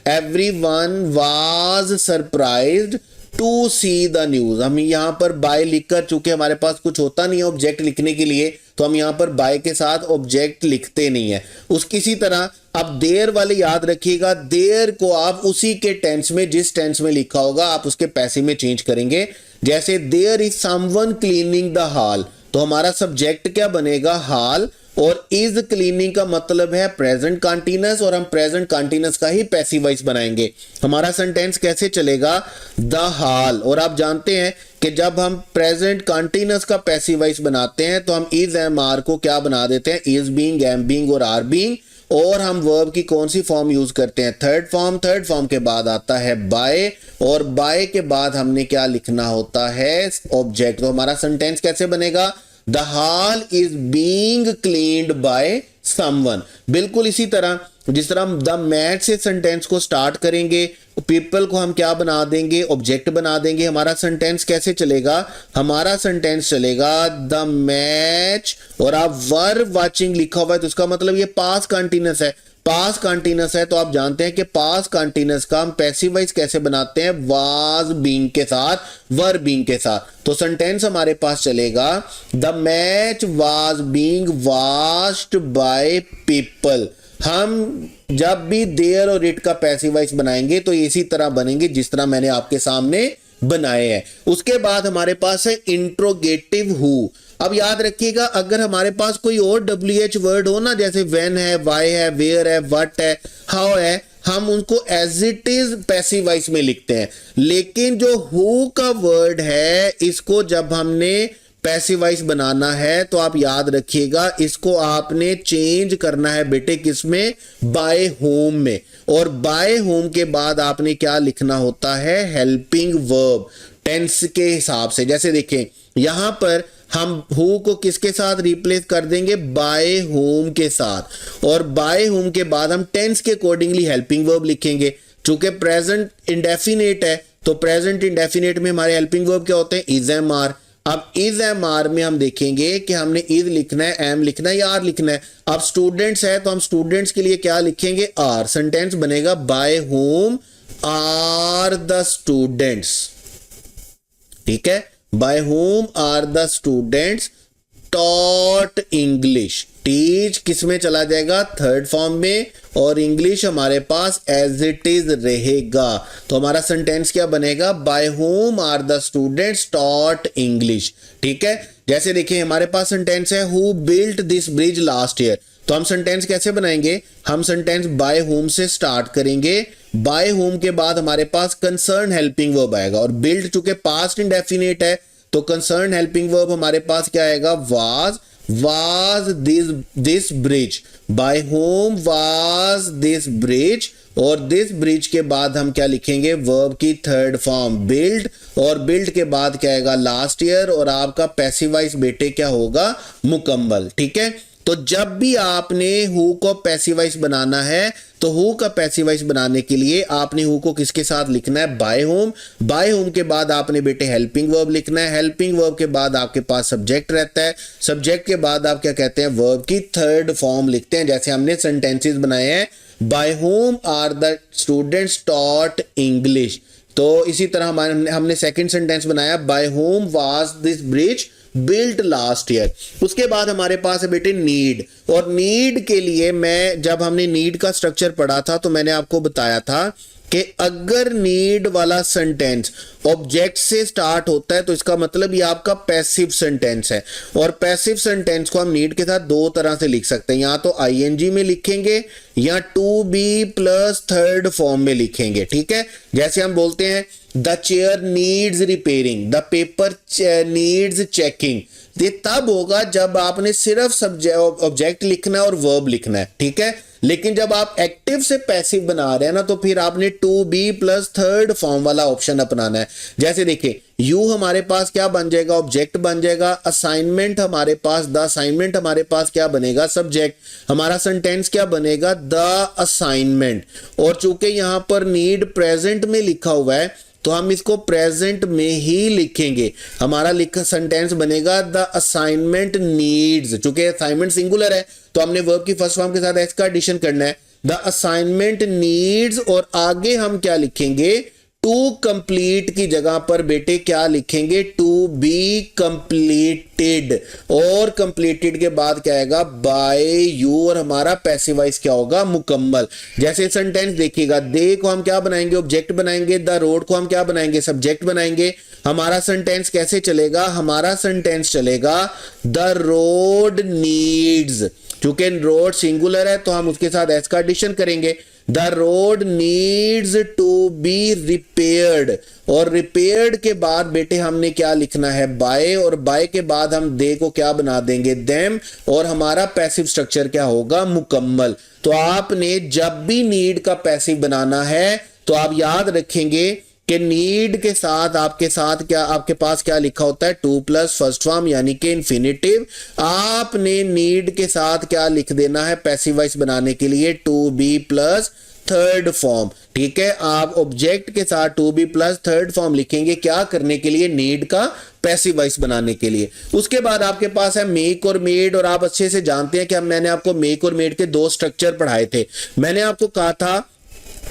Speaker 1: everyone was surprised to see the news. हम यहां पर बाय लिखकर, चूंकि हमारे पास कुछ होता नहीं है ऑब्जेक्ट लिखने के लिए, तो हम यहां पर बाय के साथ ऑब्जेक्ट लिखते नहीं है। किसी तरह अब देयर वाले याद रखिएगा, देयर को आप उसी के टेंस में, जिस टेंस में लिखा होगा आप उसके पैसिव में चेंज करेंगे। जैसे there is someone cleaning the hall, तो हमारा सब्जेक्ट क्या बनेगा, हॉल, और इज क्लीनिंग का मतलब है प्रेजेंट कंटीन्यूअस, और हम प्रेजेंट कंटीन्यूअस का ही पैसिव वॉइस बनाएंगे। हमारा सेंटेंस कैसे चलेगा, द हॉल। और आप जानते हैं कि जब हम प्रेजेंट कंटीन्यूअस का पैसिव वॉइस बनाते हैं तो हम इज एम आर को क्या बना देते हैं, इज बीइंग, एम बीइंग और आर बीइंग। और हम वर्ब की कौन सी फॉर्म यूज करते हैं, थर्ड फॉर्म। थर्ड फॉर्म के बाद आता है बाय, और बाय के बाद हमने क्या लिखना होता है, ऑब्जेक्ट। तो हमारा सेंटेंस कैसे बनेगा, the hall is being cleaned by someone. बिल्कुल इसी तरह जिस तरह हम द मैच से सेंटेंस को स्टार्ट करेंगे, पीपल को हम क्या बना देंगे, ऑब्जेक्ट बना देंगे। हमारा सेंटेंस कैसे चलेगा, हमारा सेंटेंस चलेगा द मैच, और आप वर वाचिंग लिखा हुआ है तो उसका मतलब ये पास्ट कंटीन्यूअस है। पास्ट कंटीन्यूअस है तो आप जानते हैं कि पास्ट कंटीन्यूअस का हम पैसिव वॉइस कैसे बनाते हैं, वाज बीइंग के साथ, वर बीइंग के साथ। तो सेंटेंस हमारे पास चलेगा, the match was being watched by people. हम जब भी देयर और इट का पैसिव वॉइस बनाएंगे तो इसी तरह बनेंगे जिस तरह मैंने आपके सामने बनाए हैं। उसके बाद हमारे पास है इंट्रोगेटिव हु। अब याद रखिएगा, अगर हमारे पास कोई और WH वर्ड हो ना, जैसे व्हेन है, वाई है, वेयर है, व्हाट है, हाउ है, हम उनको as it is passive voice में लिखते हैं। लेकिन जो हु का वर्ड है, इसको जब हमने पैसिव वॉइस बनाना है तो आप याद रखिएगा, इसको आपने चेंज करना है बेटे, किसमें, बाय होम में। और बाय होम के बाद आपने क्या लिखना होता है, हेल्पिंग वर्ब, टेंस के हिसाब से। जैसे देखें यहां पर हम हु को किसके साथ रिप्लेस कर देंगे, बाय होम के साथ। और बाय होम के बाद हम टेंस के अकॉर्डिंगली हेल्पिंग वर्ब लिखेंगे। चूंकि प्रेजेंट इंडेफिनिट है तो प्रेजेंट इंडेफिनिट में हमारे हेल्पिंग वर्ब क्या होते हैं, इज एम आर। अब इज एम आर में हम देखेंगे कि हमने इज लिखना है, एम लिखना है या आर लिखना है। अब स्टूडेंट्स है तो हम स्टूडेंट्स के लिए क्या लिखेंगे, आर। सेंटेंस बनेगा by whom are the students, ठीक है, by whom are the students taught English. Teach किस में चला जाएगा, थर्ड फॉर्म में, और इंग्लिश हमारे पास एज इट इज रहेगा। तो हमारा सेंटेंस क्या बनेगा, by whom are the students taught English, ठीक है। जैसे देखिए हमारे पास सेंटेंस है, who built this bridge last year. तो हम सेंटेंस कैसे बनाएंगे, हम सेंटेंस बाय होम से स्टार्ट करेंगे। बाय होम के बाद हमारे पास कंसर्न हेल्पिंग वर्ब आएगा, और बिल्ड चूंकि पास्ट इंडेफिनिट है तो कंसर्न हेल्पिंग वर्ब हमारे पास क्या आएगा, was this bridge. By whom was this bridge, और दिस ब्रिज के बाद हम क्या लिखेंगे, वर्ब की थर्ड फॉर्म बिल्ड, और बिल्ड के बाद क्या आएगा, लास्ट ईयर, और आपका पैसिव वॉइस बेटे क्या होगा, मुकम्मल, ठीक है। तो जब भी आपने हु को पैसिव वॉइस बनाना है तो हु का पैसिव वॉइस बनाने के लिए आपने हु को किसके साथ लिखना है, बाय होम। बाय होम के बाद आपने बेटे हेल्पिंग वर्ब लिखना है। हेल्पिंग वर्ब के बाद आपके पास सब्जेक्ट रहता है। सब्जेक्ट के बाद आप क्या कहते हैं, वर्ब की थर्ड फॉर्म लिखते हैं। जैसे हमने सेंटेंसेस बनाए हैं, by whom are the students taught English. तो इसी तरह हमने सेकंड सेंटेंस बनाया, by whom was this bridge built last year. उसके बाद हमारे पास है बेटे नीड, और नीड के लिए मैं जब हमने नीड का स्ट्रक्चर पढ़ा था तो मैंने आपको बताया था कि अगर नीड वाला सेंटेंस ऑब्जेक्ट से स्टार्ट होता है तो इसका मतलब ये आपका पैसिव सेंटेंस है। और पैसिव सेंटेंस को हम नीड के साथ दो तरह से लिख सकते हैं, या तो आईएनजी में लिखेंगे या to be plus third form में लिखेंगे। ठीक है, जैसे हम बोलते हैं the chair needs repairing, the paper needs checking. ये तब होगा जब आपने सिर्फ ऑब्जेक्ट लिखना है और वर्ब लिखना है। ठीक है, लेकिन जब आप एक्टिव से पैसिव बना रहे हैं ना, तो फिर आपने to be plus third form वाला ऑप्शन अपनाना है। जैसे देखिए यू हमारे पास क्या बन जाएगा, ऑब्जेक्ट बन जाएगा। असाइनमेंट हमारे पास, द असाइनमेंट हमारे पास क्या बनेगा, सब्जेक्ट। हमारा सेंटेंस क्या बनेगा, द असाइनमेंट। और चूंकि यहां पर नीड प्रेजेंट में लिखा हुआ है तो हम इसको प्रेजेंट में ही लिखेंगे। हमारा लिखा सेंटेंस बनेगा द असाइनमेंट नीड्स। चूंकि असाइनमेंट सिंगुलर है तो हमने वर्ब की फर्स्ट फॉर्म के साथ एस का एडिशन करना है, द असाइनमेंट नीड्स। और आगे हम क्या लिखेंगे, टू कंप्लीट की जगह पर बेटे क्या लिखेंगे, टू बी कंप्लीटेड। और कंप्लीटेड के बाद क्या आएगा, बाय यू। और हमारा पैसिव वॉइस क्या होगा, मुकम्मल। जैसे सेंटेंस देखिएगा, दे को हम क्या बनाएंगे, ऑब्जेक्ट बनाएंगे। द रोड को हम क्या बनाएंगे, सब्जेक्ट बनाएंगे। हमारा सेंटेंस कैसे चलेगा, हमारा सेंटेंस चलेगा द रोड नीड्स। चूंकि रोड सिंगुलर है तो हम उसके साथ एस का एडिशन करेंगे, the road needs to be repaired. और रिपेयर्ड के बाद बेटे हमने क्या लिखना है, बाय। और बाय के बाद हम दे को क्या बना देंगे, देम। और हमारा पैसिव स्ट्रक्चर क्या होगा, मुकम्मल। तो आपने जब भी नीड का पैसिव बनाना है तो आप याद रखेंगे कि नीड के साथ आपके पास क्या लिखा होता है, टू प्लस फर्स्ट फॉर्म यानी कि इन्फिनिटिव। आपने नीड के साथ क्या लिख देना है पैसिव वॉइस बनाने के लिए, to be plus third form. ठीक है, आप ऑब्जेक्ट के साथ to be plus third form लिखेंगे, क्या करने के लिए, नीड का पैसिव वॉइस बनाने के लिए। उसके बाद आपके पास है मेक और मेड। और आप अच्छे से जानते हैं कि मैंने आपको मेक और मेड के दो स्ट्रक्चर पढ़ाए थे। मैंने आपको कहा था,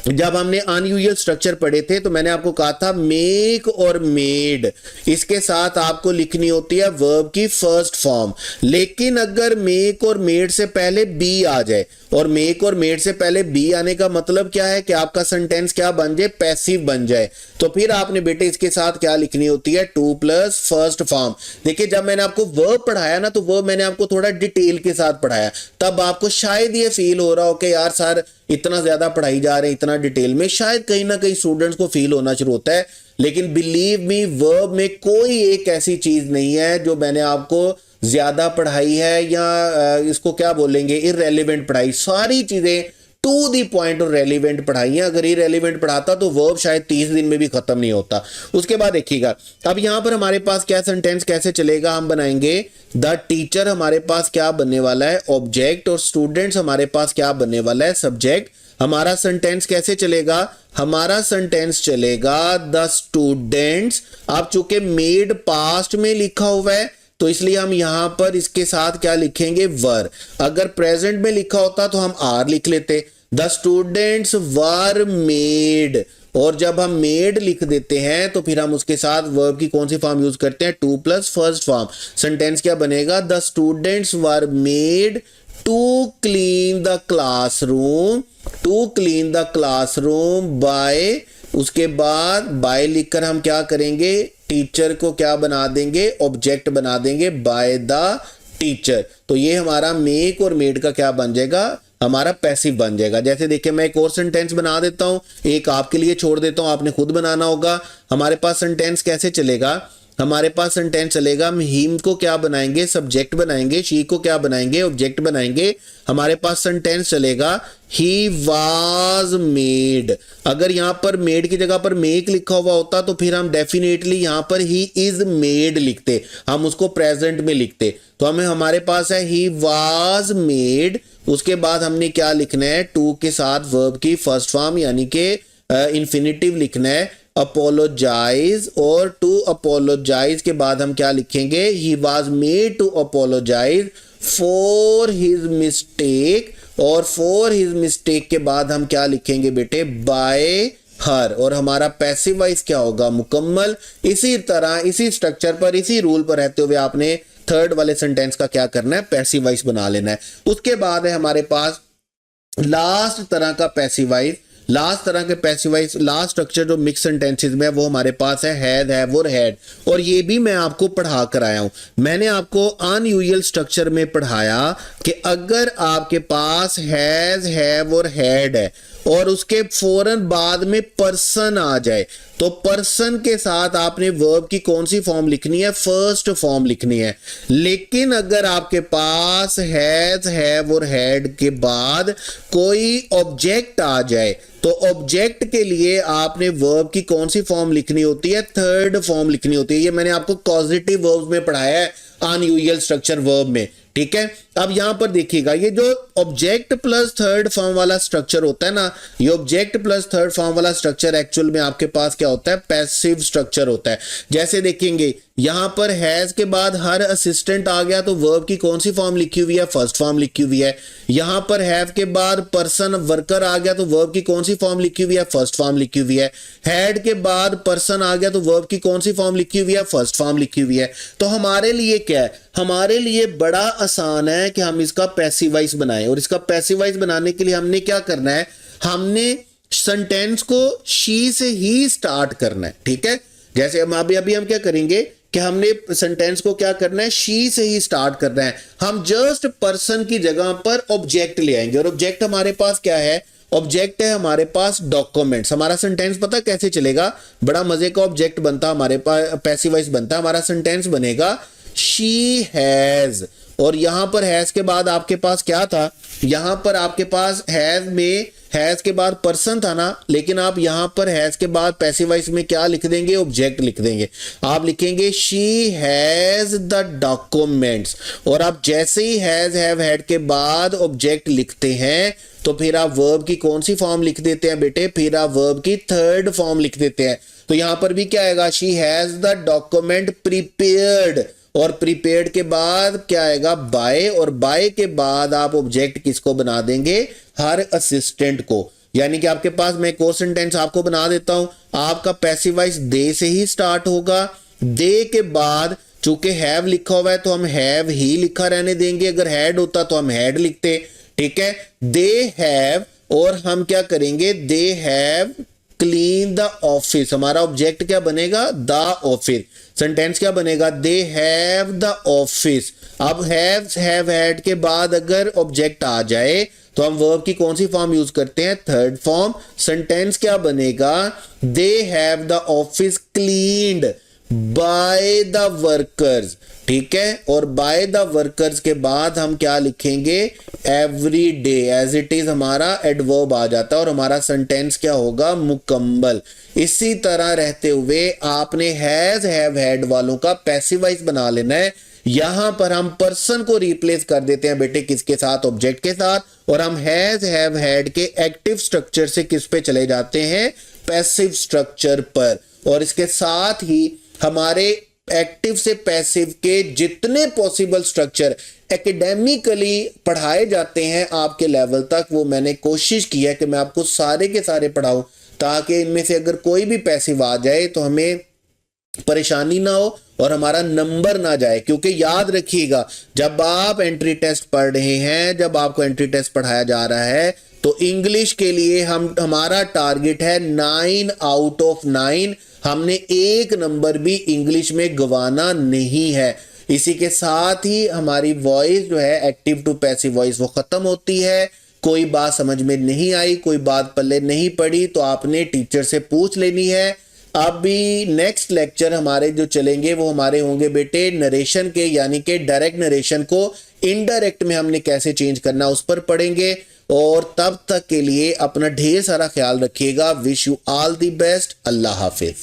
Speaker 1: जब हमने अनयूजुअल स्ट्रक्चर पढ़े थे तो मैंने आपको कहा था मेक और मेड, इसके साथ आपको लिखनी होती है वर्ब की फर्स्ट फॉर्म। लेकिन अगर मेक और मेड से पहले बी आ जाए, और मेक और मेड से पहले बी आने का मतलब क्या है कि आपका सेंटेंस क्या बन जाए, पैसिव बन जाए, तो फिर आपने बेटे इसके साथ क्या लिखनी होती है, टू प्लस फर्स्ट फॉर्म। देखिए जब मैंने आपको वर्ब पढ़ाया ना, तो वर्ब मैंने आपको थोड़ा डिटेल के साथ पढ़ाया, तब आपको शायद ये फील हो रहा हो कि यार सर इतना ज्यादा पढ़ाई जा रहे हैं, इतना डिटेल में, शायद कहीं ना कहीं स्टूडेंट्स को फील होना शुरू होता है। लेकिन बिलीव मी, वर्ब में कोई एक ऐसी चीज नहीं है जो मैंने आपको ज्यादा पढ़ाई है या इसको क्या बोलेंगे, इररेलेवेंट पढ़ाई। सारी चीजें टू दी पॉइंट और रेलिवेंट पढ़ाई है। अगर इररेलेवेंट पढ़ाता तो वर्ब शायद 30 दिन में भी खत्म नहीं होता। उसके बाद देखिएगा, अब यहां पर हमारे पास क्या सेंटेंस कैसे चलेगा, हम बनाएंगे द टीचर हमारे पास क्या बनने वाला है, ऑब्जेक्ट। और स्टूडेंट्स हमारे पास क्या बनने वाला है, सब्जेक्ट। हमारा सेंटेंस कैसे चलेगा, हमारा सेंटेंस चलेगा द स्टूडेंट्स। अब चूंकि मेड पास्ट में लिखा हुआ है तो इसलिए हम यहां पर इसके साथ क्या लिखेंगे, वर। अगर प्रेजेंट में लिखा होता तो हम आर लिख लेते, द स्टूडेंट्स वर मेड। और जब हम मेड लिख देते हैं तो फिर हम उसके साथ वर्ब की कौन सी फॉर्म यूज करते हैं, to plus first form. Sentence क्या बनेगा, the students were made to clean the classroom, to clean the classroom by. उसके बाद बाय लिखकर हम क्या करेंगे, टीचर को क्या बना देंगे, ऑब्जेक्ट बना देंगे, बाय द टीचर। तो ये हमारा मेक और मेड का क्या बन जाएगा, हमारा पैसिव बन जाएगा। जैसे देखिए मैं एक और सेंटेंस बना देता हूं, एक आपके लिए छोड़ देता हूं, आपने खुद बनाना होगा। हमारे पास सेंटेंस कैसे चलेगा, हमारे पास सेंटेंस चलेगा, हम हिम को क्या बनाएंगे, सब्जेक्ट बनाएंगे, शी को क्या बनाएंगे, ऑब्जेक्ट बनाएंगे। हमारे पास सेंटेंस चलेगा ही वाज मेड। अगर यहां पर मेड की जगह पर मेक लिखा हुआ होता तो फिर हम डेफिनेटली यहां पर ही इज मेड लिखते, हम उसको प्रेजेंट में लिखते। तो हमें हमारे पास है ही वाज मेड। उसके बाद हमने क्या लिखना है, टू के साथ वर्ब की फर्स्ट फॉर्म यानी कि इन्फिनिटिव लिखना है, अपोलोजाइज। और टू अपोलोजाइज के बाद हम क्या लिखेंगे, he was made to apologise for his mistake. और फॉर हिज मिस्टेक के बाद हम क्या लिखेंगे बेटे, बाय हर। और हमारा पैसिव वॉइस क्या होगा, मुकम्मल। इसी तरह इसी स्ट्रक्चर पर, इसी रूल पर रहते हुए आपने थर्ड वाले सेंटेंस का क्या करना है, पैसिव वॉइस बना लेना है। उसके बाद है हमारे पास लास्ट तरह का पैसिव वॉइस लास्ट तरह के पैसिव वॉइस, लास्ट स्ट्रक्चर जो मिक्स सेंटेंसेस में है वो हमारे पास है हैड, हैव और हैड। और ये भी मैं आपको पढ़ा कर आया हूं। मैंने आपको अनयूजुअल स्ट्रक्चर में पढ़ाया कि अगर आपके पास हैज, हैव और हैड है और उसके फौरन बाद में पर्सन आ जाए तो पर्सन के साथ आपने वर्ब की कौन सी फॉर्म लिखनी है? फर्स्ट फॉर्म लिखनी है। लेकिन अगर आपके पास हैज, हैव और हैड के बाद कोई ऑब्जेक्ट आ जाए तो ऑब्जेक्ट के लिए आपने वर्ब की कौन सी फॉर्म लिखनी होती है? थर्ड फॉर्म लिखनी होती है। ये मैंने आपको कॉजेटिव वर्ब्स में पढ़ाया है, अनयूजुअल स्ट्रक्चर वर्ब में, ठीक है। अब यहां पर देखिएगा, ये जो ऑब्जेक्ट प्लस थर्ड फॉर्म वाला स्ट्रक्चर होता है ना, ये ऑब्जेक्ट प्लस थर्ड फॉर्म वाला स्ट्रक्चर एक्चुअल में आपके पास क्या होता है? पैसिव स्ट्रक्चर होता है। जैसे देखेंगे यहां पर हैज के बाद हर असिस्टेंट आ गया तो वर्ब की कौन सी फॉर्म लिखी हुई है? फर्स्ट फॉर्म लिखी हुई है। यहां पर हैव के बाद पर्सन वर्कर आ गया तो वर्ब की कौन सी फॉर्म लिखी हुई है? फर्स्ट फॉर्म लिखी हुई है। हैड के बाद पर्सन आ गया तो वर्ब की कौन सी फॉर्म लिखी हुई है? फर्स्ट फॉर्म लिखी हुई है। तो हमारे लिए क्या है? हमारे लिए बड़ा आसान है कि हम इसका पैसिव वॉइस बनाएं। और इसका पैसिव वॉइस बनाने के लिए हमने क्या करना है? हमने सेंटेंस को शी से ही स्टार्ट करना है, ठीक है। जैसे हम अभी हम क्या करेंगे कि हमने सेंटेंस को क्या करना है? शी से ही स्टार्ट करना है। हम जस्ट पर्सन की जगह पर ऑब्जेक्ट ले आएंगे और ऑब्जेक्ट हमारे पास क्या है? ऑब्जेक्ट है हमारे पास डॉक्यूमेंट्स। हमारा सेंटेंस पता कैसे चलेगा? बड़ा मजे का ऑब्जेक्ट बनता हमारे पास, पैसिव वॉइस बनता। हमारा सेंटेंस बनेगा शी हैज, और यहां पर हैज के बाद आपके पास क्या था? यहां पर आपके पास हैज में हैज के बाद पर्सन था ना, लेकिन आप यहां पर हैज के बाद पैसिव वॉइस में क्या लिख देंगे? ऑब्जेक्ट लिख देंगे। आप लिखेंगे शी हैज द डॉक्यूमेंट्स। और आप जैसे ही हैज, हैव, हैड के बाद ऑब्जेक्ट लिखते हैं तो फिर आप वर्ब की कौन सी फॉर्म लिख देते हैं बेटे? फिर आप वर्ब की थर्ड फॉर्म लिख देते हैं। तो यहां पर भी क्या आएगा? She has the document prepared, और प्रीपेड के बाद क्या आएगा? बाय, और बाय के बाद आप ऑब्जेक्ट किसको बना देंगे? हर असिस्टेंट को। यानी कि आपके पास, मैं एक और सेंटेंस आपको बना देता हूं, आपका पैसिव वॉइस दे से ही स्टार्ट होगा। दे के बाद चूंकि हैव लिखा हुआ है तो हम हैव ही लिखा रहने देंगे, अगर हैड होता तो हम हैड लिखते, ठीक है। दे हैव, और हम क्या करेंगे? They have clean the office. हमारा ऑब्जेक्ट क्या बनेगा? The office. सेंटेंस क्या बनेगा? They have the office. अब हैव, हैव, हैड के बाद अगर ऑब्जेक्ट आ जाए तो हम वर्ब की कौन सी फॉर्म यूज करते हैं? Third form. सेंटेंस क्या बनेगा? They have the office cleaned by the workers, ठीक है। और बाय द वर्कर्स के बाद हम क्या लिखेंगे? Every day. As it is हमारा एडवर्ब आ जाता है और हमारा सेंटेंस क्या होगा? मुकम्मल। इसी तरह रहते हुए आपने हैज, हैव, हैड वालों का पैसिव वॉइस बना लेना है। यहां पर हम पर्सन को रिप्लेस कर देते हैं बेटे, किसके साथ? ऑब्जेक्ट के साथ। और हम हैज, हैव, हैड के एक्टिव स्ट्रक्चर से किस पे चले जाते हैं? पैसिव स्ट्रक्चर पर। और इसके साथ ही हमारे एक्टिव से पैसिव के जितने पॉसिबल स्ट्रक्चर एकेडमिकली पढ़ाए जाते हैं आपके लेवल तक, वो मैंने कोशिश की है कि मैं आपको सारे के सारे पढ़ाऊं, ताकि इनमें से अगर कोई भी पैसिव आ जाए तो हमें परेशानी ना हो और हमारा नंबर ना जाए। क्योंकि याद रखिएगा, जब आप एंट्री टेस्ट पढ़ रहे हैं, जब आपको एंट्री टेस्ट पढ़ाया जा रहा है तो इंग्लिश के लिए हमारा टारगेट है 9 आउट ऑफ 9। हमने एक नंबर भी इंग्लिश में गंवाना नहीं है। इसी के साथ ही हमारी वॉइस जो है एक्टिव टू पैसिव वॉइस वो खत्म होती है। कोई बात समझ में नहीं आई, कोई बात पल्ले नहीं पड़ी तो आपने टीचर से पूछ लेनी है। अभी नेक्स्ट लेक्चर हमारे जो चलेंगे वो हमारे होंगे बेटे नरेशन के, यानी कि डायरेक्ट नरेशन को इनडायरेक्ट में हमने कैसे चेंज करना उस पर पढ़ेंगे। और तब तक के लिए अपना ढेर सारा ख्याल रखिएगा। Wish you all the best. Allah Hafiz.